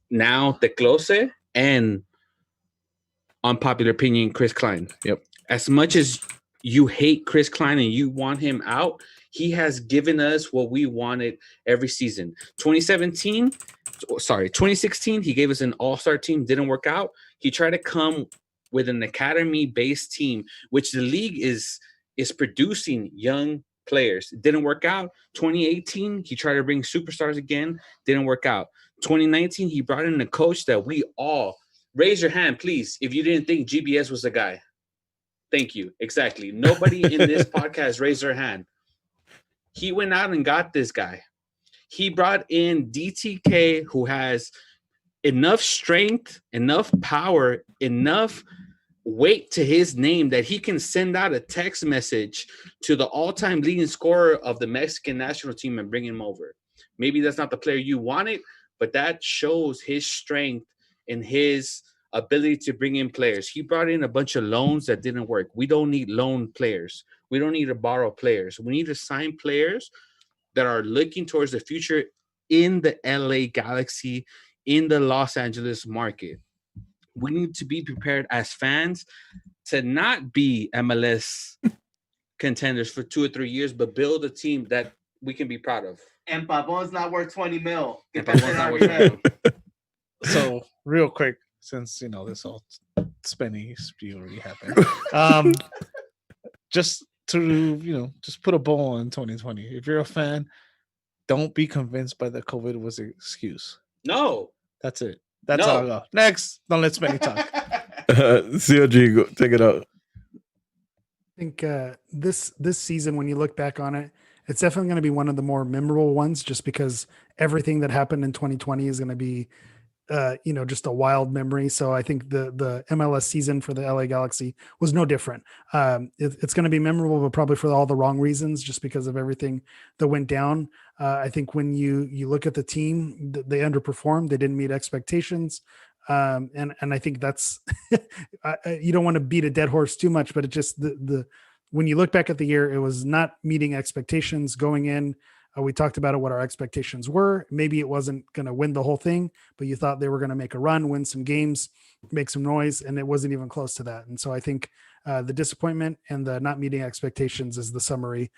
S4: now Teclose and, unpopular opinion, Chris Klein.
S2: Yep.
S4: As much as you hate Chris Klein and you want him out, he has given us what we wanted every season. 2016, he gave us an all-star team, didn't work out. He tried to come with an academy-based team, which the league is producing young players. It didn't work out. 2018, he tried to bring superstars again, didn't work out. 2019, he brought in a coach that we all, raise your hand, please, if you didn't think GBS was the guy. Thank you. Exactly. Nobody in this podcast raised their hand. He went out and got this guy. He brought in DTK, who has enough strength, enough power, enough weight to his name that he can send out a text message to the all-time leading scorer of the Mexican national team and bring him over. Maybe that's not the player you wanted, but that shows his strength and his ability to bring in players. He brought in a bunch of loans that didn't work. We don't need loan players. We don't need to borrow players. We need to sign players that are looking towards the future in the LA Galaxy, in the Los Angeles market. We need to be prepared as fans to not be MLS contenders for 2 or 3 years, but build a team that we can be proud of.
S14: And Pavon's not worth 20 mil. Get
S4: And
S14: that
S4: Pavon's
S14: shit
S4: not
S14: out
S4: worth
S14: of your
S4: 20
S14: head.
S3: So real quick, since this whole spinny spiel already happened, just to just put a bow on 2020. If you're a fan, don't be convinced by the COVID was an excuse.
S4: No,
S3: that's it. That's all I go. Next, don't let Spinny talk.
S2: COG, take it out.
S12: I think this season, when you look back on it, it's definitely going to be one of the more memorable ones, just because everything that happened in 2020 is going to be just a wild memory. So I think the MLS season for the LA Galaxy was no different. It's going to be memorable, but probably for all the wrong reasons, just because of everything that went down. I think when you look at the team, they underperformed. They didn't meet expectations. And I think that's you don't want to beat a dead horse too much, but it just when you look back at the year, it was not meeting expectations going in. We talked about what our expectations were. Maybe it wasn't going to win the whole thing, but you thought they were going to make a run, win some games, make some noise, and it wasn't even close to that. And so I think the disappointment and the not meeting expectations is the summary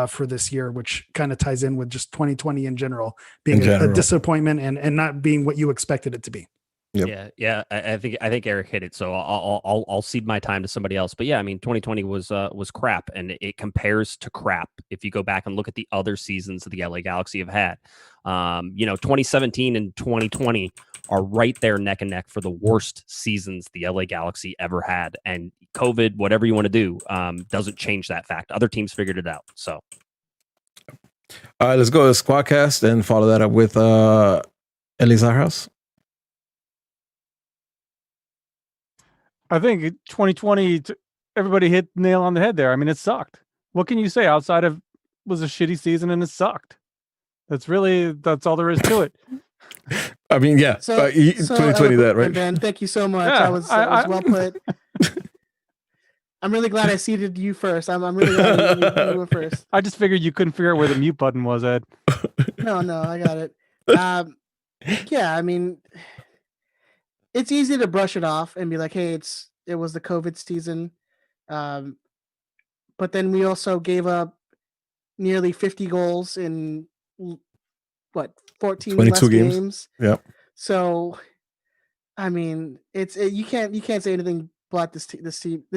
S12: for this year, which kind of ties in with just 2020 in general, being a disappointment and not being what you expected it to be.
S2: Yep.
S16: Yeah. I think Eric hit it. So I'll cede my time to somebody else. But yeah, I mean, 2020 was crap, and it compares to crap if you go back and look at the other seasons that the LA Galaxy have had. 2017 and 2020 are right there neck and neck for the worst seasons the LA Galaxy ever had. And COVID, whatever you want to do, doesn't change that fact. Other teams figured it out. So.
S2: All right, let's go to Squadcast and follow that up with Ellie's House.
S13: I think 2020, everybody hit the nail on the head there. I mean, it sucked. What can you say outside of was a shitty season and it sucked? That's all there is to it.
S2: I mean, yeah. 2020, that right?
S10: Ben, thank you so much.
S13: Yeah,
S10: that was well put. I'm really glad I seated you first. I'm really glad you were first.
S13: I just figured you couldn't figure out where the mute button was, Ed.
S10: No, I got it. Yeah, I mean, it's easy to brush it off and be like, hey, it was the COVID season. But then we also gave up nearly 50 goals in 14 less games.
S2: Yep.
S10: So, I mean, you can't say anything but this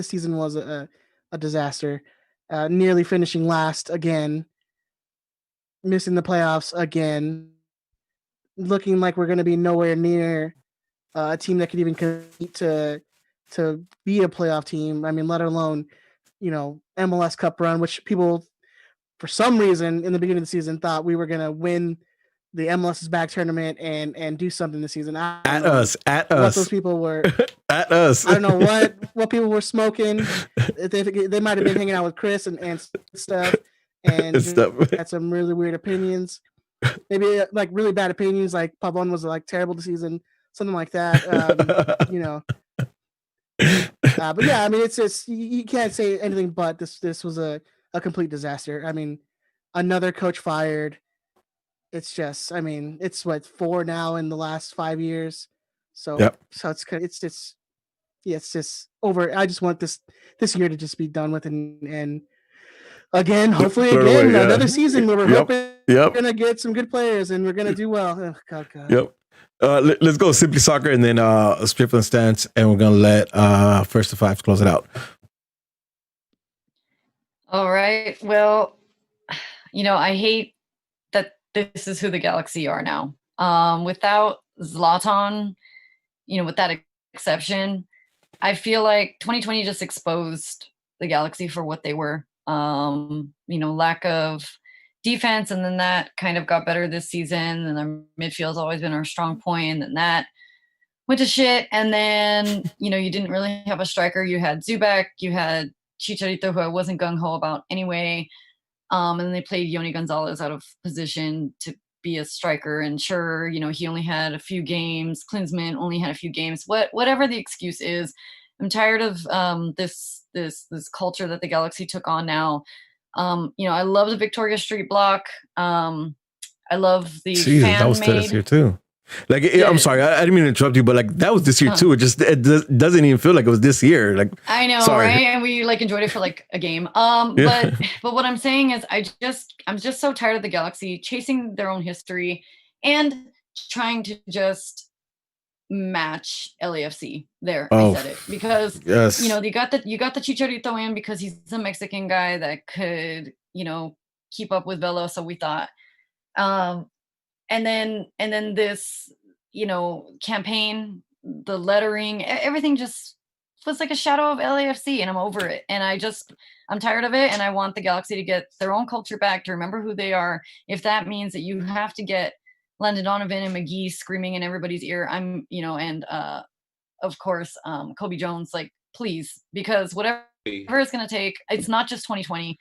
S10: season was a disaster. Nearly finishing last again, missing the playoffs again, looking like we're going to be nowhere near a team that could even compete to be a playoff team. I mean, let alone, MLS Cup run, which people, for some reason, in the beginning of the season, thought we were going to win the MLS's back tournament and do something this season.
S2: At us.
S10: What those people were
S2: at us.
S10: I don't know what people were smoking. They might have been hanging out with Chris and stuff, and had some really weird opinions. Maybe like really bad opinions, like Pavon was like terrible this season, something like that. But yeah, I mean, it's just you can't say anything but this was a complete disaster. I mean, another coach fired. It's just, I mean, it's 4 now in the last 5 years. So so it's just over. I just want this year to just be done with, and again, hopefully another season where we're hoping we're gonna get some good players and we're gonna do well. Oh, God.
S2: Yep. Let's go Simply Soccer and then Strip from the Stance, and we're gonna let First to Five close it out.
S7: All right. Well, I hate that this is who the Galaxy are now. Without Zlatan, with that exception, I feel like 2020 just exposed the Galaxy for what they were. Lack of defense, and then that kind of got better this season, and our midfield's always been our strong point, and then that went to shit, and then you didn't really have a striker. You had Zubek, you had Chicharito, who I wasn't gung-ho about anyway, and then they played Yoni Gonzalez out of position to be a striker, and sure, he only had a few games. Klinsmann only had a few games. Whatever the excuse is, I'm tired of this culture that the Galaxy took on now. I love the Victoria Street block. I love the fan
S2: that was
S7: made.
S2: this year too. Like, I'm sorry, I didn't mean to interrupt you, but like that was this year too. It doesn't even feel like it was this year. Like,
S7: I know,
S2: sorry.
S7: right? And we enjoyed it for like a game. But what I'm saying is, I'm just so tired of the Galaxy chasing their own history and trying to just match LAFC. There, I said it, because you got the Chicharito in because he's a Mexican guy that could keep up with Velo. So we thought. And then this, campaign, the lettering, everything just was like a shadow of LAFC, and I'm over it. And I'm tired of it. And I want the Galaxy to get their own culture back, to remember who they are. If that means that you have to get Landon Donovan and McGee screaming in everybody's ear, and of course, Kobe Jones, like, please, because whatever it's going to take, it's not just 2020.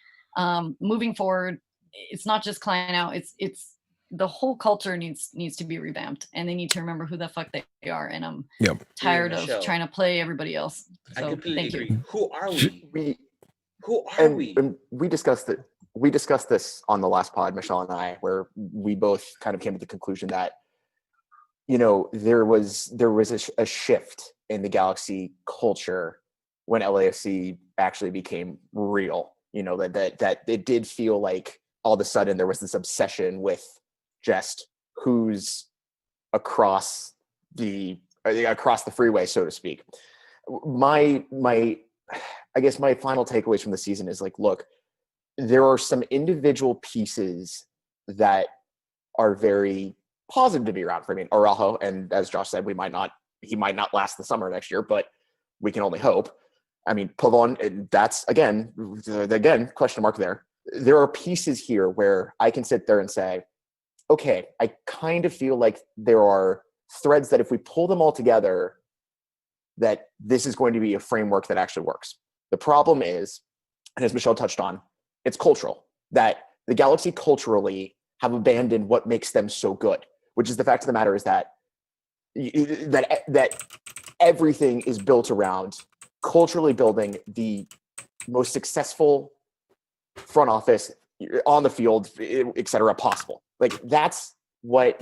S7: Moving forward, it's not just Klein out. It's the whole culture needs to be revamped, and they need to remember who the fuck they are. And I'm tired of trying to play everybody else. So
S14: I completely agree.
S7: you.
S14: Who are we? Who are we?
S1: And we discussed it. We discussed this on the last pod, Michelle and I, where we both kind of came to the conclusion that, there was a shift in the Galaxy culture when LAFC actually became real. That it did feel like all of a sudden there was this obsession with just who's across the across the freeway, so to speak. I guess my final takeaways from the season is like, look, there are some individual pieces that are very positive to be around for me. Araujo, and as Josh said, he might not last the summer next year, but we can only hope. I mean, Pavon, that's again, question mark there. There are pieces here where I can sit there and say, okay, I kind of feel like there are threads that if we pull them all together, that this is going to be a framework that actually works. The problem is, and as Michelle touched on, it's cultural, that the Galaxy culturally have abandoned what makes them so good, which is the fact of the matter is that everything is built around culturally building the most successful front office on the field, et cetera, possible. Like, that's what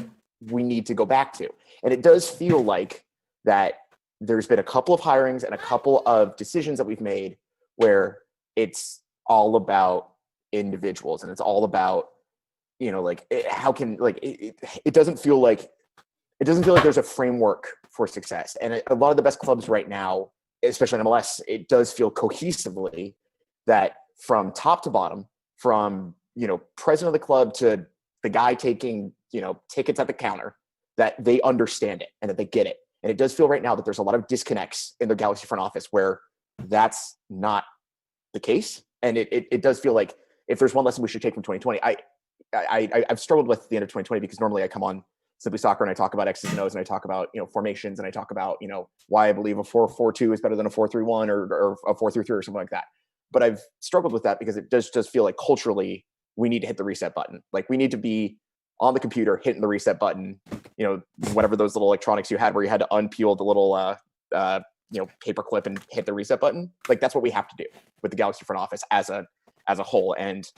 S1: we need to go back to. And it does feel like that there's been a couple of hirings and a couple of decisions that we've made where it's all about individuals and it's all about, you know, like it doesn't feel like there's a framework for success. And a lot of the best clubs right now, especially in MLS, it does feel cohesively that from top to bottom, from, you know, president of the club to the guy taking, you know, tickets at the counter, that they understand it and that they get it. And it does feel right now that there's a lot of disconnects in the Galaxy front office where that's not the case. And it does feel like if there's one lesson we should take from 2020, I've struggled with the end of 2020 because normally I come on Simply Soccer and I talk about X's and O's and I talk about, you know, formations and I talk about, you know, why I believe a 4-4-2 is better than a 4-3-1 or a 4-3-3 or something like that. But I've struggled with that because it does just feel like culturally we need to hit the reset button. Like, we need to be on the computer hitting the reset button, you know, whatever those little electronics you had where you had to unpeel the little, you know, paper clip and hit the reset button. Like, that's what we have to do with the Galaxy front office as a whole. And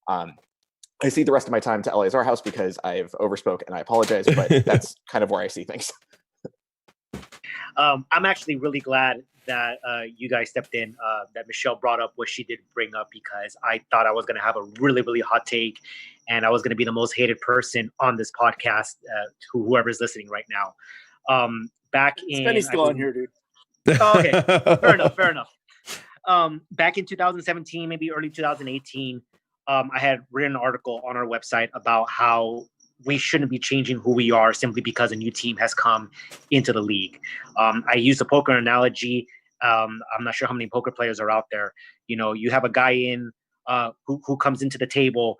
S1: I see the rest of my time to LA is our house because I've overspoke and I apologize, but that's kind of where I see things.
S6: I'm actually really glad that you guys stepped in, that Michelle brought up what she did bring up, because I thought I was going to have a really, really hot take and I was going to be the most hated person on this podcast, to whoever's listening right now. Back in...
S5: Spenny's still on here, dude.
S6: Oh, okay, fair enough. Back in 2017, maybe early 2018, I had written an article on our website about how we shouldn't be changing who we are simply because a new team has come into the league. I used a poker analogy. I'm not sure how many poker players are out there. You know, you have a guy in who comes into the table,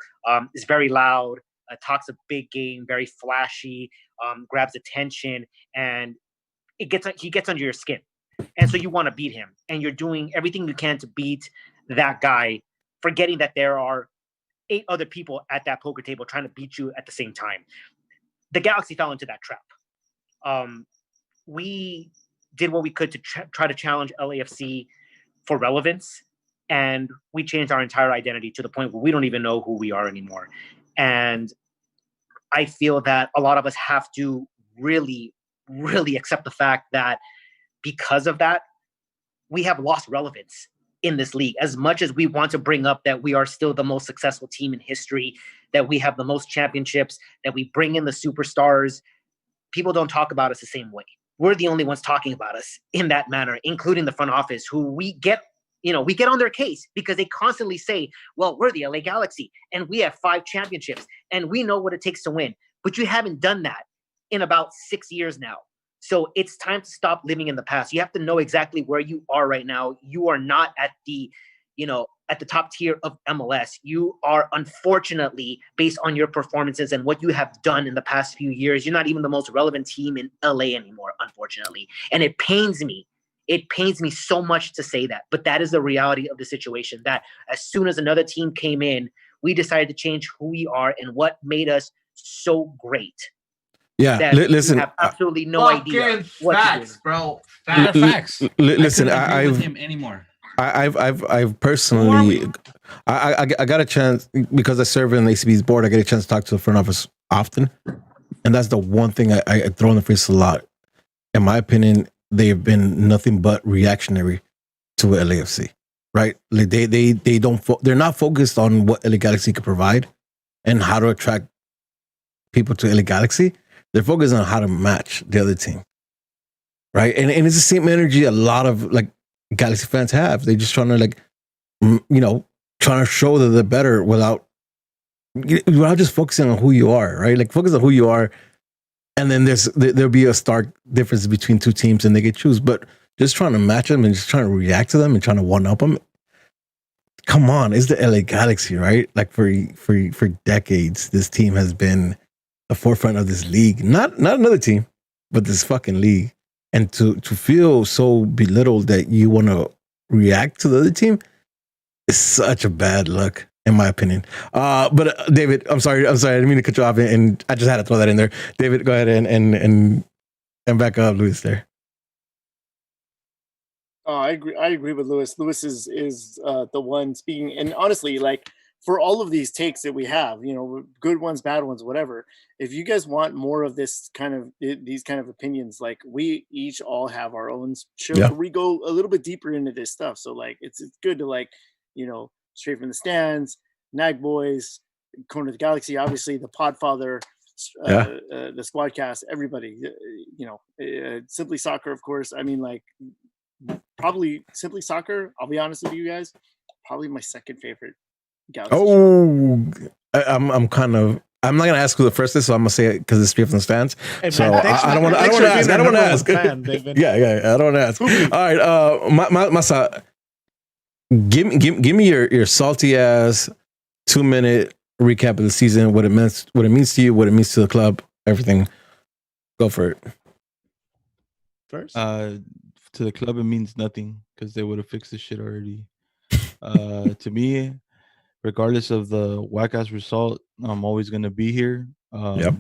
S6: is very loud, talks a big game, very flashy, grabs attention, and he gets under your skin. And so you want to beat him. And you're doing everything you can to beat that guy, forgetting that there are 8 other people at that poker table trying to beat you at the same time. The Galaxy fell into that trap. We did what we could to try to challenge LAFC for relevance, and we changed our entire identity to the point where we don't even know who we are anymore. And I feel that a lot of us have to really, really accept the fact that because of that, we have lost relevance in this league. As much as we want to bring up that we are still the most successful team in history, that we have the most championships, that we bring in the superstars, people don't talk about us the same way. We're the only ones talking about us in that manner, including the front office, who we get on their case because they constantly say, well, we're the LA Galaxy and we have 5 championships and we know what it takes to win. But you haven't done that in about 6 years now. So it's time to stop living in the past. You have to know exactly where you are right now. You are not at the top tier of MLS. You are, unfortunately, based on your performances and what you have done in the past few years, you're not even the most relevant team in LA anymore, unfortunately. And it pains me. It pains me so much to say that, but that is the reality of the situation, that as soon as another team came in, we decided to change who we are and what made us so great.
S2: Yeah, listen.
S6: You have absolutely no idea what
S14: facts, bro.
S4: Facts.
S2: Listen,
S4: I couldn't agree with him anymore.
S2: I've personally, I got a chance because I serve in the ACB's board. I get a chance to talk to the front office often, and that's the one thing I throw in the face a lot. In my opinion, they've been nothing but reactionary to LAFC. Right? Like they don't they're not focused on what LA Galaxy could provide and how to attract people to LA Galaxy. They're focused on how to match the other team. right? And it's the same energy a lot of like Galaxy fans have. They're just trying to like, trying to show that they're better without just focusing on who you are, right? Like focus on who you are, and then there'll be a stark difference between two teams, and they get choose. But just trying to match them and just trying to react to them and trying to one up them. Come on, it's the LA Galaxy, right? Like for decades, this team has been the forefront of this league. Not another team, but this fucking league. And to feel so belittled that you want to react to the other team is such a bad look, in my opinion. But David, I'm sorry, I didn't mean to cut you off, and I just had to throw that in there. David, go ahead and back up Luis there.
S5: Oh, I agree with Lewis. Lewis is the one speaking, and honestly, like for all of these takes that we have, good ones, bad ones, whatever. If you guys want more of these kind of opinions, like we each all have our own show where we go a little bit deeper into this stuff. So like it's good to like, Straight from the Stands, Nag Boys, Corner of the Galaxy, obviously the Podfather, the Squadcast, everybody, Simply Soccer, of course. I mean, like probably Simply Soccer. I'll be honest with you guys, probably my second favorite Galaxy.
S2: Oh, I'm not gonna ask who the first is, so I'm gonna say it because it's Straight from the Stands. Hey, so I don't want to ask. I don't want to ask. Yeah, I don't want to ask. All right, Masa, give me your salty ass 2-minute recap of the season, what it means to you, what it means to the club, everything. Go for it.
S3: First,
S15: to the club, it means nothing because they would have fixed this shit already. To me, regardless of the whack-ass result, I'm always going to be here. I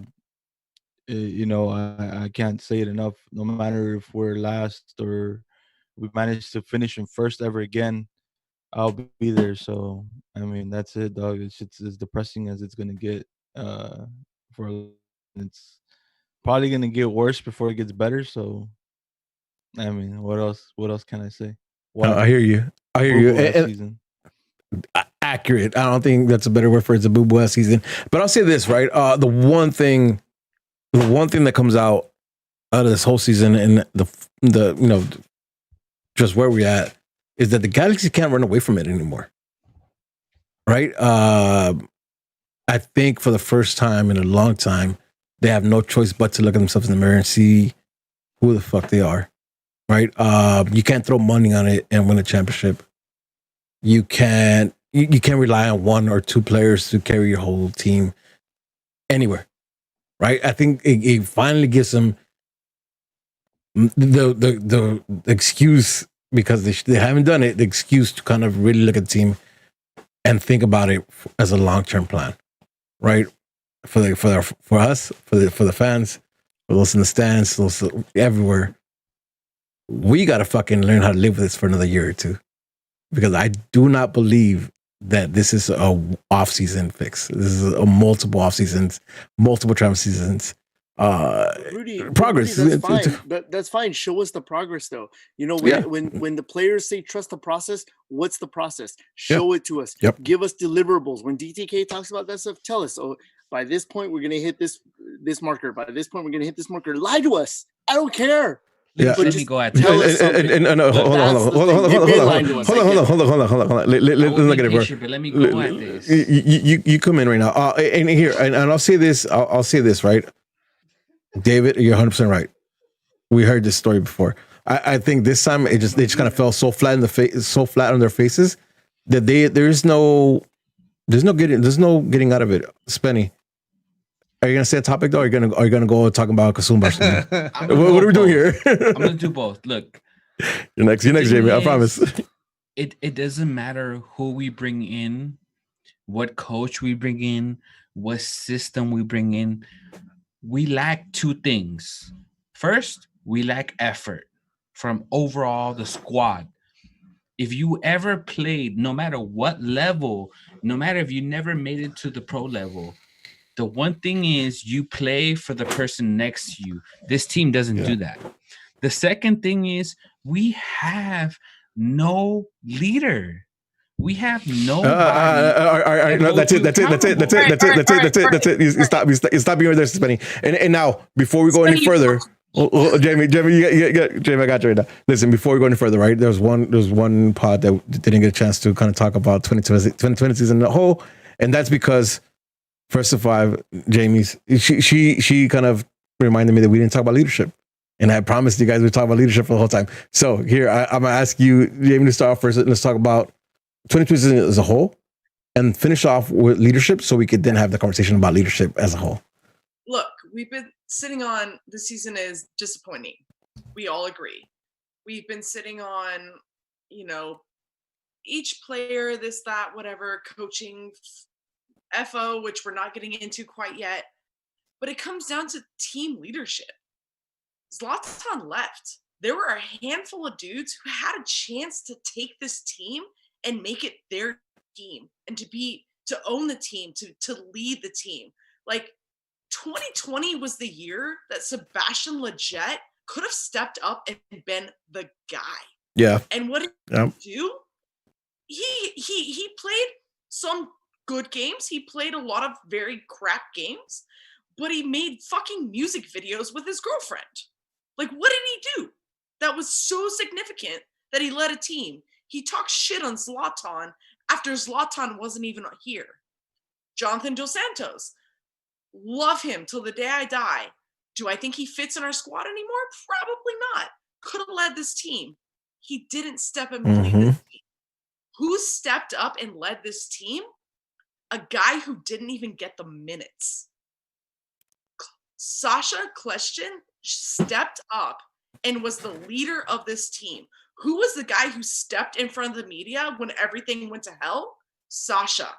S15: can't say it enough. No matter if we're last or we manage to finish in first ever again, I'll be there. So, I mean, that's it, dog. It's as depressing as it's going to get. It's probably going to get worse before it gets better. So, I mean, what else can I say?
S2: I hear you. And accurate. I don't think that's a better word for it's a boo-boo ass season. But I'll say this, right? The one thing that comes out of this whole season and the just where we're at is that the Galaxy can't run away from it anymore. Right? I think for the first time in a long time, they have no choice but to look at themselves in the mirror and see who the fuck they are. Right? You can't throw money on it and win a championship. You can't rely on one or two players to carry your whole team anywhere. Right? I think it finally gives them the excuse, because they haven't done it, the excuse to kind of really look at the team and think about it as a long-term plan. Right? For us, for the fans, for those in the stands, those everywhere. We got to fucking learn how to live with this for another year or two, because I do not believe that this is a off-season fix. This is a multiple off-seasons, multiple travel seasons. Progress.
S5: Rudy, that's fine. That's fine. Show us the progress, though. When the players say trust the process, what's the process? Show it to us.
S2: Yep.
S5: Give us deliverables. When DTK talks about that stuff, tell us. Oh, by this point we're gonna hit this marker. By this point we're gonna hit this marker. Lie to us. I don't care.
S2: Yeah.
S4: Let me go at that.
S2: Hold on. Look at it, bro.
S4: But let me go at this.
S2: You come in right now. And here, and I'll say this. I'll say this, right? David, you're 100% right. We heard this story before. I think this time they just kind of fell so flat in the face, so flat on their faces that there's no getting out of it. Spenny, are you gonna say a topic though? Or are you gonna go talking about Kasumba? What are we doing here?
S4: I'm gonna do both. Look,
S2: you're next, Jamie. I promise.
S4: It doesn't matter who we bring in, what coach we bring in, what system we bring in. We lack two things. First, we lack effort from overall the squad. If you ever played, no matter what level, no matter if you never made it to the pro level, the one thing is you play for the person next to you. This team doesn't do that. The second thing is we have no leader. We have no.
S2: That's it. You stop being there, Spenny. And now, before we go any further, Well, Jamie, Jamie, I got you right now. Listen, before we go any further, right? There's one pod that didn't get a chance to kind of talk about 2020 season as a whole, and that's because first of all, Jamie's she kind of reminded me that we didn't talk about leadership, and I promised you guys we'd talk about leadership for the whole time. So here I'm gonna ask you, Jamie, to start off first. Let's talk about 2020 season as a whole, and finish off with leadership, so we could then have the conversation about leadership as a whole.
S9: Look, we've been sitting on the season is disappointing. We all agree. We've been sitting on, each player, this, that, whatever, coaching, FO, which we're not getting into quite yet. But it comes down to team leadership. Zlatan left. There were a handful of dudes who had a chance to take this team and make it their team and to own the team, to lead the team. Like, 2020 was the year that Sebastian Lletget could have stepped up and been the guy.
S2: Yeah.
S9: And what did he do? He played some good games. He played a lot of very crap games, but he made fucking music videos with his girlfriend. Like, what did he do that was so significant that he led a team? He talked shit on Zlatan after Zlatan wasn't even here. Jonathan Dos Santos. Love him till the day I die. Do I think he fits in our squad anymore? Probably not. Could have led this team. He didn't step up and lead this team. Who stepped up and led this team? A guy who didn't even get the minutes. Sasha Kljestan stepped up and was the leader of this team. Who was the guy who stepped in front of the media when everything went to hell? Sasha.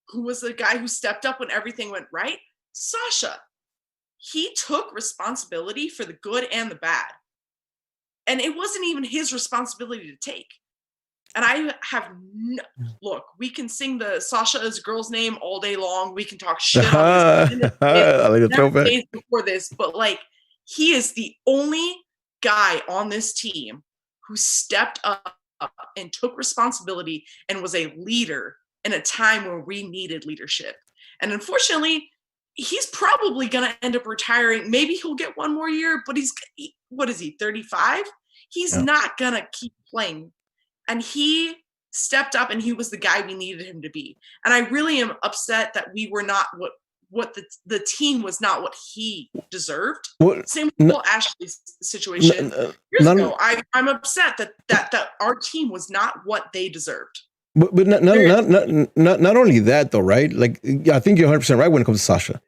S9: Who was the guy who stepped up when everything went right? Sasha. He took responsibility for the good and the bad. And it wasn't even his responsibility to take. And I have look, we can sing the Sasha is a girl's name all day long. We can talk shit on this days before this, but like, he is the only guy on this team who stepped up and took responsibility and was a leader in a time where we needed leadership. And unfortunately, he's probably going to end up retiring. Maybe he'll get one more year, but what is he, 35? He's not going to keep playing. And he stepped up and he was the guy we needed him to be. And I really am upset that we were not what the team was not what he deserved. Same with Will Ashley's situation. Years ago, I'm upset that our team was not what they deserved.
S2: But not only that though, right? Like, I think you're 100% right when it comes to Sasha.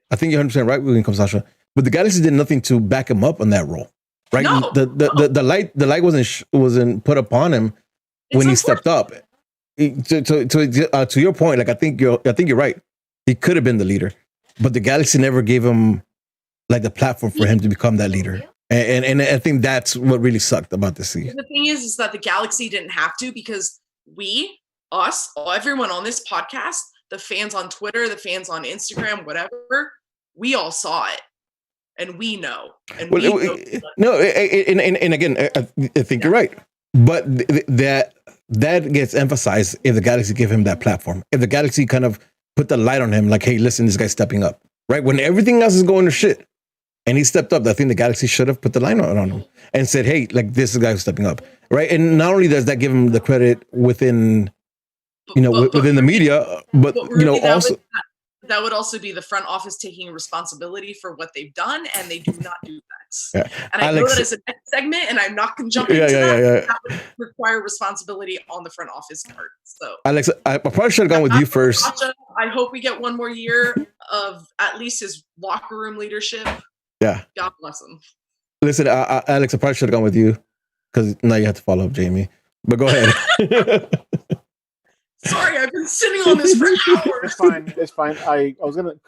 S2: I think you're 100% right when it comes to Sasha. But the Galaxy did nothing to back him up on that role, right?
S9: No,
S2: the light wasn't put upon him when he stepped up. To your point, like I think you're right. He could have been the leader, but the Galaxy never gave him like the platform for him to become that leader. And I think that's what really sucked about this season.
S9: The thing is that the Galaxy didn't have to, because everyone on this podcast, the fans on Twitter, the fans on Instagram, whatever, we all saw it, and we know. And
S2: and again, I think you're right, but that gets emphasized if the Galaxy give him that platform. If the Galaxy kind of put the light on him, like, hey, listen, this guy's stepping up, right? When everything else is going to shit, and he stepped up, I think the Galaxy should have put the line on him and said, hey, like, this is the guy who's stepping up, right? And not only does that give him the credit within, within the media, but also
S9: that would also be the front office taking responsibility for what they've done, and they do not do that.
S2: Yeah.
S9: And I know that it's a next segment, and I'm not going to jump into that. That would require responsibility on the front office part. So,
S2: Alex, I probably should have gone with you first.
S9: Sasha, I hope we get one more year of at least his locker room leadership.
S2: Yeah.
S9: God bless him.
S2: Listen, Alex, I probably should have gone with you, because now you have to follow up Jamie. But go ahead.
S9: Sorry, I've been sitting on this for hours.
S11: It's fine. I was gonna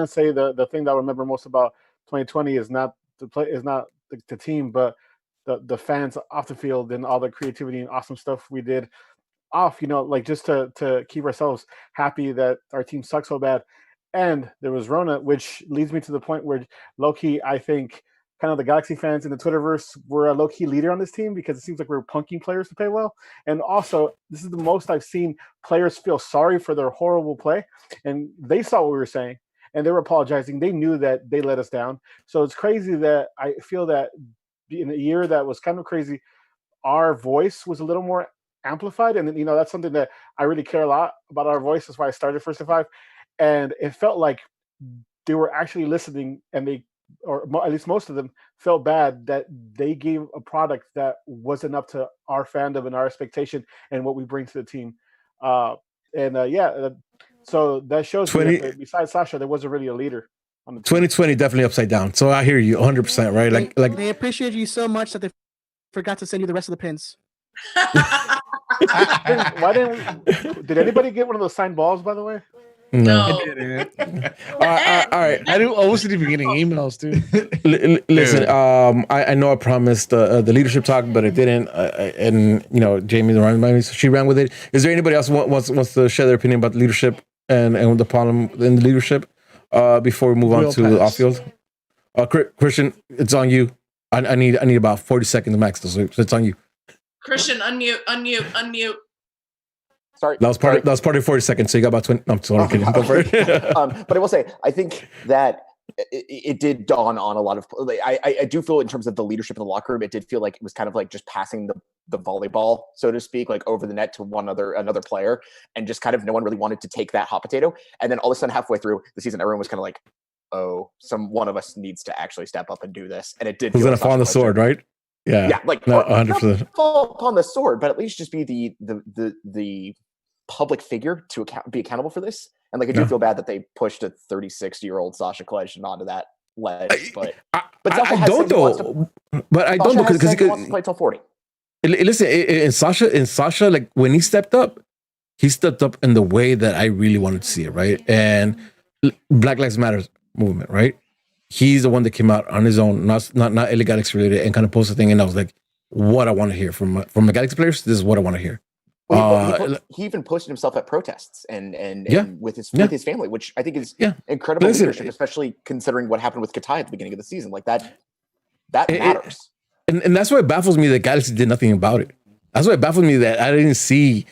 S11: say the thing that I remember most about 2020 is not the team, but the fans off the field and all the creativity and awesome stuff we did off. Like just to keep ourselves happy that our team sucks so bad. And there was Rona, which leads me to the point where low-key, I think kind of the Galaxy fans in the Twitterverse were a low-key leader on this team, because it seems like we're punking players to play well. And also, this is the most I've seen players feel sorry for their horrible play. And they saw what we were saying. and they were apologizing. They knew that they let us down. So it's crazy that I feel that in a year that was kind of crazy, our voice was a little more amplified. And, you know, that's something that I really care a lot about our voice. That's why I started First to Five. And it felt like they were actually listening, and they, or at least most of them, felt bad that they gave a product that wasn't up to our fandom and our expectation and what we bring to the team. So that shows me that besides Sasha, there wasn't really a leader on the team.
S2: 2020 definitely upside down. So I hear you 100%, right? Like
S10: they appreciate you so much that they forgot to send you the rest of the pins.
S11: Did anybody get one of those signed balls, by the way?
S2: No.
S3: I didn't.
S2: All right.
S3: I wasn't even getting emails, dude.
S2: Listen, I know I promised the leadership talk, but I didn't. And you know, Jamie ran by me, so she ran with it. Is there anybody else wants to share their opinion about leadership and the problem in the leadership before we move on to the off field? Christian, it's on you. I need about 40 seconds max, so it's on you.
S9: Christian, unmute.
S2: Sorry, that was part of 40 seconds. So you got about 20. No, I'm sorry, kidding. Go for it.
S1: But I will say, I think that it did dawn on a lot of. I do feel in terms of the leadership in the locker room, it did feel like it was kind of like just passing the volleyball, so to speak, like over the net to another player, and just kind of no one really wanted to take that hot potato. And then all of a sudden, halfway through the season, everyone was kind of like, "Oh, one of us needs to actually step up and do this." And it did.
S2: Who's gonna fall on the sword, right? Yeah,
S1: like
S2: no, 100%.
S1: Fall upon the sword, but at least just be the public figure to be accountable for this. And like I do feel bad that they pushed a 36-year-old Sasha Kleshman onto that ledge, but Sasha
S2: I don't know. But I don't know because he
S1: wants to play till 40.
S2: Listen, in Sasha, like when he stepped up in the way that I really wanted to see it, right? And Black Lives Matter movement, right? He's the one that came out on his own, not LA Galaxy related, and kind of posted a thing, and I was like, what I want to hear from the Galaxy players, this is what I want to hear.
S1: He even posted himself at protests and with his family, which I think is incredible leadership, especially considering what happened with Katai at the beginning of the season. Like that matters.
S2: And that's why it baffles me that Galaxy did nothing about it. That's why it baffles me that I didn't see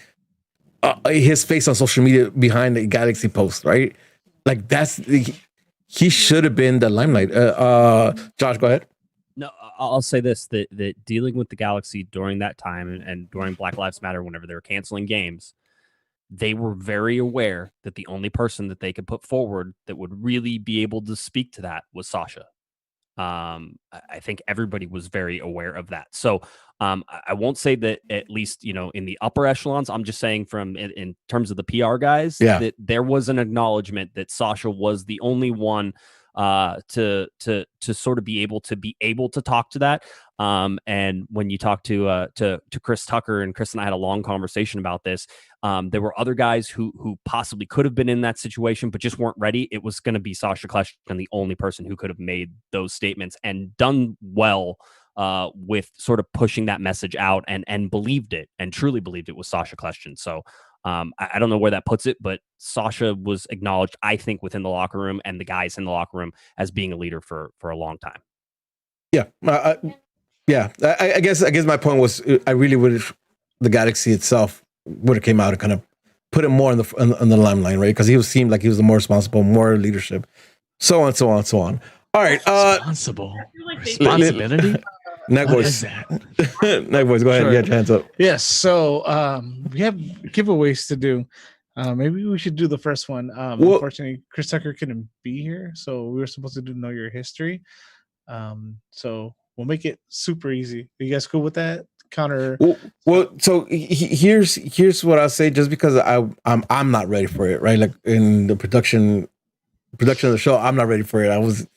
S2: his face on social media behind the Galaxy post, right? Like he should have been the limelight. Josh, go ahead.
S16: No, I'll say this, that dealing with the Galaxy during that time and during Black Lives Matter, whenever they were canceling games, they were very aware that the only person that they could put forward that would really be able to speak to that was Sasha. I think everybody was very aware of that. So I won't say that, at least, you know, in the upper echelons, I'm just saying in terms of the PR guys, that there was an acknowledgement that Sasha was the only one to sort of be able to talk to that. And when you talk to Chris Tucker, and Chris and I had a long conversation about this, there were other guys who possibly could have been in that situation, but just weren't ready. It was going to be Sasha Kleshman, the only person who could have made those statements and done well with sort of pushing that message out and believed it, and truly believed it was Sasha Kleshman. So I don't know where that puts it, but Sasha was acknowledged, I think, within the locker room and the guys in the locker room as being a leader for a long time.
S2: Yeah. I guess my point was, I really wish the Galaxy itself would have came out and kind of put him more on the limelight, right? Because he seemed like he was the more responsible, more leadership, so on. All right.
S3: Responsibility?
S2: Neck voice. Neck voice. Go ahead.
S3: Sure.
S2: Get your hands up.
S3: Yes. So we have giveaways to do. Maybe we should do the first one. Unfortunately, Chris Tucker couldn't be here, so we were supposed to do Know Your History. So we'll make it super easy. Are you guys cool with that? Counter.
S2: Well, so here's what I'll say. Just because I'm not ready for it, right? Like in the production of the show, I'm not ready for it.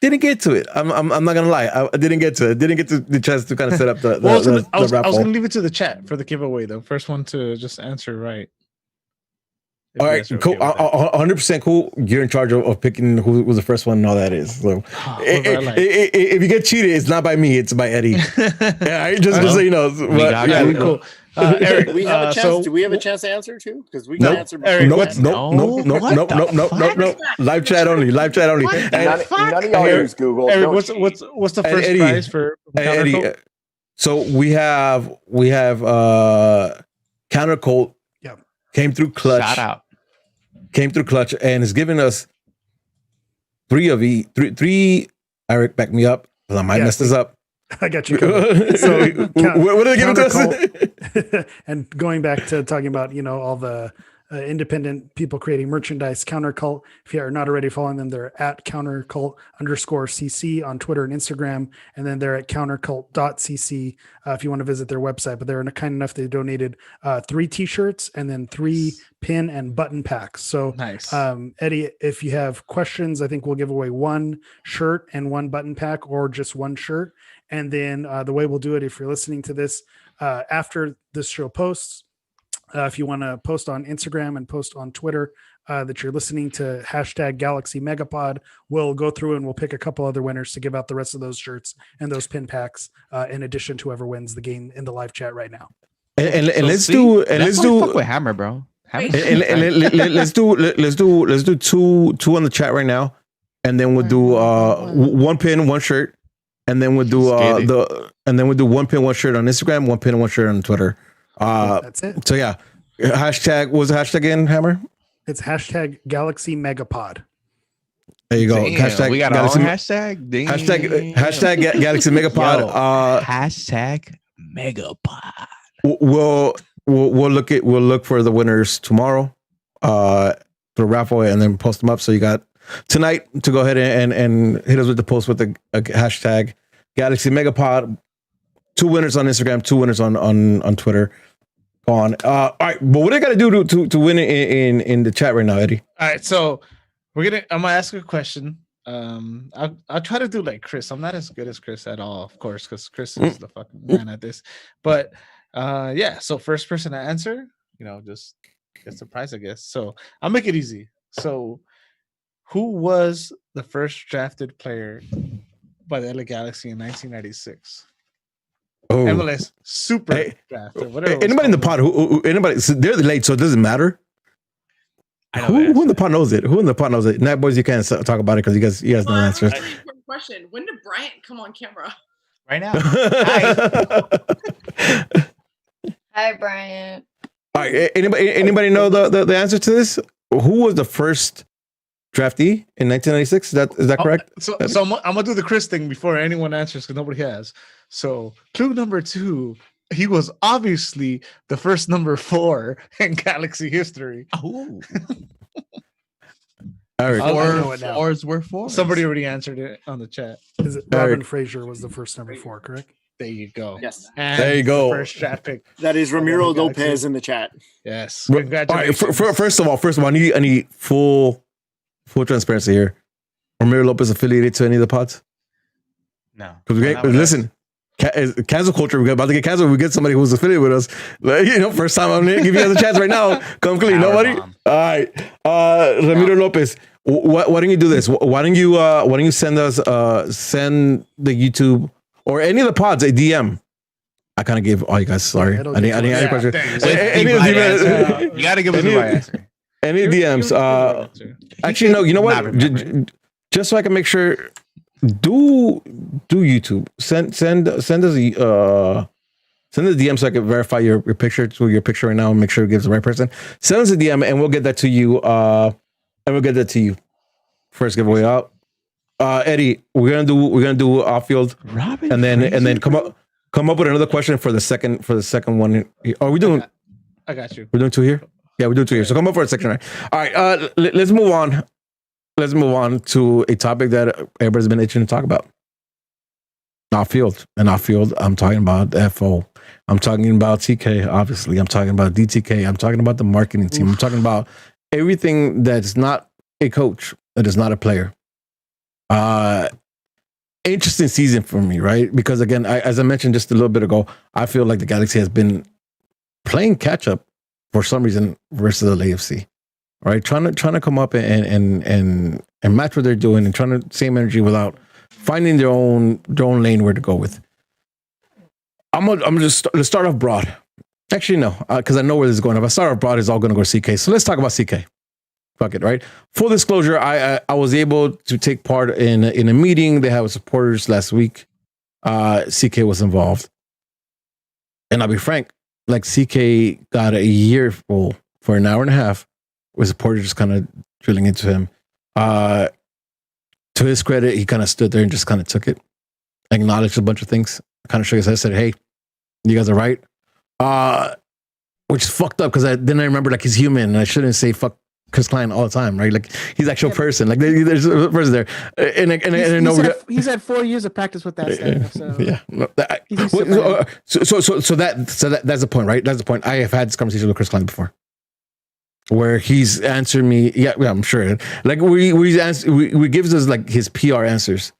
S2: Didn't get to it. I'm not gonna lie. I didn't get to it. Didn't get to the chance to kind of set up the
S3: I was gonna leave it to the chat for the giveaway though. First one to just answer right.
S2: All right, cool. 100% cool. You're in charge of picking who was the first one and all that is. So if you get cheated, it's not by me, it's by Eddie. Just so you know.
S3: Cool.
S5: Eric, we have a chance. Do we have a chance to answer too? Because we can answer.
S2: Eric, no. Live chat only.
S1: None of y'all use Google.
S3: Eric, what's the first prize for
S2: Eddie? So we have Counter Colt. Came through Clutch.
S17: Shout out.
S2: Came through Clutch and has given us three. Eric, back me up. I might mess this up.
S12: I got you covered. So
S2: what are they giving to us?
S12: And going back to talking about, all the independent people creating merchandise, Countercult. If you are not already following them, they're at countercult_cc on Twitter and Instagram. And then they're at countercult.cc if you want to visit their website. But they're kind enough, they donated 3 t-shirts and then 3 pin and button packs. So
S3: nice.
S12: Eddie, if you have questions, I think we'll give away 1 shirt and 1 button pack, or just 1 shirt. And then the way we'll do it, if you're listening to this after this show posts, if you want to post on Instagram and post on Twitter that you're listening to #Galaxy Megapod, we'll go through and we'll pick a couple other winners to give out the rest of those shirts and those pin packs in addition to whoever wins the game in the live chat right now.
S2: And let's do
S17: fuck with Hammer, bro.
S2: And let's do two on the chat right now, and then we'll do 1 pin, 1 shirt, and then we'll do 1 pin, 1 shirt on Instagram, 1 pin, 1 shirt on Twitter.
S12: That's it.
S2: So yeah, hashtag. What was the hashtag again, Hammer?
S12: It's #Galaxy Megapod.
S2: There you go.
S17: Damn,
S2: hashtag
S17: we got
S2: Galaxy,
S17: our own hashtag. Damn.
S2: Hashtag Galaxy Megapod.
S17: Megapod.
S2: We'll look for the winners tomorrow for the raffle, and then post them up. So you got tonight to go ahead and hit us with the post with the hashtag Galaxy Megapod. 2 winners on Instagram, 2 winners on Twitter. Go on. All right, but what do I got to do to win in the chat right now, Eddie?
S3: All right, so I'm gonna ask a question. I'll try to do like Chris. I'm not as good as Chris at all, of course, because Chris is the fucking man at this. But yeah, so first person to answer, just gets the prize, I guess. So I'll make it easy. So who was the first drafted player by the LA Galaxy in 1996?
S2: Oh.
S3: MLS Super Draft or whatever.
S2: Anybody in the pod anybody? So they're late, so it doesn't matter. Who in the pod knows it? Who in the pod knows it? Night boys, you can't talk about it because you guys know the answers.
S9: Question: when did Bryant come on camera?
S17: Right now.
S7: Hi, Bryant.
S2: All right. Anybody know the answer to this? Who was the first draftee in 1996? Is that correct?
S3: So I'm gonna do the Chris thing before anyone answers because nobody has. So clue number 2, he was obviously the first number 4 in Galaxy history.
S17: Oh.
S3: Fours were 4. Somebody already answered it on the chat.
S12: Is it Robin Fraser was the first number 4, correct?
S3: There you go.
S5: Yes.
S3: And
S2: there you go.
S3: The first draft pick.
S5: That is Ramiro Lopez in the chat.
S3: Yes.
S2: Congratulations. All right, first of all, I need full transparency here. Ramiro Lopez affiliated to any of the pods?
S17: No.
S2: Listen, cancel culture. We're about to get canceled. We get somebody who's affiliated with us. First time I'm gonna give you guys a chance right now. Come clean. Nobody. All right. Ramiro Lopez. Why don't you do this? Why don't you send us send the YouTube or any of the pods a DM? I kind of gave all you guys. Sorry, I didn't any question.
S17: You got to give us the right answer.
S2: Any DMs? Actually, no. You know what? Just so I can make sure. Do YouTube. Send us send the DM so I can verify your picture to your picture right now and make sure it gives the right person. Send us a DM and we'll get that to you. First giveaway out. Eddie, we're gonna do off-field, Robin, and then come up with another question for the second one. Are we doing?
S3: I got you.
S2: We're doing 2 here. Yeah, we're doing 2 here. So come up for a second, right? All right. Let's move on. Let's move on to a topic that everybody's been itching to talk about. Off-field. And off-field, I'm talking about FO. I'm talking about TK, obviously. I'm talking about DTK. I'm talking about the marketing team. I'm talking about everything that's not a coach, that is not a player. Interesting season for me, right? Because again, as I mentioned just a little bit ago, I feel like the Galaxy has been playing catch-up for some reason versus the LAFC. Right, trying to come up and match what they're doing and trying to same energy without finding their own lane where to go with. Let's start off broad. Actually, no, because I know where this is going. If I start off broad, it's all going to go to CK. So let's talk about CK. Fuck it, right? Full disclosure, I was able to take part in a meeting they had with supporters last week. CK was involved, and I'll be frank, like CK got a year full for an hour and a half. With supporters just kind of drilling into him. to his credit, he kind of stood there and just kind of took it, acknowledged a bunch of things, kind of shook his head, said, "Hey, you guys are right." Which is fucked up because I remember like he's human and I shouldn't say fuck Chris Klein all the time, right? Like he's actual person. Like there's a person there,
S10: he's had 4 years of practice with that stuff. So
S2: yeah. So that's the point, right? That's the point. I have had this conversation with Chris Klein before, where he's answered me. Yeah, I'm sure. Like we gives us like his PR answers,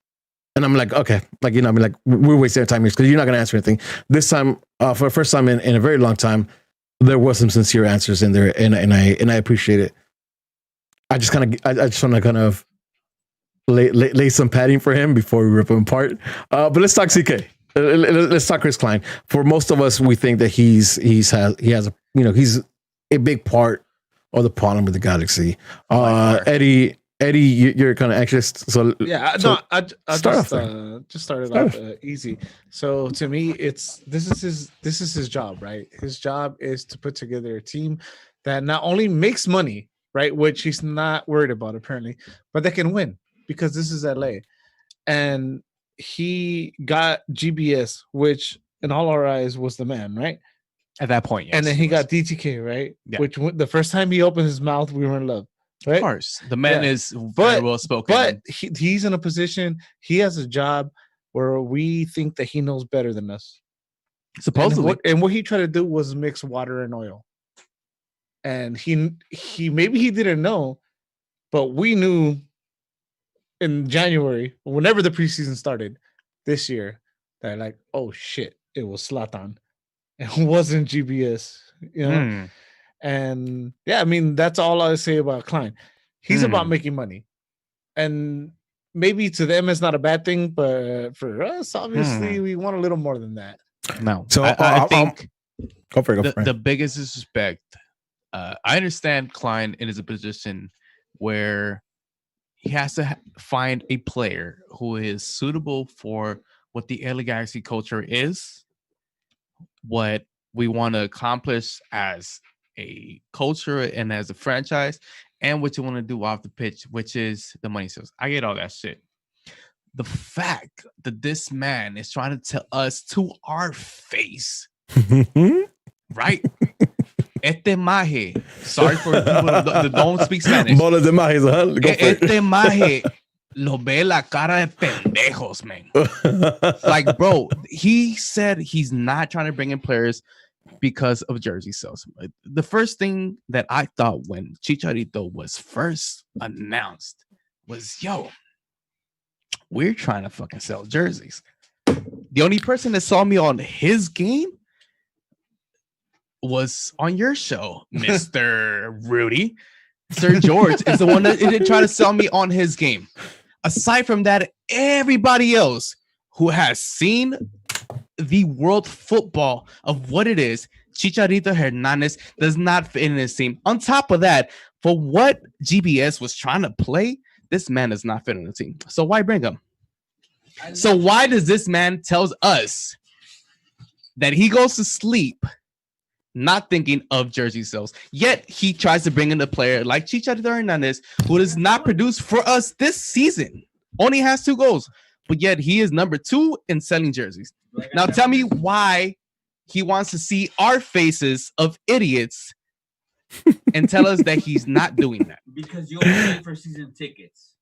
S2: and I'm like, okay, like I mean, like we're wasting our time here because you're not gonna answer anything. This time, for the first time in a very long time, there was some sincere answers in there, and I appreciate it. I just want to kind of lay some padding for him before we rip him apart. But let's talk CK. Let's talk Chris Klein. For most of us, we think that he has he's a big part of the problem with the Galaxy. Eddie, you're kind of anxious. So
S3: yeah, I just started off easy. So to me, this is his job, right? His job is to put together a team that not only makes money, right, which he's not worried about apparently, but that can win because this is LA, and he got GBS, which in all our eyes was the man, right?
S17: At that point, yes.
S3: And then he got DTK, right?
S17: Yeah.
S3: Which the first time he opened his mouth, we were in love. Right?
S17: Of course, the man is very well spoken.
S3: But he's in a position, he has a job where we think that he knows better than us.
S17: Supposedly.
S3: And what he tried to do was mix water and oil. And he maybe he didn't know, but we knew in January, whenever the preseason started this year, that like, oh shit, it was Zlatan. It wasn't GBS, you know? And yeah, I mean, that's all I say about Klein. He's about making money. And maybe to them it's not a bad thing, but for us, obviously, we want a little more than that.
S17: No.
S2: So
S17: I think
S2: go for it.
S17: The biggest disrespect, I understand Klein is a position where he has to find a player who is suitable for what the LA Galaxy culture is, what we want to accomplish as a culture and as a franchise, and what you want to do off the pitch, which is the money sales. I get all that shit. The fact that this man is trying to tell us to our face, right? Este maje, sorry for people that don't speak Spanish.
S2: Bola de majes, huh? Go for
S17: Este maje lo ve la cara de pendejos, man. Like, bro, he said he's not trying to bring in players because of jersey sales. The first thing that I thought when Chicharito was first announced was, yo, we're trying to fucking sell jerseys. The only person that saw me on his game was on your show, Mr. Rudy. Sir George is the one that didn't try to sell me on his game. Aside from that, everybody else who has seen the world football of what it is, Chicharito Hernandez does not fit in his team. On top of that, for what GBS was trying to play, this man does not fit in the team. So why bring him? So why does this man tells us that he goes to sleep not thinking of jersey sales, yet he tries to bring in a player like Chicharito Hernandez, who does not produce for us this season, only has 2 goals, but yet he is number 2 in selling jerseys. Now tell me why he wants to see our faces of idiots and tell us that he's not doing that.
S14: Because you only pay for season tickets.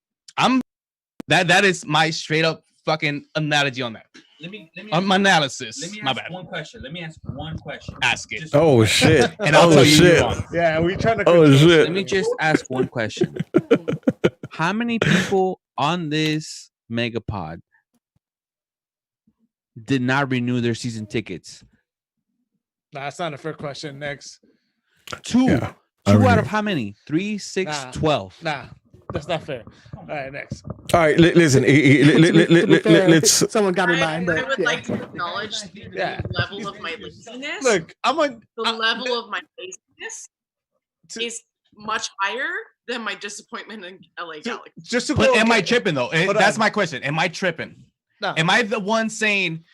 S17: That is my straight up fucking analogy on that.
S14: Let me
S17: my analysis.
S14: Let me
S17: my
S14: ask
S17: bad.
S14: one question. Let me ask one question.
S17: Ask it.
S14: Just
S2: Oh shit!
S17: And I'll tell you you're wrong.
S3: Yeah, we trying to.
S2: Oh shit!
S4: Let me just ask one question. How many people on this Megapod did not renew their season tickets?
S3: Nah, that's not a fair question. Next.
S4: 2.
S2: Yeah,
S4: 2 out of how many? 3, 6, 12.
S3: Nah, that's not fair. All right, next.
S2: All right, listen. Let's.
S10: Someone got in mind,
S9: I
S10: but
S9: would
S10: yeah.
S9: like to acknowledge the level of my laziness.
S3: Look,
S9: the level of my laziness is much higher than my disappointment in LA Galaxy.
S3: Just to
S17: But
S3: go
S17: am I
S3: again-
S17: tripping though?
S3: Hold
S17: That's
S3: on.
S17: my question. Am I tripping?
S3: No.
S17: Am I the one saying,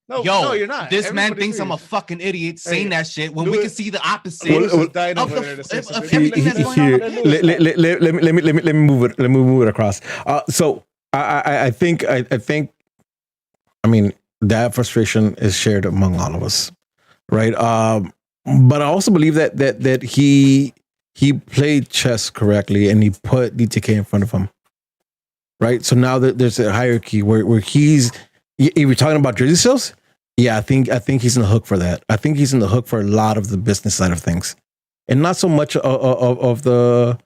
S3: No,
S17: yo,
S3: no, you're not.
S17: this man
S3: Everybody
S17: thinks I'm a
S3: agrees.
S17: fucking idiot saying
S3: Hey,
S17: that shit when
S3: Louis-
S17: we can see the opposite
S3: Louis is dying
S17: of,
S3: over there to say
S17: of
S3: something.
S17: everything that's going on.
S2: Here, let me move it. Let me move it across. So I think I mean that frustration is shared among all of us, right? But I also believe that he played chess correctly and he put DTK in front of him, right? So now that there's a hierarchy where he's, if you're talking about jersey sales, yeah, I think he's in the hook for that. I think he's in the hook for a lot of the business side of things, and not so much of the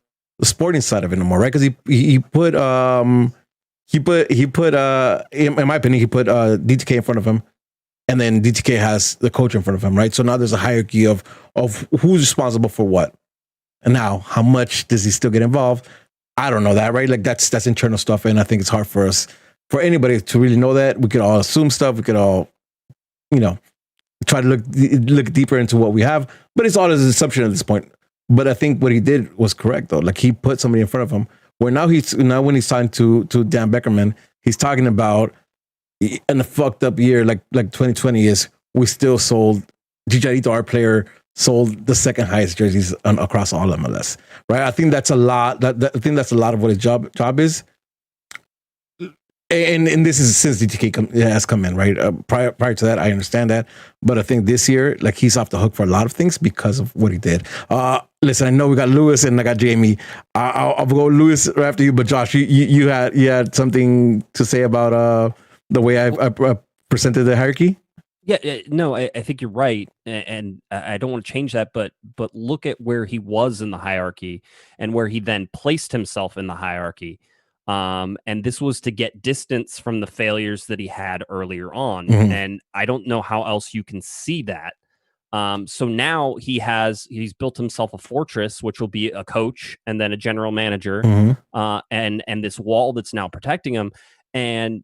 S2: sporting side of it anymore, right? Because he put in my opinion, he put DTK in front of him, and then DTK has the coach in front of him, right? So now there's a hierarchy of who's responsible for what. And now, how much does he still get involved? I don't know that, right? Like that's internal stuff, and I think it's hard for for anybody to really know that. We could all assume stuff. We could all, try to look deeper into what we have, but it's all an assumption at this point. But I think what he did was correct, though. Like he put somebody in front of him. Where now when he's signed to Dan Beckerman, he's talking about in a fucked up year like 2020 is we still sold Chicharito, our player, sold the second highest jerseys across all MLS, right? I think that's a lot. I think that's a lot of what his job is. And this is since DTK has come in, right? Prior to that, I understand that, but I think this year, like he's off the hook for a lot of things because of what he did. Listen, I know we got Lewis and I got Jamie. I'll go Lewis right after you, but Josh, you had something to say about the way I presented the hierarchy.
S16: Yeah, no, I think you're right, and I don't want to change that, but look at where he was in the hierarchy and where he then placed himself in the hierarchy. And this was to get distance from the failures that he had earlier on, and I don't know how else you can see that. So now he's built himself a fortress, which will be a coach and then a general manager, and this wall that's now protecting him, and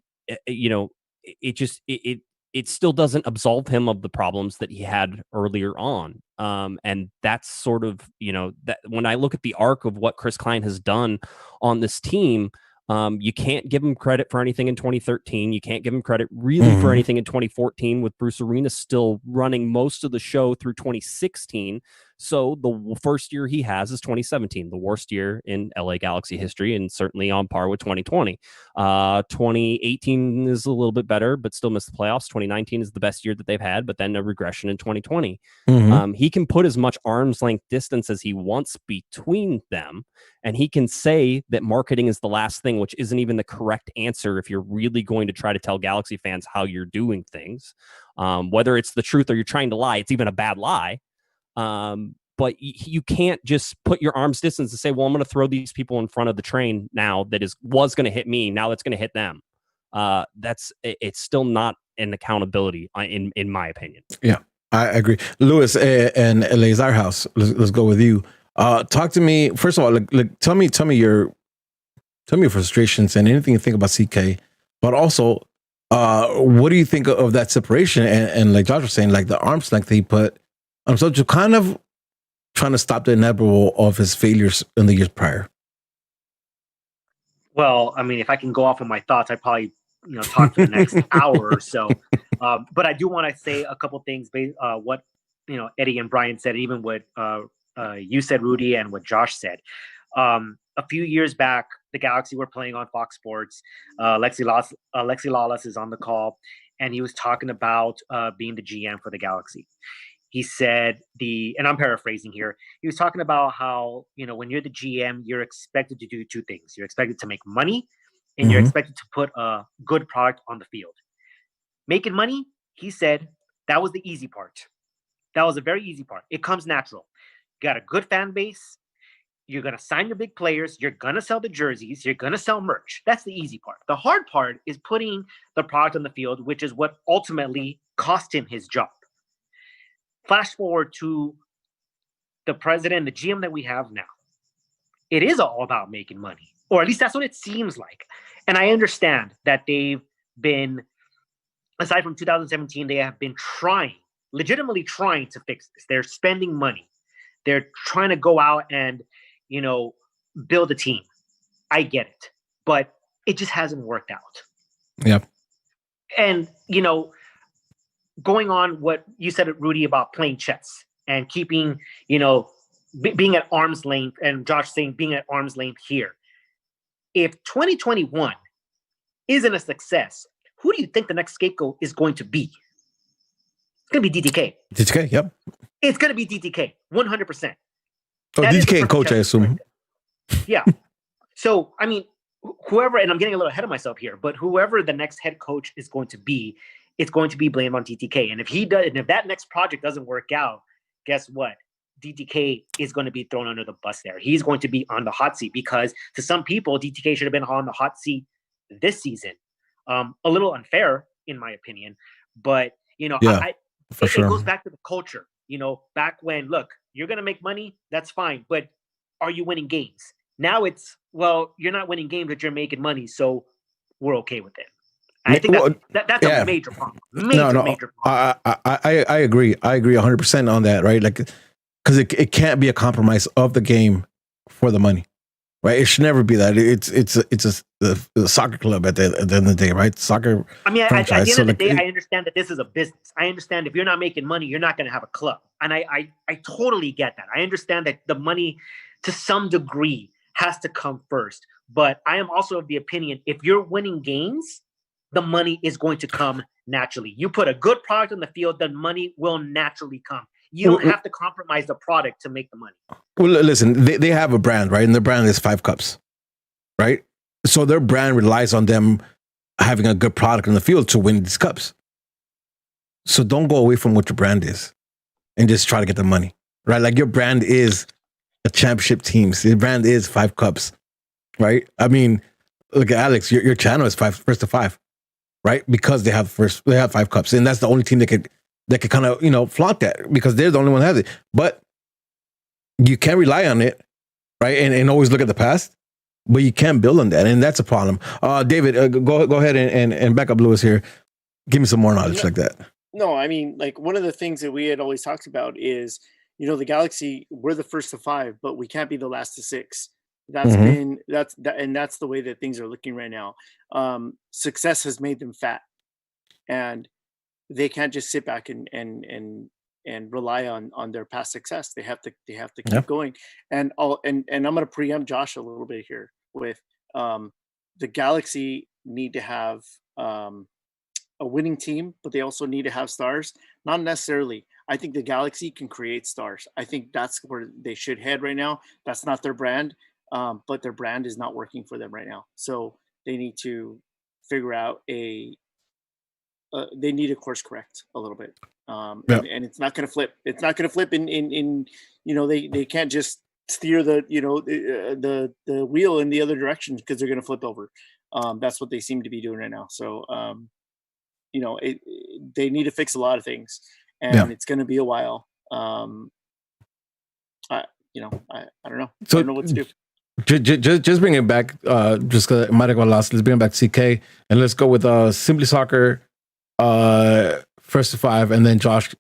S16: it still doesn't absolve him of the problems that he had earlier on. And that's sort of, that when I look at the arc of what Chris Klein has done on this team, you can't give him credit for anything in 2013. You can't give him credit really for anything in 2014 with Bruce Arena still running most of the show through 2016. So the first year he has is 2017, the worst year in LA Galaxy history, and certainly on par with 2020. 2018 is a little bit better, but still missed the playoffs. 2019 is the best year that they've had, but then a regression in 2020. He can put as much arm's length distance as he wants between them, and he can say that marketing is the last thing, which isn't even the correct answer if you're really going to try to tell Galaxy fans how you're doing things. Whether it's the truth or you're trying to lie, it's even a bad lie. But you can't just put your arm's distance and say, well, I'm going to throw these people in front of the train now that was going to hit me. Now that's going to hit them. It's still not an accountability in my opinion.
S2: Yeah, I agree. Lewis and Lazar House, let's go with you. Talk to me. First of all, tell me your frustrations and anything you think about CK, but also, what do you think of that separation? And like Josh was saying, like the arm's length he put, so to kind of trying to stop the inevitable of his failures in the years prior.
S6: Well, I mean, if I can go off on my thoughts, I'd probably talk for the next hour or so. But I do want to say a couple things based what Eddie and Brian said, even what you said, Rudy, and what Josh said. A few years back, the Galaxy were playing on Fox Sports. Lexi Lawless is on the call, and he was talking about being the GM for the Galaxy. He said and I'm paraphrasing here, he was talking about how, when you're the GM, you're expected to do two things. You're expected to make money, and you're expected to put a good product on the field. Making money, he said, that was the easy part. That was a very easy part. It comes natural. You got a good fan base. You're going to sign your big players. You're going to sell the jerseys. You're going to sell merch. That's the easy part. The hard part is putting the product on the field, which is what ultimately cost him his job. Flash forward to the president, the GM that we have now. It is all about making money, or at least that's what it seems like. And I understand that they've been, aside from 2017, they have been legitimately trying to fix this. They're spending money. They're trying to go out and, build a team. I get it, but it just hasn't worked out.
S2: Yep.
S6: And, going on what you said, Rudy, about playing chess and keeping, being at arm's length, and Josh saying being at arm's length here. If 2021 isn't a success, who do you think the next scapegoat is going to be? It's going to be DTK.
S2: DTK, yep.
S6: It's going to be DTK, 100%.
S2: Oh,
S6: That is the
S2: DTK and
S6: perfect
S2: coach, I assume.
S6: Yeah. So, I mean, whoever, and I'm getting a little ahead of myself here, but whoever the next head coach is going to be, it's going to be blamed on DTK. And if he does, and if that next project doesn't work out, guess what? DTK is going to be thrown under the bus there. He's going to be on the hot seat because to some people, DTK should have been on the hot seat this season. A little unfair, in my opinion, but it goes back to the culture. Back when, look, you're going to make money, that's fine, but are you winning games? Now it's, well, you're not winning games, but you're making money, so we're okay with it. I think that's a major problem. Major problem.
S2: I agree. I agree 100% on that, right? Like, because it can't be a compromise of the game for the money, right? It should never be that. It's a soccer club at the end of the day, right? Soccer.
S6: I mean, at the end of the day, I understand that this is a business. I understand if you're not making money, you're not going to have a club, and I totally get that. I understand that the money, to some degree, has to come first. But I am also of the opinion, if you're winning games, the money is going to come naturally. You put a good product on the field, then money will naturally come. You don't have to compromise the product to make the money.
S2: Well, listen, they have a brand, right? And their brand is 5 Cups, right? So their brand relies on them having a good product in the field to win these cups. So don't go away from what your brand is and just try to get the money, right? Like your brand is a championship team. Your brand is 5 Cups, right? I mean, look at Alex, your channel is first to 5, right? Because they have 5 Cups, and that's the only team that could kind of flaunt that because they're the only one that has it. But you can't rely on it, right? And always look at the past, but you can't build on that, and that's a problem. David, go ahead and back up Lewis here. Give me some more knowledge like that.
S5: No, I mean, like one of the things that we had always talked about is, the Galaxy, we're the first to 5, but we can't be the last to 6. That's that's the way that things are looking right now. Success has made them fat, and they can't just sit back and rely on their past success. They have to keep going. And I'm going to preempt Josh a little bit here with the Galaxy need to have a winning team, but they also need to have stars. Not necessarily. I think the Galaxy can create stars. I think that's where they should head right now. That's not their brand, but their brand is not working for them right now. So they need to figure out they need to course correct a little bit. And it's not going to flip. It's not going to flip in they can't just steer the wheel in the other direction because they're going to flip over. That's what they seem to be doing right now. So, they need to fix a lot of things, and it's going to be a while. I don't know.
S2: So,
S5: I don't know what to do.
S2: Just bring it back. Just because it might have got lost. Let's bring it back to CK, and let's go with Simply Soccer, first to 5, and then Josh.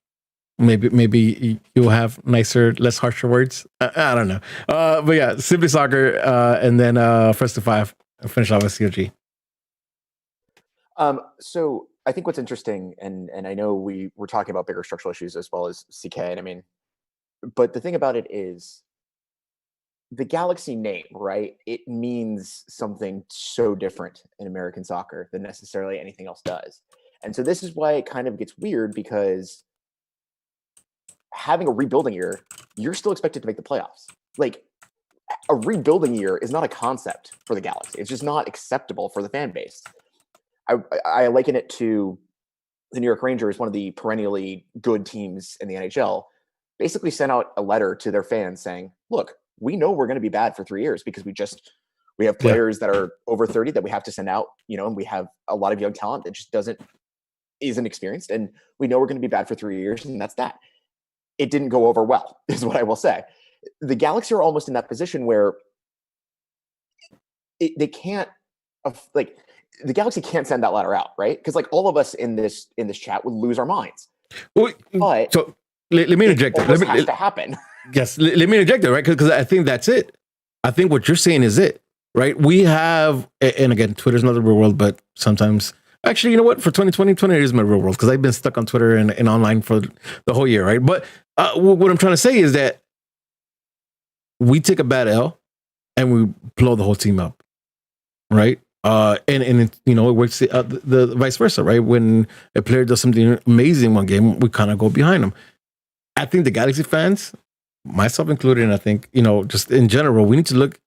S2: Maybe you'll have nicer, less harsher words. I don't know. But yeah, Simply Soccer, and then first to 5. And finish off with COG.
S1: So I think what's interesting, and I know we were talking about bigger structural issues as well as CK, and I mean, but the thing about it is the Galaxy name, right? It means something so different in American soccer than necessarily anything else does. And so this is why it kind of gets weird, because having a rebuilding year, you're still expected to make the playoffs. Like, a rebuilding year is not a concept for the Galaxy. It's just not acceptable for the fan base. I liken it to the New York Rangers, one of the perennially good teams in the NHL, basically sent out a letter to their fans saying, look, we know we're going to be bad for 3 years because we have players that are over 30 that we have to send out, and we have a lot of young talent that just isn't experienced. And we know we're going to be bad for 3 years, and that's that. It didn't go over well, is what I will say. The Galaxy are almost in that position where they can't, the Galaxy can't send that letter out, right? Because all of us in this chat would lose our minds.
S2: Well,
S1: but
S2: so let me interject.
S1: It almost has to happen.
S2: Yes, let me interject there, right? Because I think that's it. I think what you're saying is it, right? We have, and again, Twitter's not the real world, but sometimes, actually, you know what? For 2020, Twitter is my real world because I've been stuck on Twitter and online for the whole year, right? But what I'm trying to say is that we take a bad L and we blow the whole team up, right? And it works the vice versa, right? When a player does something amazing one game, we kind of go behind them. I think the Galaxy fans, myself included, and I think, just in general, we need to look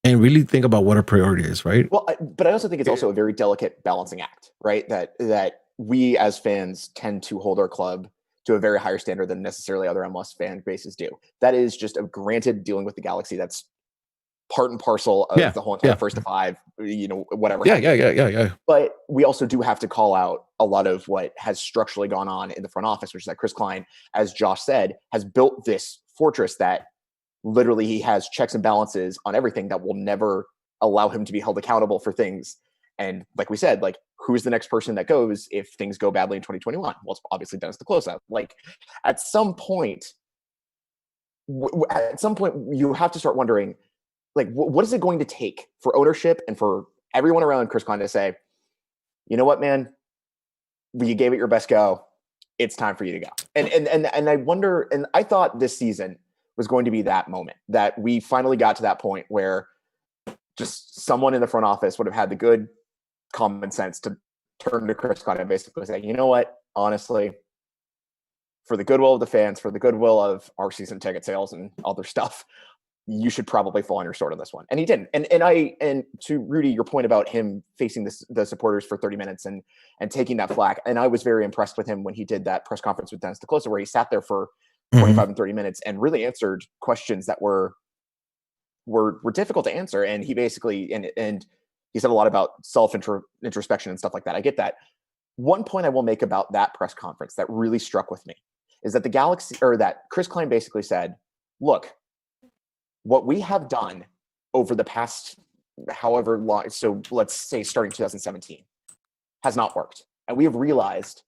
S2: and really think about what our priority is, right?
S1: Well, but I also think it's also a very delicate balancing act, right? That we as fans tend to hold our club to a very higher standard than necessarily other MLS fan bases do. That is just a granted dealing with the Galaxy. That's part and parcel of the whole entire first to five, whatever.
S2: Yeah.
S1: But we also do have to call out a lot of what has structurally gone on in the front office, which is that Chris Klein, as Josh said, has built this fortress that literally he has checks and balances on everything that will never allow him to be held accountable for things. And like we said, who's the next person that goes if things go badly in 2021? Well, it's obviously Dennis the Closeout. At some point, you have to start wondering, what is it going to take for ownership and for everyone around Chris Klein to say, you know what, man, you gave it your best go. It's time for you to go. And I wonder, and I thought this season was going to be that moment that we finally got to that point where just someone in the front office would have had the good common sense to turn to Chris Klein and basically say, you know what, honestly, for the goodwill of the fans, for the goodwill of our season ticket sales and other stuff, you should probably fall on your sword on this one. And he didn't. And to Rudy, your point about him facing the supporters for 30 minutes and taking that flack. And I was very impressed with him when he did that press conference with Dennis DeClosa, where he sat there for 25 and 30 minutes and really answered questions that were difficult to answer. And he basically, and he said a lot about introspection and stuff like that. I get that. One point I will make about that press conference that really struck with me is that that Chris Klein basically said, look, what we have done over the past however long, so let's say starting 2017, has not worked. And we have realized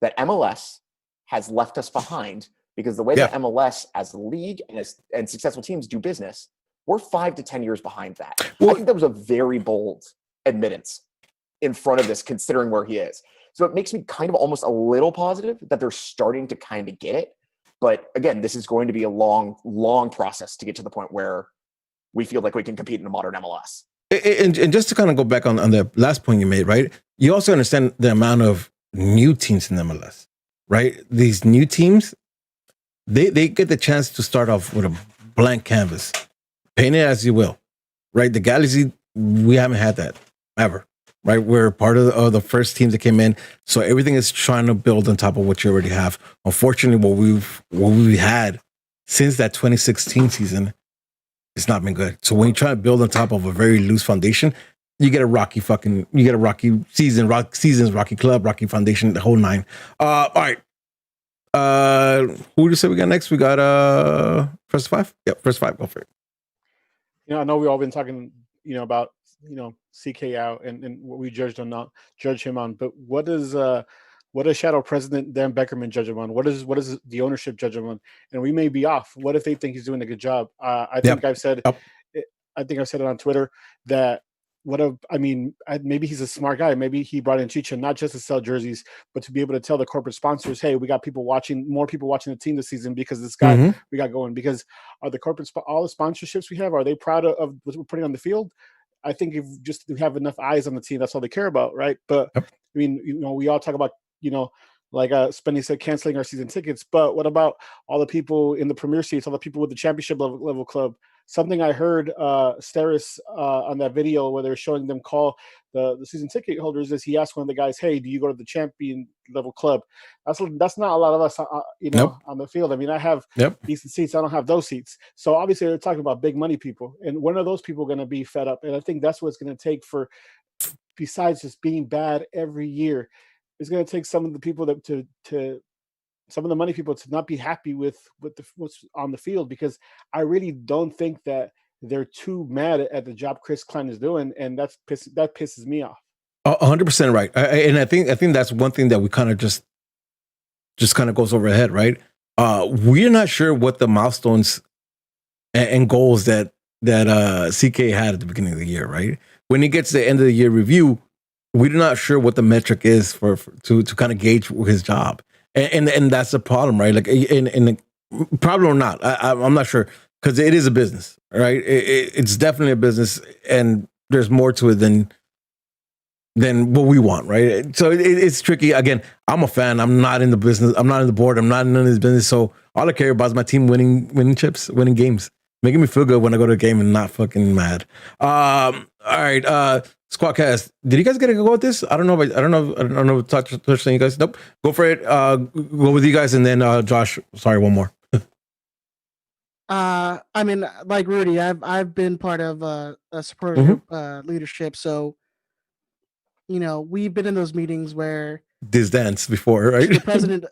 S1: that MLS has left us behind because the way that MLS as a league and successful teams do business, we're 5 to 10 years behind that. I think that was a very bold admittance in front of this, considering where he is. So it makes me kind of almost a little positive that they're starting to kind of get it. But again, this is going to be a long, long process to get to the point where we feel like we can compete in a modern MLS.
S2: And just to kind of go back on the last point you made, right? You also understand the amount of new teams in MLS, right? These new teams, they get the chance to start off with a blank canvas. Paint it as you will, right? The Galaxy, we haven't had that ever, right? We're part of the first team that came in, so everything is trying to build on top of what you already have. Unfortunately, what we've had since that 2016 season, it's not been good. So when you try to build on top of a very loose foundation, you get a rocky season, rocky club, rocky foundation, the whole nine. All right. Who do you say we got next? We got first five. Yep, first five. Go for it.
S11: I know we've all been talking, about CK out and what we judge him on. But what does Shadow President Dan Beckerman judge him on? What does the ownership judge him on? And we may be off. What if they think he's doing a good job? I think I've said it on Twitter that maybe he's a smart guy. Maybe he brought in Chicha not just to sell jerseys, but to be able to tell the corporate sponsors, hey, we got more people watching the team this season because this guy we got going. Because are the all the sponsorships we have, are they proud of what we're putting on the field? I think if just to have enough eyes on the team, that's all they care about, right? But we all talk about, like Spenny said, canceling our season tickets. But what about all the people in the premier seats, all the people with the championship level club? Something I heard Steris on that video where they're showing them call the season ticket holders is he asked one of the guys, hey, do you go to the champion level club? That's not a lot of us, on the field. I have decent seats. I don't have those seats. So obviously they're talking about big money people. And when are those people going to be fed up? And I think that's what it's going to take for, besides just being bad every year, it's going to take some of the people some of the money people to not be happy with what's on the field, because I really don't think that they're too mad at the job Chris Klein is doing, and that pisses me off.
S2: 100% right, and I think that's one thing that we kind of just kind of goes over our head, right? We're not sure what the milestones and goals that CK had at the beginning of the year, right? When he gets to the end of the year review, we're not sure what the metric is to kind of gauge his job. And that's the problem, right? Like, in problem or not, I'm not sure, because it is a business, right? It's definitely a business, and there's more to it than what we want, right? So it's tricky. Again, I'm a fan. I'm not in the business. I'm not in the board. I'm not in none of this business. So all I care about is my team winning chips, winning games, making me feel good when I go to a game and not fucking mad. All right, Squadcast. Did you guys get to go with this? I don't know. I don't know. Touch on you guys. Nope. Go for it. Go with you guys, and then Josh. Sorry, one more.
S10: I mean, like Rudy, I've been part of a supporter leadership, so we've been in those meetings where
S2: This dance before, right?
S10: the president.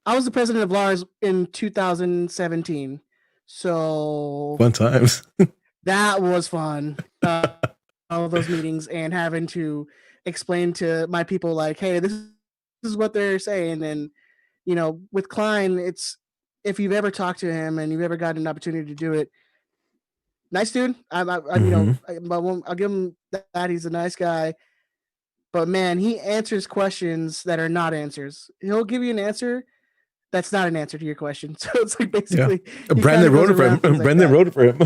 S10: I was the president of Lars in 2017, so
S2: Fun times.
S10: that was fun. All of those meetings and having to explain to my people like, hey, this is what they're saying, and with Klein, it's. If you've ever talked to him and you've ever gotten an opportunity to do it, nice dude. I'll give him that. He's a nice guy, but man, he answers questions that are not answers. He'll give you an answer that's not an answer to your question. So it's like basically,
S2: Brandon wrote it for him. Brandon wrote it for him.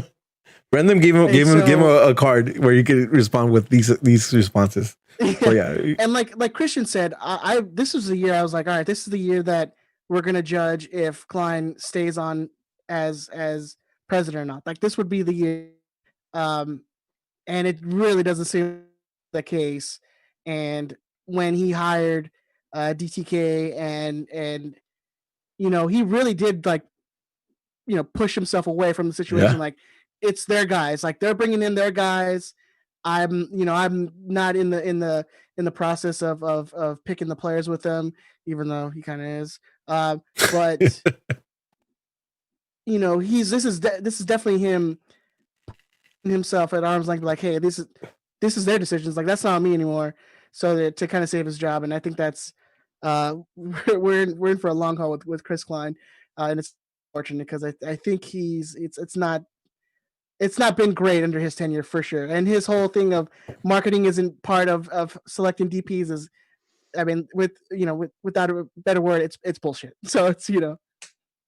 S2: Brandon gave him a card where you could respond with these responses. So yeah,
S10: and like Christian said, I this was the year I was like, all right, this is the year that we're going to judge if Klein stays on as president or not. Like this would be the year. And it really doesn't seem the case. And when he hired DTK and he really did push himself away from the situation.
S2: Yeah.
S10: Like it's their guys, like they're bringing in their guys. I'm not in the process of picking the players with them, even though he kind of is. But this is definitely him himself at arm's length, like, hey, this is their decisions. Like that's not me anymore. So to kind of save his job, and I think that's we're in for a long haul with Chris Klein, and it's unfortunate because I think it's not been great under his tenure for sure. And his whole thing of marketing isn't part of selecting DPs is. I mean, without a better word, it's bullshit. So it's it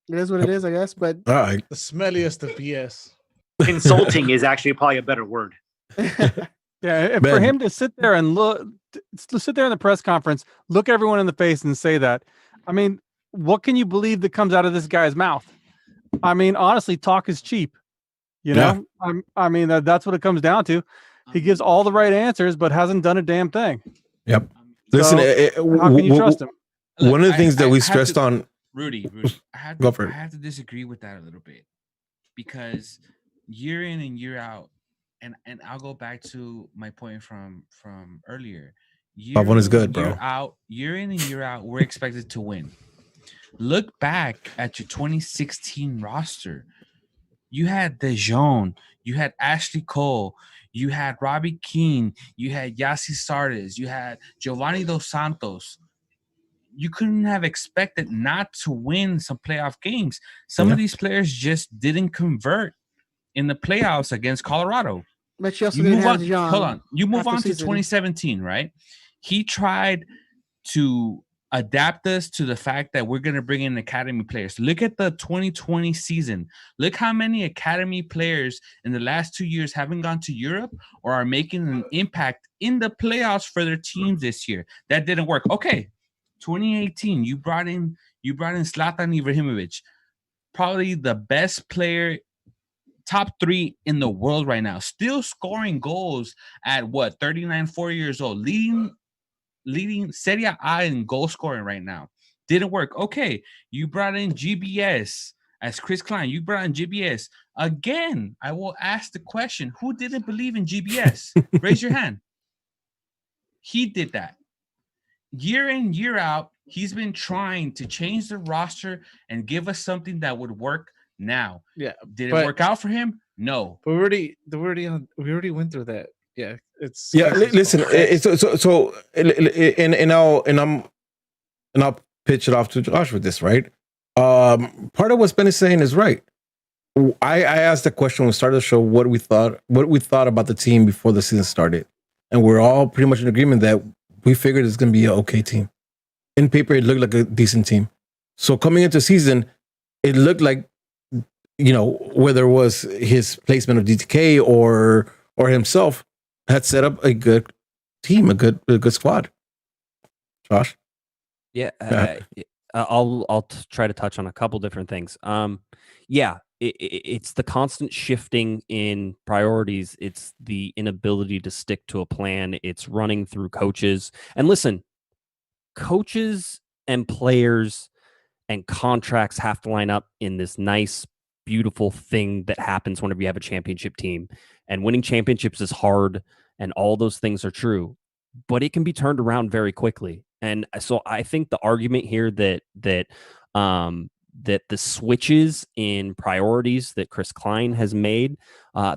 S10: is what it is, I guess. But
S3: the smelliest of BS.
S6: Insulting is actually probably a better word.
S13: Yeah, and for him to sit there and sit there in the press conference, look everyone in the face and say that. I mean, what can you believe that comes out of this guy's mouth? I mean, honestly, talk is cheap. I mean, that's what it comes down to. He gives all the right answers, but hasn't done a damn thing.
S2: Yep. Listen,
S13: how can you trust him?
S2: One of the things that we stressed on,
S18: Rudy, I have to disagree with that a little bit because year in and year out, and I'll go back to my point from earlier.
S2: Top one is good, bro.
S18: Year in and year out, we're expected to win. Look back at your 2016 roster. You had DeJong, you had Ashley Cole. You had Robbie Keane. You had Yassi Sardes. You had Giovanni Dos Santos. You couldn't have expected not to win some playoff games. Some of these players just didn't convert in the playoffs against Colorado.
S10: But you also didn't have DeJong.
S18: Hold on. You move on to 2017, right? He tried to adapt us to the fact that we're going to bring in academy players. Look at the 2020 season. Look how many academy players in the last 2 years haven't gone to Europe or are making an impact in the playoffs for their teams this year. That didn't work. Okay, 2018, you brought in Zlatan Ibrahimovic, probably the best player, top 3 in the world right now, still scoring goals at 40 years old, leading Serie A in goal scoring right now. Didn't work. Okay, you brought in GBS as Chris Klein. You brought in GBS. Again, I will ask the question, who didn't believe in GBS? Raise your hand. He did that. Year in, year out, he's been trying to change the roster and give us something that would work now.
S3: Yeah.
S18: Did it work out for him? No.
S3: But we already went through that. Yeah, it's
S2: listen. I'll pitch it off to Josh with this, right? Part of what Ben is saying is right. I asked the question when we started the show what we thought about the team before the season started, and we're all pretty much in agreement that we figured it's going to be an okay team. In paper, it looked like a decent team. So coming into season, it looked like, whether it was his placement of DTK or himself, had set up a good team, a good squad. Josh?
S16: Yeah, I'll try to touch on a couple different things. It's the constant shifting in priorities. It's the inability to stick to a plan. It's running through coaches. And listen, coaches and players and contracts have to line up in this nice, beautiful thing that happens whenever you have a championship team. And winning championships is hard, and all those things are true, but it can be turned around very quickly. And so I think the argument here that the switches in priorities that Chris Klein has made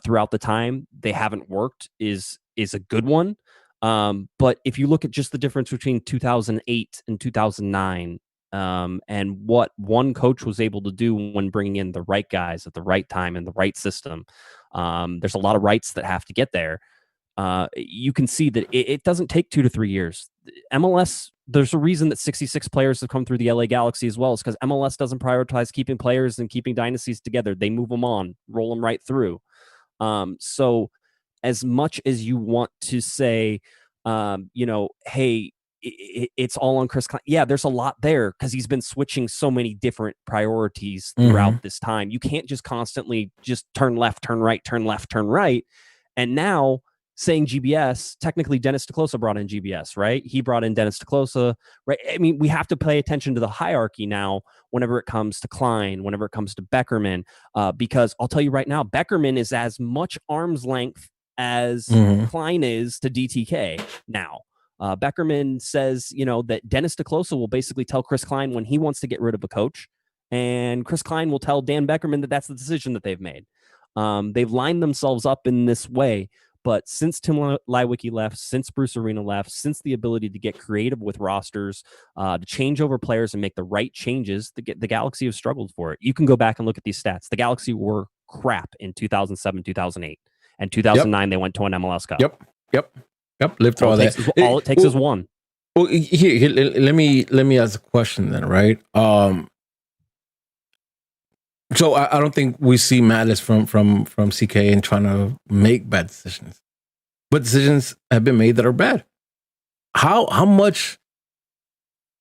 S16: throughout the time they haven't worked is a good one. But if you look at just the difference between 2008 and 2009, and what one coach was able to do when bringing in the right guys at the right time in the right system, there's a lot of rights that have to get there. You can see that it doesn't take 2 to 3 years. MLS, there's a reason that 66 players have come through the LA Galaxy as well. It's because MLS doesn't prioritize keeping players and keeping dynasties together. They move them on, roll them right through. So as much as you want to say, hey, it's all on Chris Klein. Yeah, there's a lot there because he's been switching so many different priorities throughout this time. You can't just constantly just turn left, turn right, turn left, turn right. And now saying GBS, technically Dennis DeClosa brought in GBS, right? He brought in Dennis DeClosa, right? I mean, we have to pay attention to the hierarchy now whenever it comes to Klein, whenever it comes to Beckerman, because I'll tell you right now, Beckerman is as much arm's length as Klein is to DTK now. Beckerman says, that Dennis DeClosa will basically tell Chris Klein when he wants to get rid of a coach, and Chris Klein will tell Dan Beckerman that that's the decision that they've made. They've lined themselves up in this way. But since Tim Leiweke left, since Bruce Arena left, since the ability to get creative with rosters, to change over players and make the right changes, the Galaxy have struggled for it. You can go back and look at these stats. The Galaxy were crap in 2007, 2008. And 2009, they went to an MLS Cup.
S2: Yep. Lived through all that.
S16: All it takes is one.
S2: Well, here, let me ask a question then, right? So I don't think we see malice from CK in trying to make bad decisions, but decisions have been made that are bad. How much,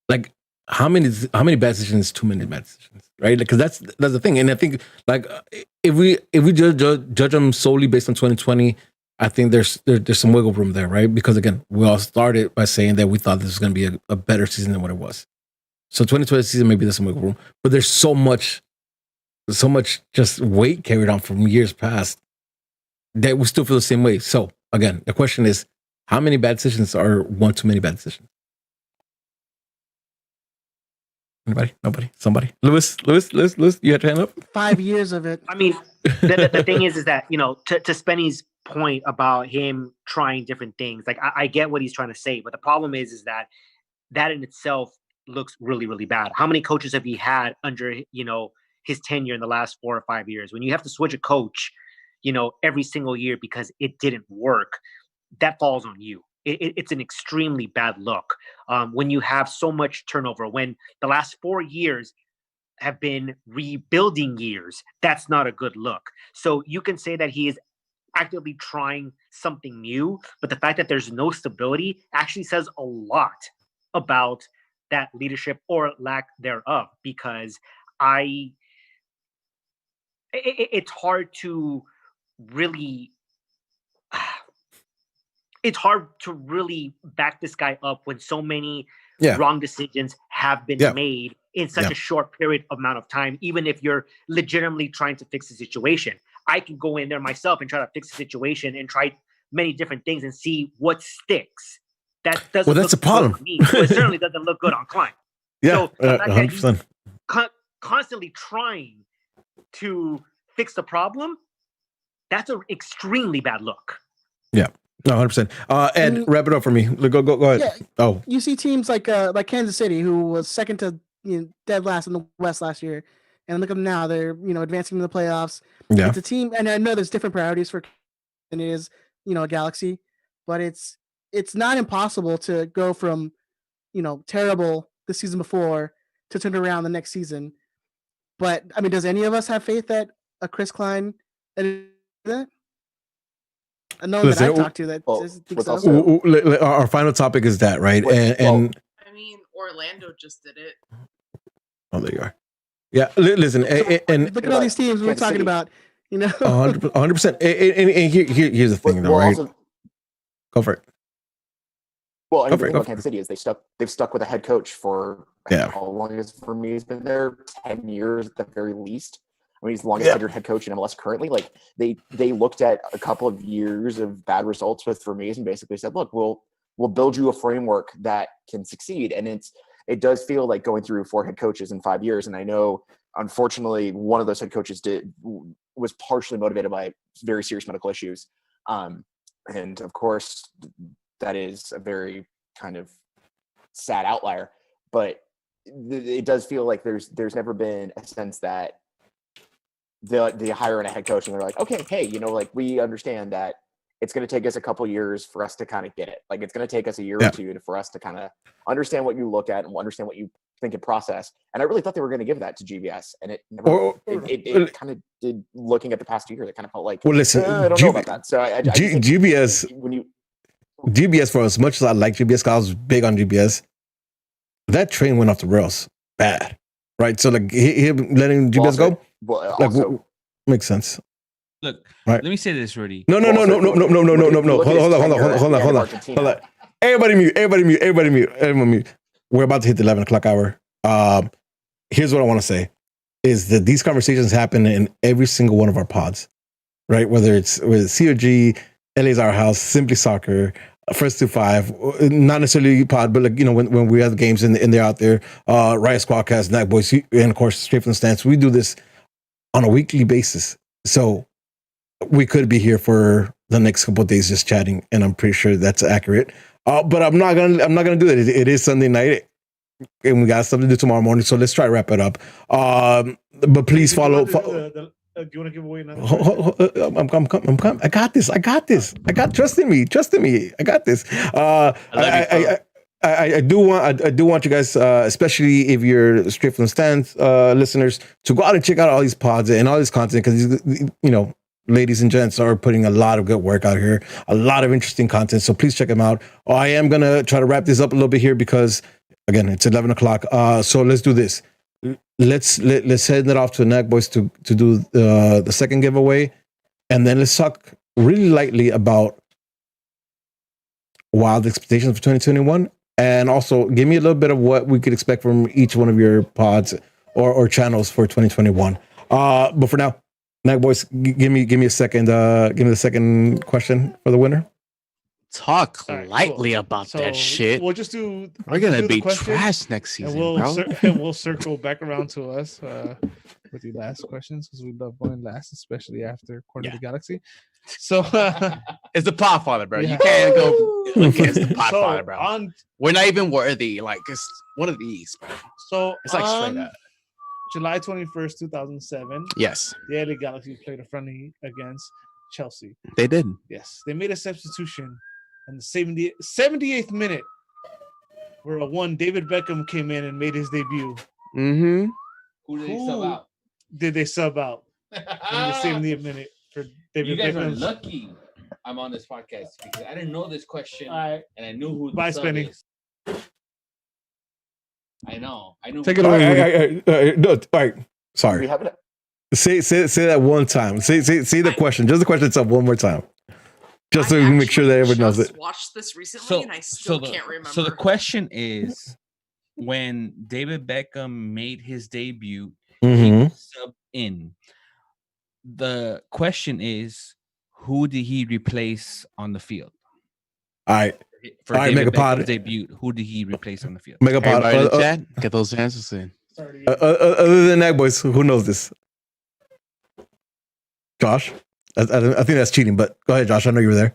S2: like how many bad decisions is too many bad decisions, right? Because that's the thing. And I think like if we judge them solely based on 2020, I think there's some wiggle room there, right? Because again, we all started by saying that we thought this was going to be a better season than what it was. So 2020 season, maybe there's some wiggle room, but there's so much just weight carried on from years past that we still feel the same way. So again, the question is, how many bad decisions are one too many bad decisions? Anybody? Nobody? Somebody? Lewis, you had your hand up?
S10: 5 years of it.
S6: I mean, the thing is that, to Spenny's point about him trying different things, like I get what he's trying to say, but the problem is that in itself looks really, really bad. How many coaches have he had under, his tenure in the last 4 or 5 years? When you have to switch a coach, every single year because it didn't work, that falls on you. It's an extremely bad look. When you have so much turnover, when the last 4 years have been rebuilding years, that's not a good look. So you can say that he is actively trying something new, but the fact that there's no stability actually says a lot about that leadership or lack thereof, because it's hard to really back this guy up when so many wrong decisions have been made in such a short period amount of time, even if you're legitimately trying to fix the situation. I can go in there myself and try to fix the situation and try many different things and see what sticks. That doesn't
S2: that's
S6: look
S2: a problem.
S6: good on me. It certainly doesn't look good on Klein.
S2: Yeah,
S6: so the fact that
S2: 100%.
S6: he's constantly trying to fix the problem, that's an extremely bad look.
S2: Yeah, no, 100%. Ed, wrap it up for me. Go ahead.
S10: Yeah, you see teams like Kansas City, who was second to dead last in the West last year, and look at them now. They're advancing to the playoffs.
S2: Yeah.
S10: It's a team, and I know there's different priorities for than it is a Galaxy, but it's not impossible to go from terrible the season before to turn around the next season. But I mean, does any of us have faith that a Chris Klein that? No one that I talked to that thinks so.
S2: Our final topic is that, right? And
S9: I mean, Orlando just did it.
S2: oh, there you are. Yeah, listen, and
S10: look at all these teams we're talking about. You know,
S2: 100%. And here's the thing, though, right?
S1: Also,
S2: go for it.
S1: Well, the thing about Kansas City is they've stuck with a head coach for
S2: how
S1: long as for me he's been there, 10 years at the very least. I mean, he's the longest tenured head coach in MLS currently. Like they looked at a couple of years of bad results with Vermees and basically said, look, we'll build you a framework that can succeed. And it does feel like going through 4 head coaches in 5 years. And I know, unfortunately, one of those head coaches was partially motivated by very serious medical issues. And of course, that is a very kind of sad outlier. But it does feel like there's never been a sense that they hire in a head coach and they're like, okay, hey, like we understand that it's going to take us a couple years for us to kind of get it. Like it's going to take us a year or two for us to kind of understand what you look at and understand what you think and process. And I really thought they were going to give that to GBS, and it never. It kind of did. Looking at the past 2 years, it kind of felt like,
S2: well, listen,
S1: I don't know about that. So I
S2: GBS GBS, for as much as I like GBS, because I was big on GBS, that train went off the rails bad, right? So like him letting GBS go, like makes sense.
S18: Look,
S2: right.
S18: Let me say this, Rudy.
S2: No. Hold on. Everybody mute. We're about to hit the 11 o'clock hour. Here's what I want to say is that these conversations happen in every single one of our pods, right? Whether it's with COG, LA's Our House, Simply Soccer, First to Five, not necessarily pod, but like, when we have games and they're out there, Riot Squadcast, Night Boys, and of course, Straight from the Stance, we do this on a weekly basis. So we could be here for the next couple of days just chatting, and I'm pretty sure that's accurate. But I'm not gonna do that. It is Sunday night, and we got stuff to do tomorrow morning. So let's try to wrap it up. But please follow.
S3: Do you want to give away another?
S2: I'm coming. I got this. Trust in me. I got this. I do want you guys, especially if you're Straight from the Stands listeners, to go out and check out all these pods and all this content, because ladies and gents are putting a lot of good work out here, a lot of interesting content. So please check them out. I am gonna try to wrap this up a little bit here because, again, it's 11 o'clock. So let's do this. Let's send it off to the Neck Boys to do the second giveaway, and then let's talk really lightly about wild expectations for 2021, and also give me a little bit of what we could expect from each one of your pods or channels for 2021. But for now, Neck Boys, give me a second. Give me the second question for the winner.
S17: Talk lightly about that shit.
S3: We'll just do.
S17: We're gonna be trash next season,
S3: and we'll circle back around to us with the last questions, because we love going last, especially after Corner of the Galaxy. So
S17: it's the Podfather, bro. You can't go against the Podfather, bro. We're not even worthy. Like it's one of these, bro.
S3: So
S17: it's like straight up.
S3: July 21st, 2007.
S17: Yes.
S3: The LA Galaxy played a friendly against Chelsea.
S17: They did.
S3: Yes. They made a substitution in the 78th minute, where David Beckham came in and made his debut.
S17: Mm-hmm.
S18: Who did they sub out?
S3: Did they sub out in the 70th minute for David Beckham?
S18: You guys are lucky I'm on this podcast, because I didn't know this question, and I knew who the sub
S3: Spenny.
S18: is. I know.
S2: Take it away. No, all right. Sorry. Say that one time. Say the question. Just the question itself one more time. Just so we can make sure that everyone knows it.
S9: Watched this recently, and I still can't remember.
S18: So the question is, when David Beckham made his debut, he subbed in. The question is, who did he replace on the field?
S2: All right.
S18: For David Beckham's debut, who did he replace on the field?
S2: Megapod.
S17: Get those answers in.
S2: Other than that, boys, who knows this? Josh? I think that's cheating, but go ahead, Josh. I know you were there.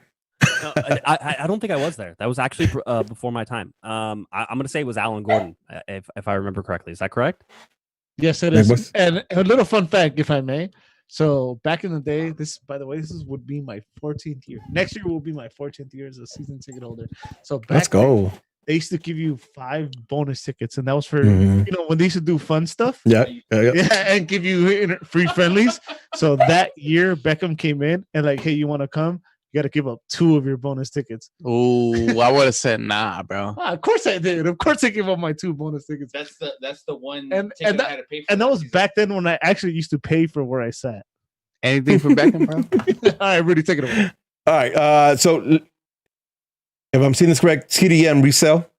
S16: No, I don't think I was there. That was actually before my time. I'm going to say it was Alan Gordon, if I remember correctly. Is that correct?
S3: Yes, it is. And a little fun fact, if I may. So back in the day, this would be my 14th year. Next year will be my 14th year as a season ticket holder. So
S2: let's go.
S3: They used to give you 5 bonus tickets, and that was for when they used to do fun stuff.
S2: Yeah,
S3: and give you free friendlies. So that year, Beckham came in and like, hey, you want to come? you got to give up 2 of your bonus tickets.
S17: Oh, I would have said nah, bro.
S3: Of course I did. Of course I gave up my 2 bonus tickets.
S18: That's the one
S3: And
S18: ticket I had to pay for.
S3: And that was back then when I actually used to pay for where I sat.
S17: Anything for Beckham, bro?
S3: All right, Rudy, take it away.
S2: All right. So if I'm seeing this correct, TDM resale.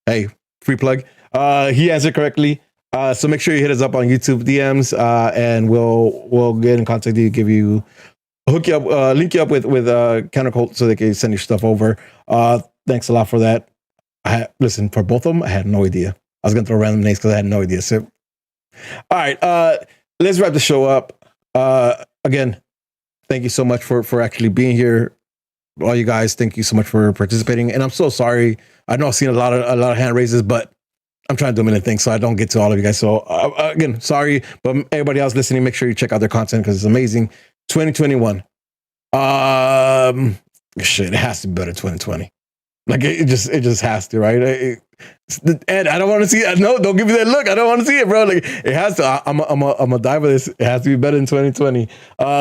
S2: Hey, free plug. He answered correctly. So make sure you hit us up on YouTube DMs, and we'll get in contact with you, give you, hook you up, link you up with Countercult so they can send your stuff over. Thanks a lot for that. Listen, for both of them, I had no idea. I was gonna throw random names because I had no idea. So, all right, let's wrap the show up. Again, thank you so much for actually being here. All you guys, thank you so much for participating. And I'm so sorry. I know I've seen a lot of hand raises, but I'm trying to do a million things, so I don't get to all of you guys. So again, sorry, but everybody else listening, make sure you check out their content because it's amazing. 2021. Shit, it has to be better 2020. Like it just has to, right? Ed, I don't want to see it. No, don't give me that look. I don't want to see it, bro. Like it has to. I'm a die for this. It has to be better than 2020.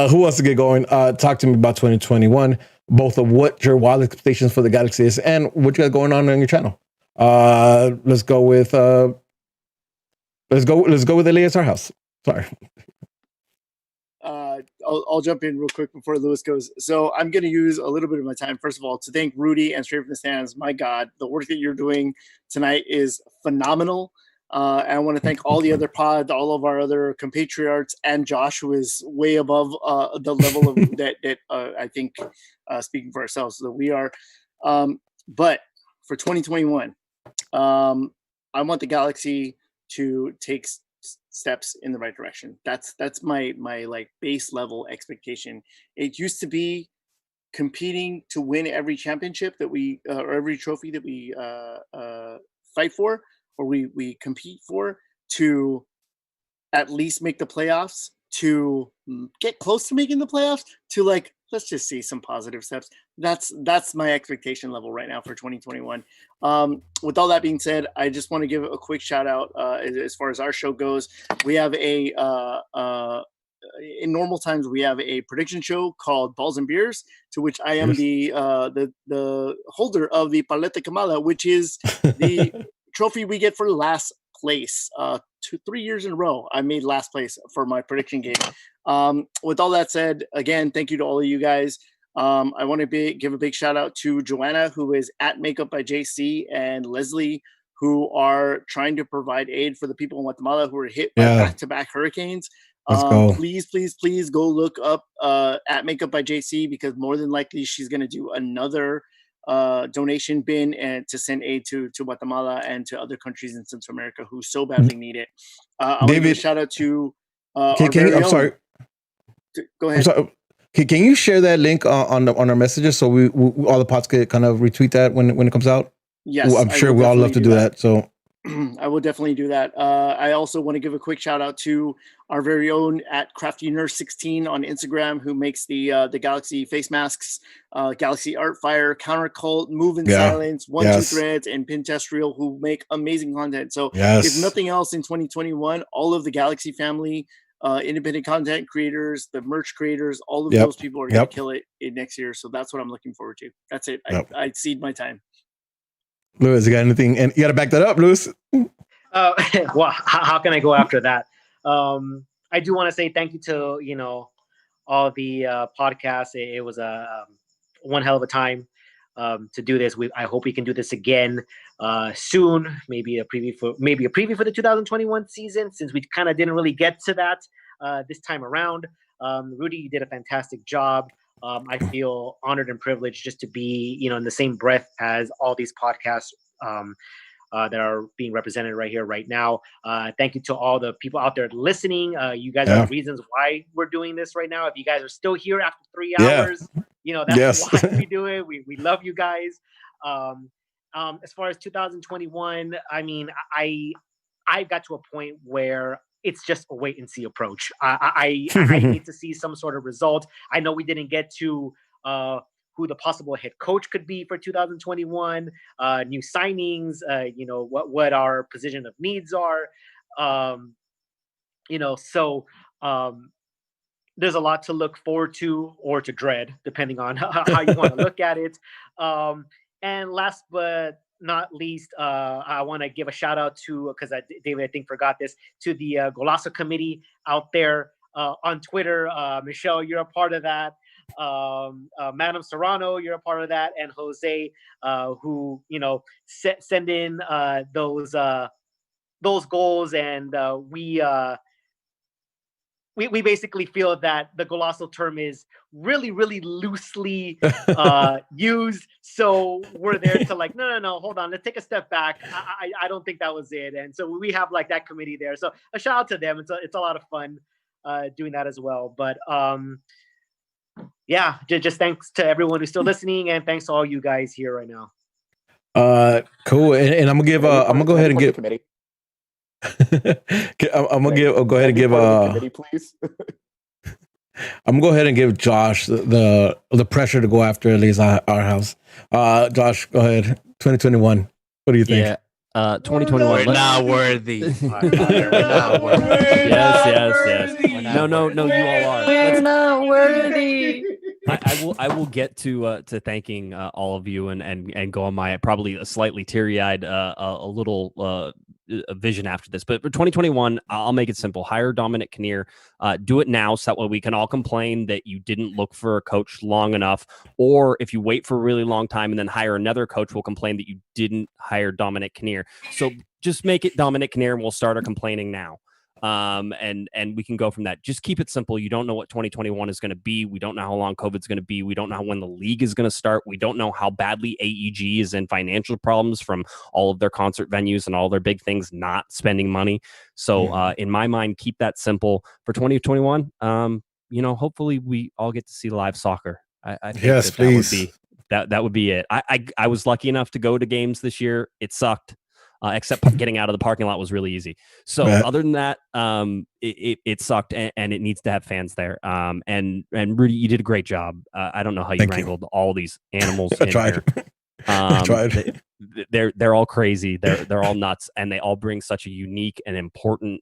S2: Who wants to get going? Talk to me about 2021. Both of what your wild expectations for the Galaxy is and what you got going on your channel. Let's go with Elias our house. Sorry.
S5: I'll jump in real quick before Lewis goes. So I'm going to use a little bit of my time, first of all, to thank Rudy and Straight from the Stands. My God, the work that you're doing tonight is phenomenal. And I want to thank all the other pods, all of our other compatriots, and Josh, who is way above the level of that I think, speaking for ourselves, that we are. But for 2021, I want the Galaxy to take steps in the right direction. That's my like base level expectation. It used to be competing to win every championship that we or every trophy that we fight for or we compete for, to at least make the playoffs, to get close to making the playoffs, to like, let's just see some positive steps. That's my expectation level right now for 2021. With all that being said, I just want to give a quick shout out as far as our show goes. We have in normal times we have a prediction show called Balls and Beers, to which I am the holder of the Paleta Kamala, which is the trophy we get for last place. 2-3 years in a row I made last place for my prediction game. With all that said, again, thank you to all of you guys. I want to give a big shout out to Joanna, who is at Makeup by JC, and Leslie, who are trying to provide aid for the people in Guatemala who were hit by back-to-back hurricanes. Please go look up at Makeup by JC, because more than likely she's going to do another donation bin and to send aid to Guatemala and to other countries in Central America who so badly need it. I want to give a shout out to
S2: I'm sorry.
S5: Go ahead.
S2: I'm sorry. Can you share that link on our messages so we all the pods can kind of retweet that when it comes out?
S5: Yes,
S2: I'm sure we all love to do that. So
S5: I will definitely do that. I also want to give a quick shout out to our very own at CraftyNurse16 on Instagram, who makes the Galaxy face masks, Galaxy Artfire, Countercult, Move in Silence, 12 Threads, and Pintestrial, who make amazing content. So if nothing else in 2021, all of the Galaxy family, independent content creators, the merch creators, all of those people are going to kill it in next year. So that's what I'm looking forward to. That's it. I cede my time.
S2: Lewis, you got anything? And you got to back that up, Lewis.
S6: Well, how can I go after that? I do want to say thank you to, all the podcasts. It was one hell of a time to do this. I hope we can do this again soon. Maybe a preview for the 2021 season, since we kind of didn't really get to that this time around. Rudy, you did a fantastic job. I feel honored and privileged just to be, in the same breath as all these podcasts that are being represented right here, right now. Thank you to all the people out there listening. You guys are the reasons why we're doing this right now. If you guys are still here after 3 hours, that's why we do it. We love you guys. As far as 2021, I mean, I got to a point where it's just a wait and see approach. I need to see some sort of result. I know we didn't get to who the possible head coach could be for 2021, new signings, what our position of needs are, so there's a lot to look forward to or to dread, depending on how you want to look at it. And last but not least, I want to give a shout out to, because David, I think, forgot this, to the Golazo committee out there on Twitter. Michelle, you're a part of that. Madam Serrano, you're a part of that, and Jose, who send in those goals, and we basically feel that the Golazo term is really, really loosely used. So we're there to like, no, hold on, let's take a step back. I don't think that was it. And so we have like that committee there. So a shout out to them. It's a lot of fun doing that as well. But yeah, just thanks to everyone who's still listening, and thanks to all you guys here right now.
S2: Cool. And I'm gonna go ahead and give. I'm gonna go ahead and give
S1: committee, please.
S2: I'm gonna go ahead and give Josh the pressure to go after at least our house. Josh, go ahead. 2021. What do you think?
S16: Yeah. 2021.
S17: We're not worthy.
S16: We're not worthy. Yes. No, you all are.
S7: We're not worthy.
S16: I will get to thanking all of you and go on my probably a slightly teary-eyed a little vision after this. But for 2021, I'll make it simple. Hire Dominic Kinnear. Do it now, so that way we can all complain that you didn't look for a coach long enough, or if you wait for a really long time and then hire another coach, we'll complain that you didn't hire Dominic Kinnear. So just make it Dominic Kinnear, and we'll start our complaining now. And we can go from that. Just keep it simple. You don't know what 2021 is going to be. We don't know how long COVID's going to be. We don't know when the league is going to start. We don't know how badly AEG is in financial problems from all of their concert venues and all their big things not spending money. So in my mind, keep that simple for 2021. Hopefully we all get to see live soccer. I think
S2: yes, please.
S16: That would be it. I was lucky enough to go to games this year. It sucked. Except getting out of the parking lot was really easy. So other than that, it sucked, and it needs to have fans there. And Rudy, you did a great job. I don't know how you wrangled all these animals.
S2: I tried. I tried.
S16: They're all crazy. They're all nuts, and they all bring such a unique and important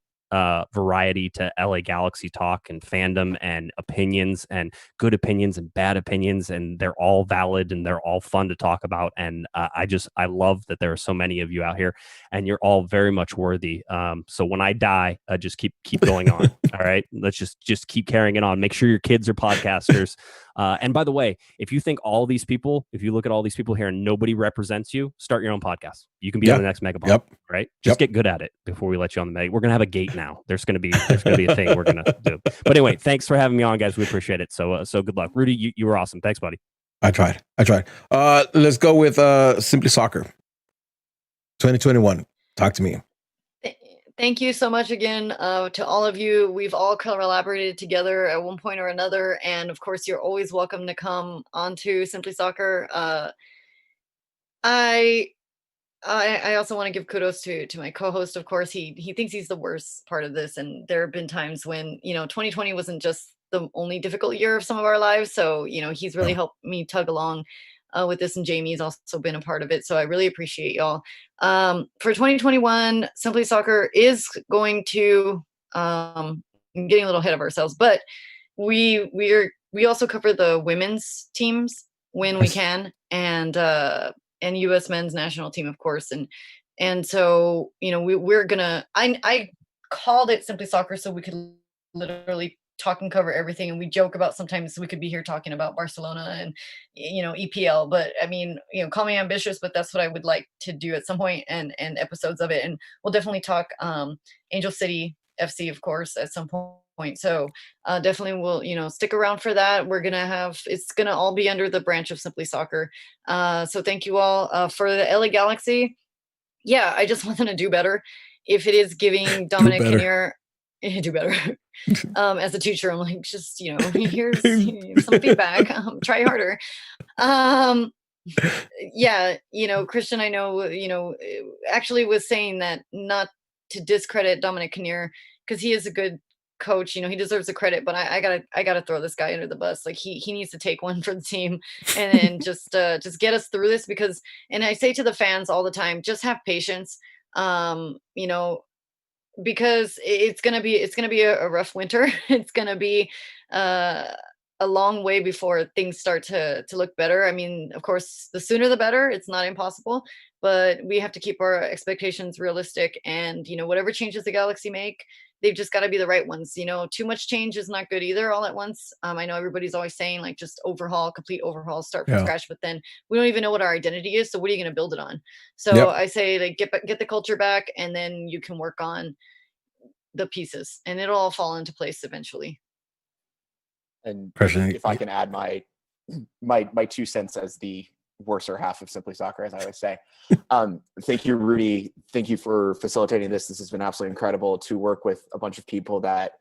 S16: variety to LA Galaxy talk and fandom and opinions, and good opinions and bad opinions, and they're all valid and they're all fun to talk about. And I love that there are so many of you out here, and you're all very much worthy. So when I die, just keep going on. All right, let's just keep carrying it on. Make sure your kids are podcasters. And by the way, if you think all these people, if you look at all these people here and nobody represents you, start your own podcast. You can be on the next Megapod, right? Just get good at it before we let you on the Meg. We're gonna have a gate now. There's gonna be a thing we're gonna do. But anyway, thanks for having me on, guys. We appreciate it. So good luck, Rudy. You were awesome. Thanks, buddy.
S2: I tried. Let's go with Simply Soccer 2021. Talk to me.
S7: Thank you so much again to all of you. We've all collaborated together at one point or another. And of course, you're always welcome to come onto Simply Soccer. I also want to give kudos to my co-host. Of course, he thinks he's the worst part of this. And there have been times when, 2020 wasn't just the only difficult year of some of our lives. So, he's really helped me tug along with this, and Jamie's also been a part of it. So I really appreciate y'all. For 2021, Simply Soccer is going to, I'm getting a little ahead of ourselves, but we also cover the women's teams when we can, and U.S. men's national team, of course. And so, we're gonna, I called it Simply Soccer so we could literally talk and cover everything, and we joke about sometimes we could be here talking about Barcelona and EPL, but I mean, call me ambitious, but that's what I would like to do at some point, and episodes of it. And we'll definitely talk Angel City FC, of course, at some point. So definitely we'll stick around for that. It's gonna all be under the branch of Simply Soccer. So thank you all. For the LA Galaxy, I just want them to do better. If it is giving Dominic Kinnear do better. As a teacher, I'm like, just, here's some feedback. Try harder. Christian, I know, actually was saying that not to discredit Dominic Kinnear, because he is a good coach. He deserves the credit, but I gotta throw this guy under the bus. Like he needs to take one for the team and just get us through this, because, and I say to the fans all the time, just have patience. Because it's gonna be a rough winter. It's gonna be a long way before things start to look better. I mean, of course, the sooner the better. It's not impossible, but we have to keep our expectations realistic. And whatever changes the Galaxy make, they've just got to be the right ones. Too much change is not good either all at once. I know everybody's always saying like just overhaul, complete overhaul, start from scratch, but then we don't even know what our identity is. So what are you going to build it on? So I say like get the culture back, and then you can work on the pieces, and it'll all fall into place eventually.
S1: And if I can add my 2 cents as the worser half of Simply Soccer, as I always say. Thank you, Rudy. Thank you for facilitating this. This has been absolutely incredible to work with a bunch of people that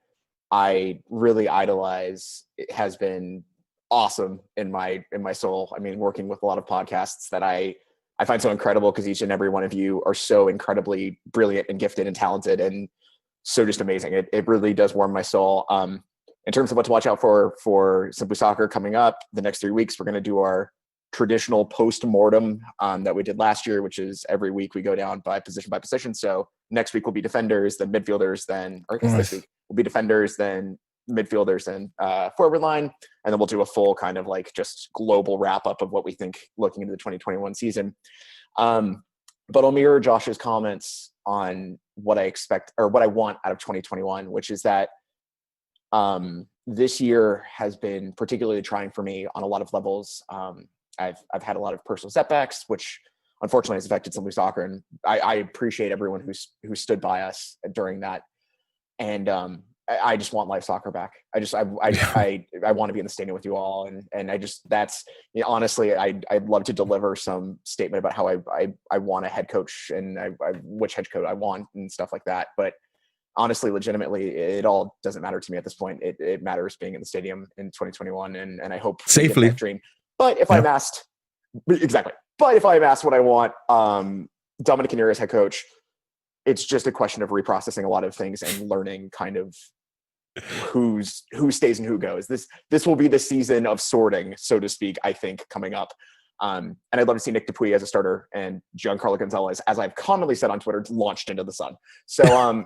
S1: I really idolize. It has been awesome in my soul. I mean, working with a lot of podcasts that I find so incredible because each and every one of you are so incredibly brilliant and gifted and talented and so just amazing. It really does warm my soul. In terms of what to watch out for Simply Soccer coming up, the next 3 weeks, we're going to do our traditional post-mortem that we did last year, which is every week we go down by position. So next week will be defenders, then midfielders, this week will be defenders, then midfielders, then forward line. And then we'll do a full kind of like just global wrap up of what we think looking into the 2021 season. But I'll mirror Josh's comments on what I expect or what I want out of 2021, which is that this year has been particularly trying for me on a lot of levels. I've had a lot of personal setbacks, which unfortunately has affected Simply Soccer, and I appreciate everyone who stood by us during that. And I just want live soccer back. I want to be in the stadium with you all, and that's honestly I'd love to deliver some statement about how I want a head coach and which head coach I want and stuff like that, but. Honestly, legitimately, it all doesn't matter to me at this point. It matters being in the stadium in 2021, and I hope
S2: safely.
S1: That dream. But if I'm asked, exactly. But if I'm asked what I want, Dominic Anira as head coach, it's just a question of reprocessing a lot of things and learning kind of who stays and who goes. This will be the season of sorting, so to speak. I think coming up. And I'd love to see Nick Dupuy as a starter and Giancarlo Gonzalez, as I've commonly said on Twitter, launched into the sun. So.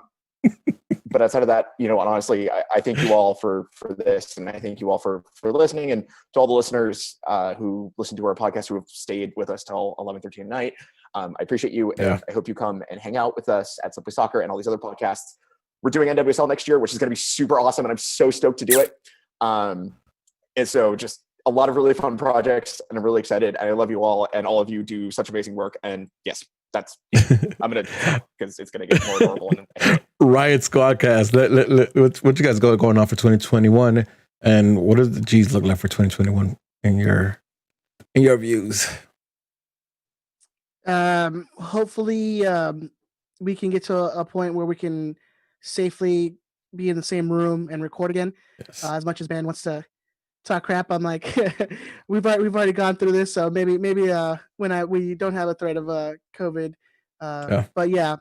S1: But outside of that, honestly, I thank you all for this, and I thank you all for listening, and to all the listeners who listen to our podcast who have stayed with us till 11:13 at night. I appreciate you, and I hope you come and hang out with us at Simply Soccer and all these other podcasts. We're doing NWSL next year, which is going to be super awesome, and I'm so stoked to do it. And so just a lot of really fun projects, and I'm really excited, and I love you all, and all of you do such amazing work, and yes. I'm gonna because it's gonna get more adorable.
S2: Riot Squadcast. What you guys got going on for 2021, and what does the G's look like for 2021 in your views?
S10: Hopefully, we can get to a point where we can safely be in the same room and record again. Yes. As much as man wants to talk crap, I'm like, we've already gone through this, so maybe when we don't have a threat of COVID, but yeah,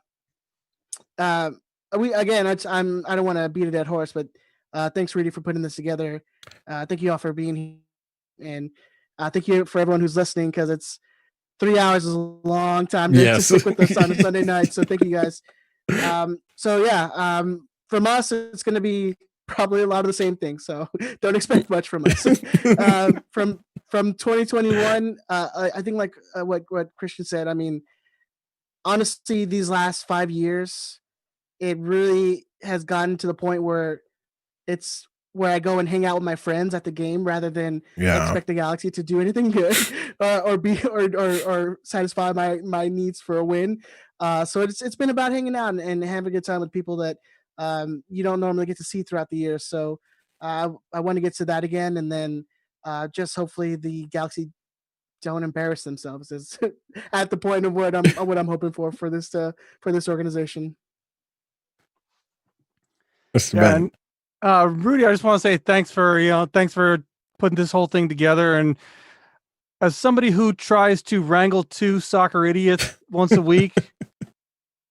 S10: I don't want to beat a dead horse, but thanks Rudy for putting this together. Thank you all for being here, and thank you for everyone who's listening, because it's 3 hours is a long time to stick with us on a Sunday night. So thank you guys. From us, it's going to be probably a lot of the same things, so don't expect much from us. From 2021, I think like what Christian said. I mean, honestly, these last 5 years, it really has gotten to the point where it's where I go and hang out with my friends at the game rather than expect the Galaxy to do anything good or satisfy my needs for a win. So it's been about hanging out and having a good time with people that you don't normally get to see throughout the year. So I want to get to that again, and then just hopefully the Galaxy don't embarrass themselves is at the point of what I'm hoping for this organization.
S13: And Rudy, I just want to say thanks for putting this whole thing together. And as somebody who tries to wrangle 2 soccer idiots once a week,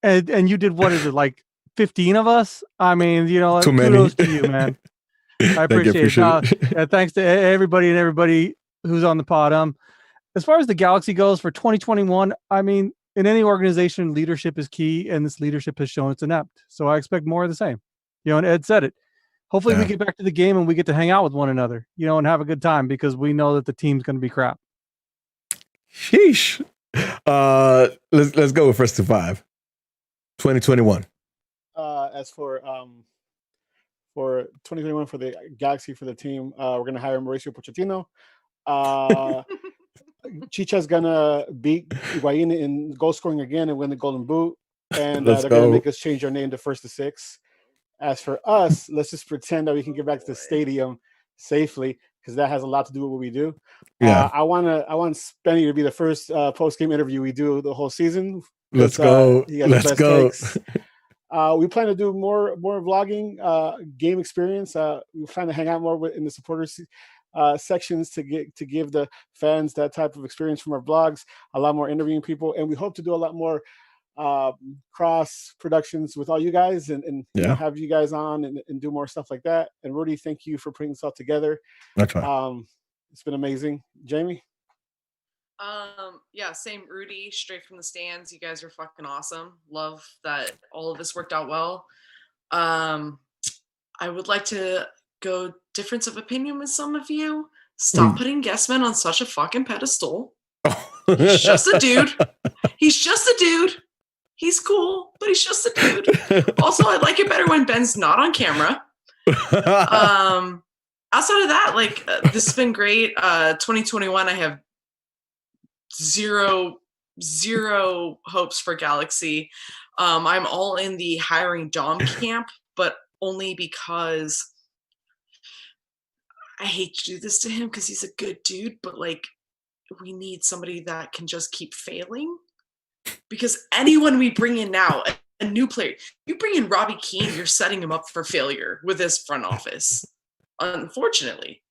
S13: and you did, what is it, like 15 of us? I mean,
S2: too
S13: kudos
S2: many.
S13: to you, man. I appreciate it. Thanks to everybody who's on the pod. As far as the Galaxy goes for 2021, I mean, in any organization, leadership is key, and this leadership has shown it's inept. So I expect more of the same. And Ed said it. hopefully we
S2: Yeah.
S13: get back to the game and we get to hang out with one another, and have a good time because we know that the team's going to be crap.
S2: Sheesh. Let's go with first to 5. 2021.
S11: As for 2021 for the Galaxy for the team, we're gonna hire Mauricio Pochettino. Chicha's gonna beat Higuain in goal scoring again and win the Golden Boot, and
S2: Let's
S11: they're gonna
S2: go.
S11: make us change our name to First to 6. As for us, let's just pretend that we can get back to the stadium safely because that has a lot to do with what we do.
S2: Yeah.
S11: I want Spenny to be the first post game interview we do the whole season.
S2: Let's go.
S11: He has the
S2: Let's
S11: best
S2: go.
S11: takes. We plan to do more vlogging, game experience. We plan to hang out more in the supporters sections to give the fans that type of experience from our vlogs. A lot more interviewing people, and we hope to do a lot more cross productions with all you guys, and have you guys on and do more stuff like that. And Rudy, thank you for putting this all together.
S2: That's right.
S11: It's been amazing. Jamie.
S9: Yeah, same. Rudy, straight from the stands. You guys are fucking awesome. Love that all of this worked out well. I would like to go difference of opinion with some of you. Stop putting Guessman on such a fucking pedestal. He's just a dude. He's just a dude. He's cool, but he's just a dude. Also, I like it better when Ben's not on camera. Outside of that, this has been great. 2021, I have zero hopes for Galaxy. I'm all in the hiring Dom camp, but only because I hate to do this to him because he's a good dude, but we need somebody that can just keep failing. Because anyone we bring in now, a new player, you bring in Robbie Keane, you're setting him up for failure with this front office. Unfortunately,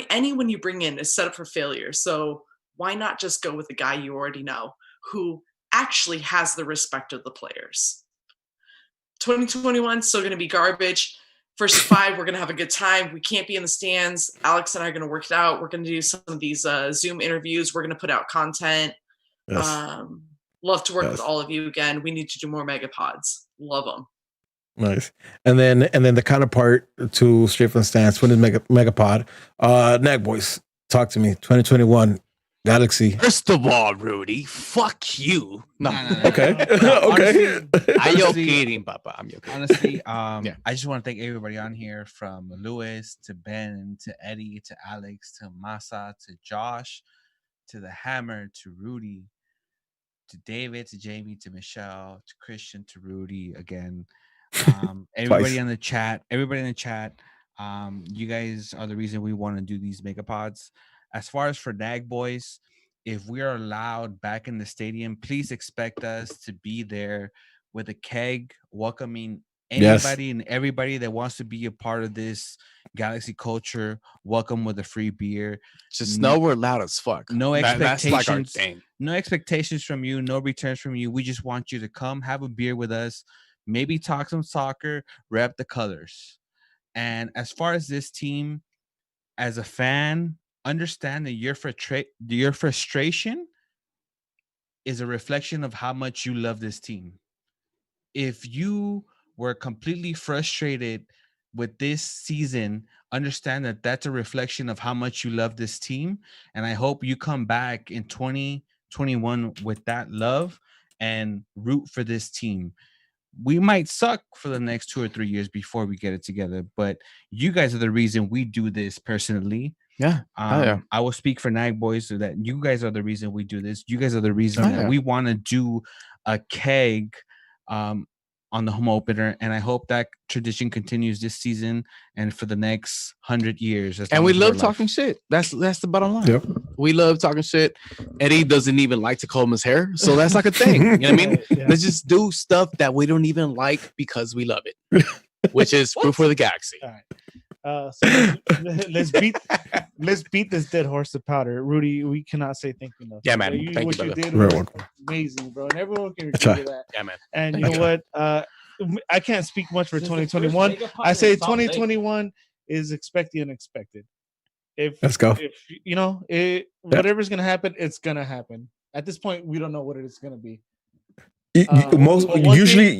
S9: anyone you bring in is set up for failure. So why not just go with the guy you already know who actually has the respect of the players? 2021 still going to be garbage. First 5, we're going to have a good time. We can't be in the stands. Alex and I are going to work it out. We're going to do some of these Zoom interviews. We're going to put out content.
S2: Yes.
S9: Love to work with all of you again. We need to do more Megapods. Love them.
S2: Nice. And then the counterpart to Straight from the Stands, when is Megapod? Nag Boys, talk to me. 2021 Galaxy.
S17: First of all, Rudy, fuck you. No.
S2: Okay. Okay.
S17: I'm your kidding, Papa. I'm your kidding.
S18: Honestly, I just want to thank everybody on here, from Lewis to Ben to Eddie to Alex to Masa to Josh to the Hammer to Rudy to David to Jamie to Michelle to Christian to Rudy again. Everybody in the chat. You guys are the reason we want to do these Megapods. As far as for Nag Boys, if we are allowed back in the stadium, please expect us to be there with a keg, welcoming anybody and everybody that wants to be a part of this Galaxy culture. Welcome with a free beer.
S17: Just know we're loud as fuck.
S18: No expectations.
S17: That's like our thing.
S18: No expectations from you. No returns from you. We just want you to come have a beer with us. Maybe talk some soccer. Rep the colors. And as far as this team, as a fan, understand that your frustration is a reflection of how much you love this team. If you were completely frustrated with this season, understand that that's a reflection of how much you love this team. And I hope you come back in 2021 with that love and root for this team. We might suck for the next 2 or 3 years before we get it together, but you guys are the reason we do this personally.
S17: Yeah.
S18: I will speak for Nag Boys, so that you guys are the reason we do this. You guys are the reason that we want to do a keg on the home opener, and I hope that tradition continues this season and for the next 100 years.
S17: And we love talking shit. That's the bottom line. Yep. We love talking shit. Eddie doesn't even like to comb his hair, so that's like a thing. You know what I mean? Yeah. Let's just do stuff that we don't even like because we love it, which is proof for the Galaxy.
S3: All right. So let's beat this dead horse to powder. Rudy, we cannot say thank you enough.
S17: Yeah, man. Thank
S3: what
S17: you,
S3: you
S17: brother.
S3: did was amazing, bro. And everyone can agree to that.
S17: Yeah, man.
S3: And you know what? I can't speak much for 2021. I say 2021 is expect the unexpected.
S2: Let's go.
S3: If you know whatever's gonna happen, it's gonna happen. At this point, we don't know what it is gonna be.
S2: Usually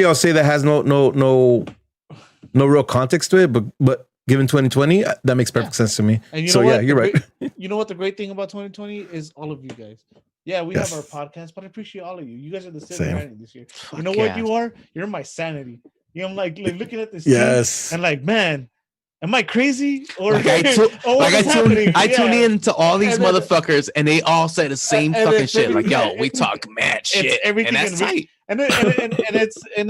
S2: I'll say that has no no real context to it, but given 2020, that makes perfect sense to me.
S3: And
S2: So yeah, you're right.
S3: You know what the great thing about 2020 is? All of you guys. Yeah, we have our podcast, but I appreciate all of you. You guys are the silver lining this year. You know what you are? You're my sanity. You know, I'm like looking at this team and like, man, am I crazy? Or
S17: I tune in to all these motherfuckers, and they all say the same fucking shit. Like, yo, we talk mad shit, and that's tight.
S3: And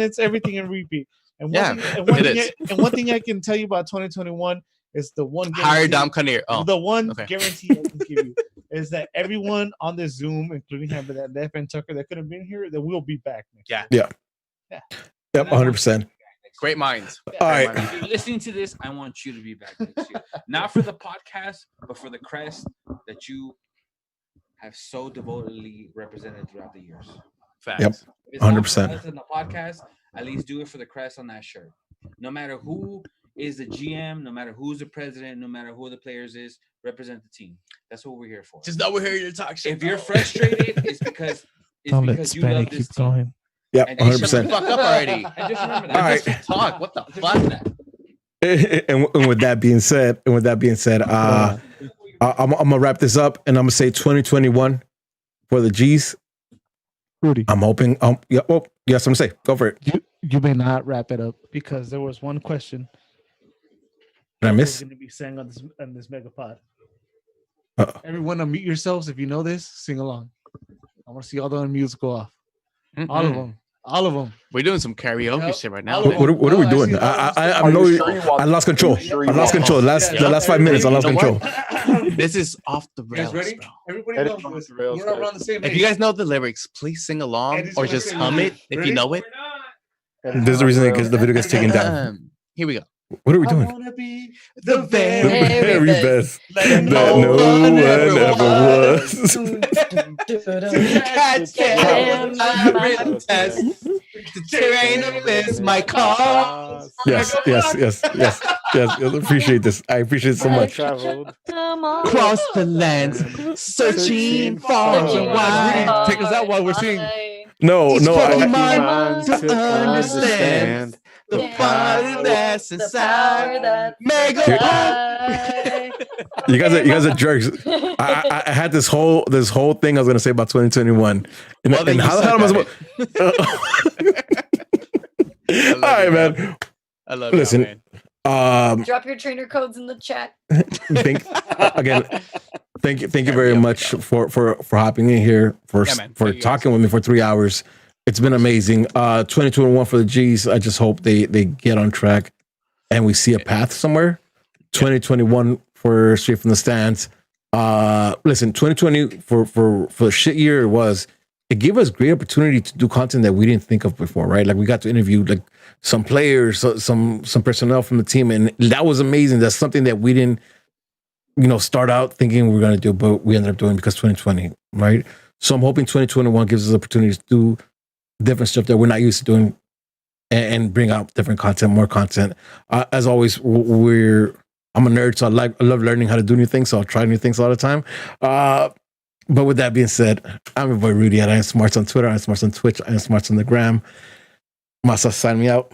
S3: it's everything in repeat. And one thing I can tell you about 2021 is the one
S17: hire Dom Kinnear.
S3: The one guarantee I can give you is that everyone on this Zoom, including him, that Left and Tucker that could have been here, that we'll be back.
S2: Yep, 100%.
S17: Great minds.
S2: All right.
S18: If you're listening to this, I want you to be back next year. Not for the podcast, but for the crest that you have so devotedly represented throughout the years.
S17: Facts.
S2: Yep. 100%.
S18: In the podcast, at least do it for the crest on that shirt. No matter who is the GM, no matter who's the president, no matter who the players is, represent the team. That's what we're here for.
S17: Just know we're here to talk shit.
S18: If you're frustrated, it's because you love this team.
S3: Going.
S2: Yeah, 100%.
S17: Fuck up already.
S18: And just remember that.
S2: All right.
S17: Just talk. What the fuck?
S2: And with that being said, I'm gonna wrap this up, and I'm gonna say 2021 for the G's.
S3: Rudy,
S2: I'm hoping. Yes, I'm gonna say, go for it.
S3: You may not wrap it up because there was one question.
S2: Did I miss?
S3: Going to be sang on this Megapod. Everyone, unmute yourselves if you know this. Sing along. I want to see all the unmutes go off.
S17: Mm-hmm.
S3: All of them.
S17: We're doing some karaoke shit right now.
S2: What are we doing? I lost control. I lost control. The last 5 minutes, I lost control.
S17: This is off the rails, bro.
S3: Everybody knows we're not around the same
S17: If you guys know the lyrics, please sing along or just hum it if you know it.
S2: There's the reason because the video gets taken down.
S17: Here we go.
S2: What are we doing?
S3: I want to be the
S2: Very best that
S3: no
S2: one ever was. Yes. Appreciate this. I appreciate it so much.
S17: Cross the lands, searching far and wide.
S3: Take us out while we're singing.
S2: No.
S17: I understand. The fire that's inside. Megapod.
S2: You guys are jerks. I had this whole thing I was gonna say about 2021, and how the hell am I supposed? All right, man.
S17: I love
S2: Listen,
S17: you, man.
S7: Drop your trainer codes in the chat.
S2: Thank you very much for hopping in here for talking with me for 3 hours. It's been amazing. 2021 for the G's. I just hope they get on track and we see a path somewhere. 2021 for Straight from the Stands. Listen, 2020 for the shit year it was. It gave us great opportunity to do content that we didn't think of before, right? Like we got to interview like some players, some personnel from the team, and that was amazing. That's something that we didn't, start out thinking we were gonna do, but we ended up doing because 2020, right? So I'm hoping 2021 gives us opportunities to do different stuff that we're not used to doing and bring out different content, more content. As always, I'm a nerd, so I love learning how to do new things, so I'll try new things all the time. But with that being said, I'm your boy Rudy at I Am Smarts on Twitter, I Am Smarts on Twitch, I Am Smarts on the gram. Masa, sign me out.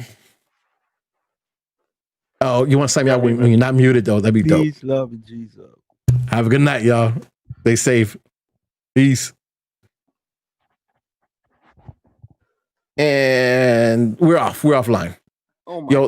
S2: Oh, you want to sign me out when you're not muted, though? That'd be dope.
S15: Peace, love, and Jesus.
S2: Have a good night, y'all. Stay safe. Peace. And we're offline. Yo,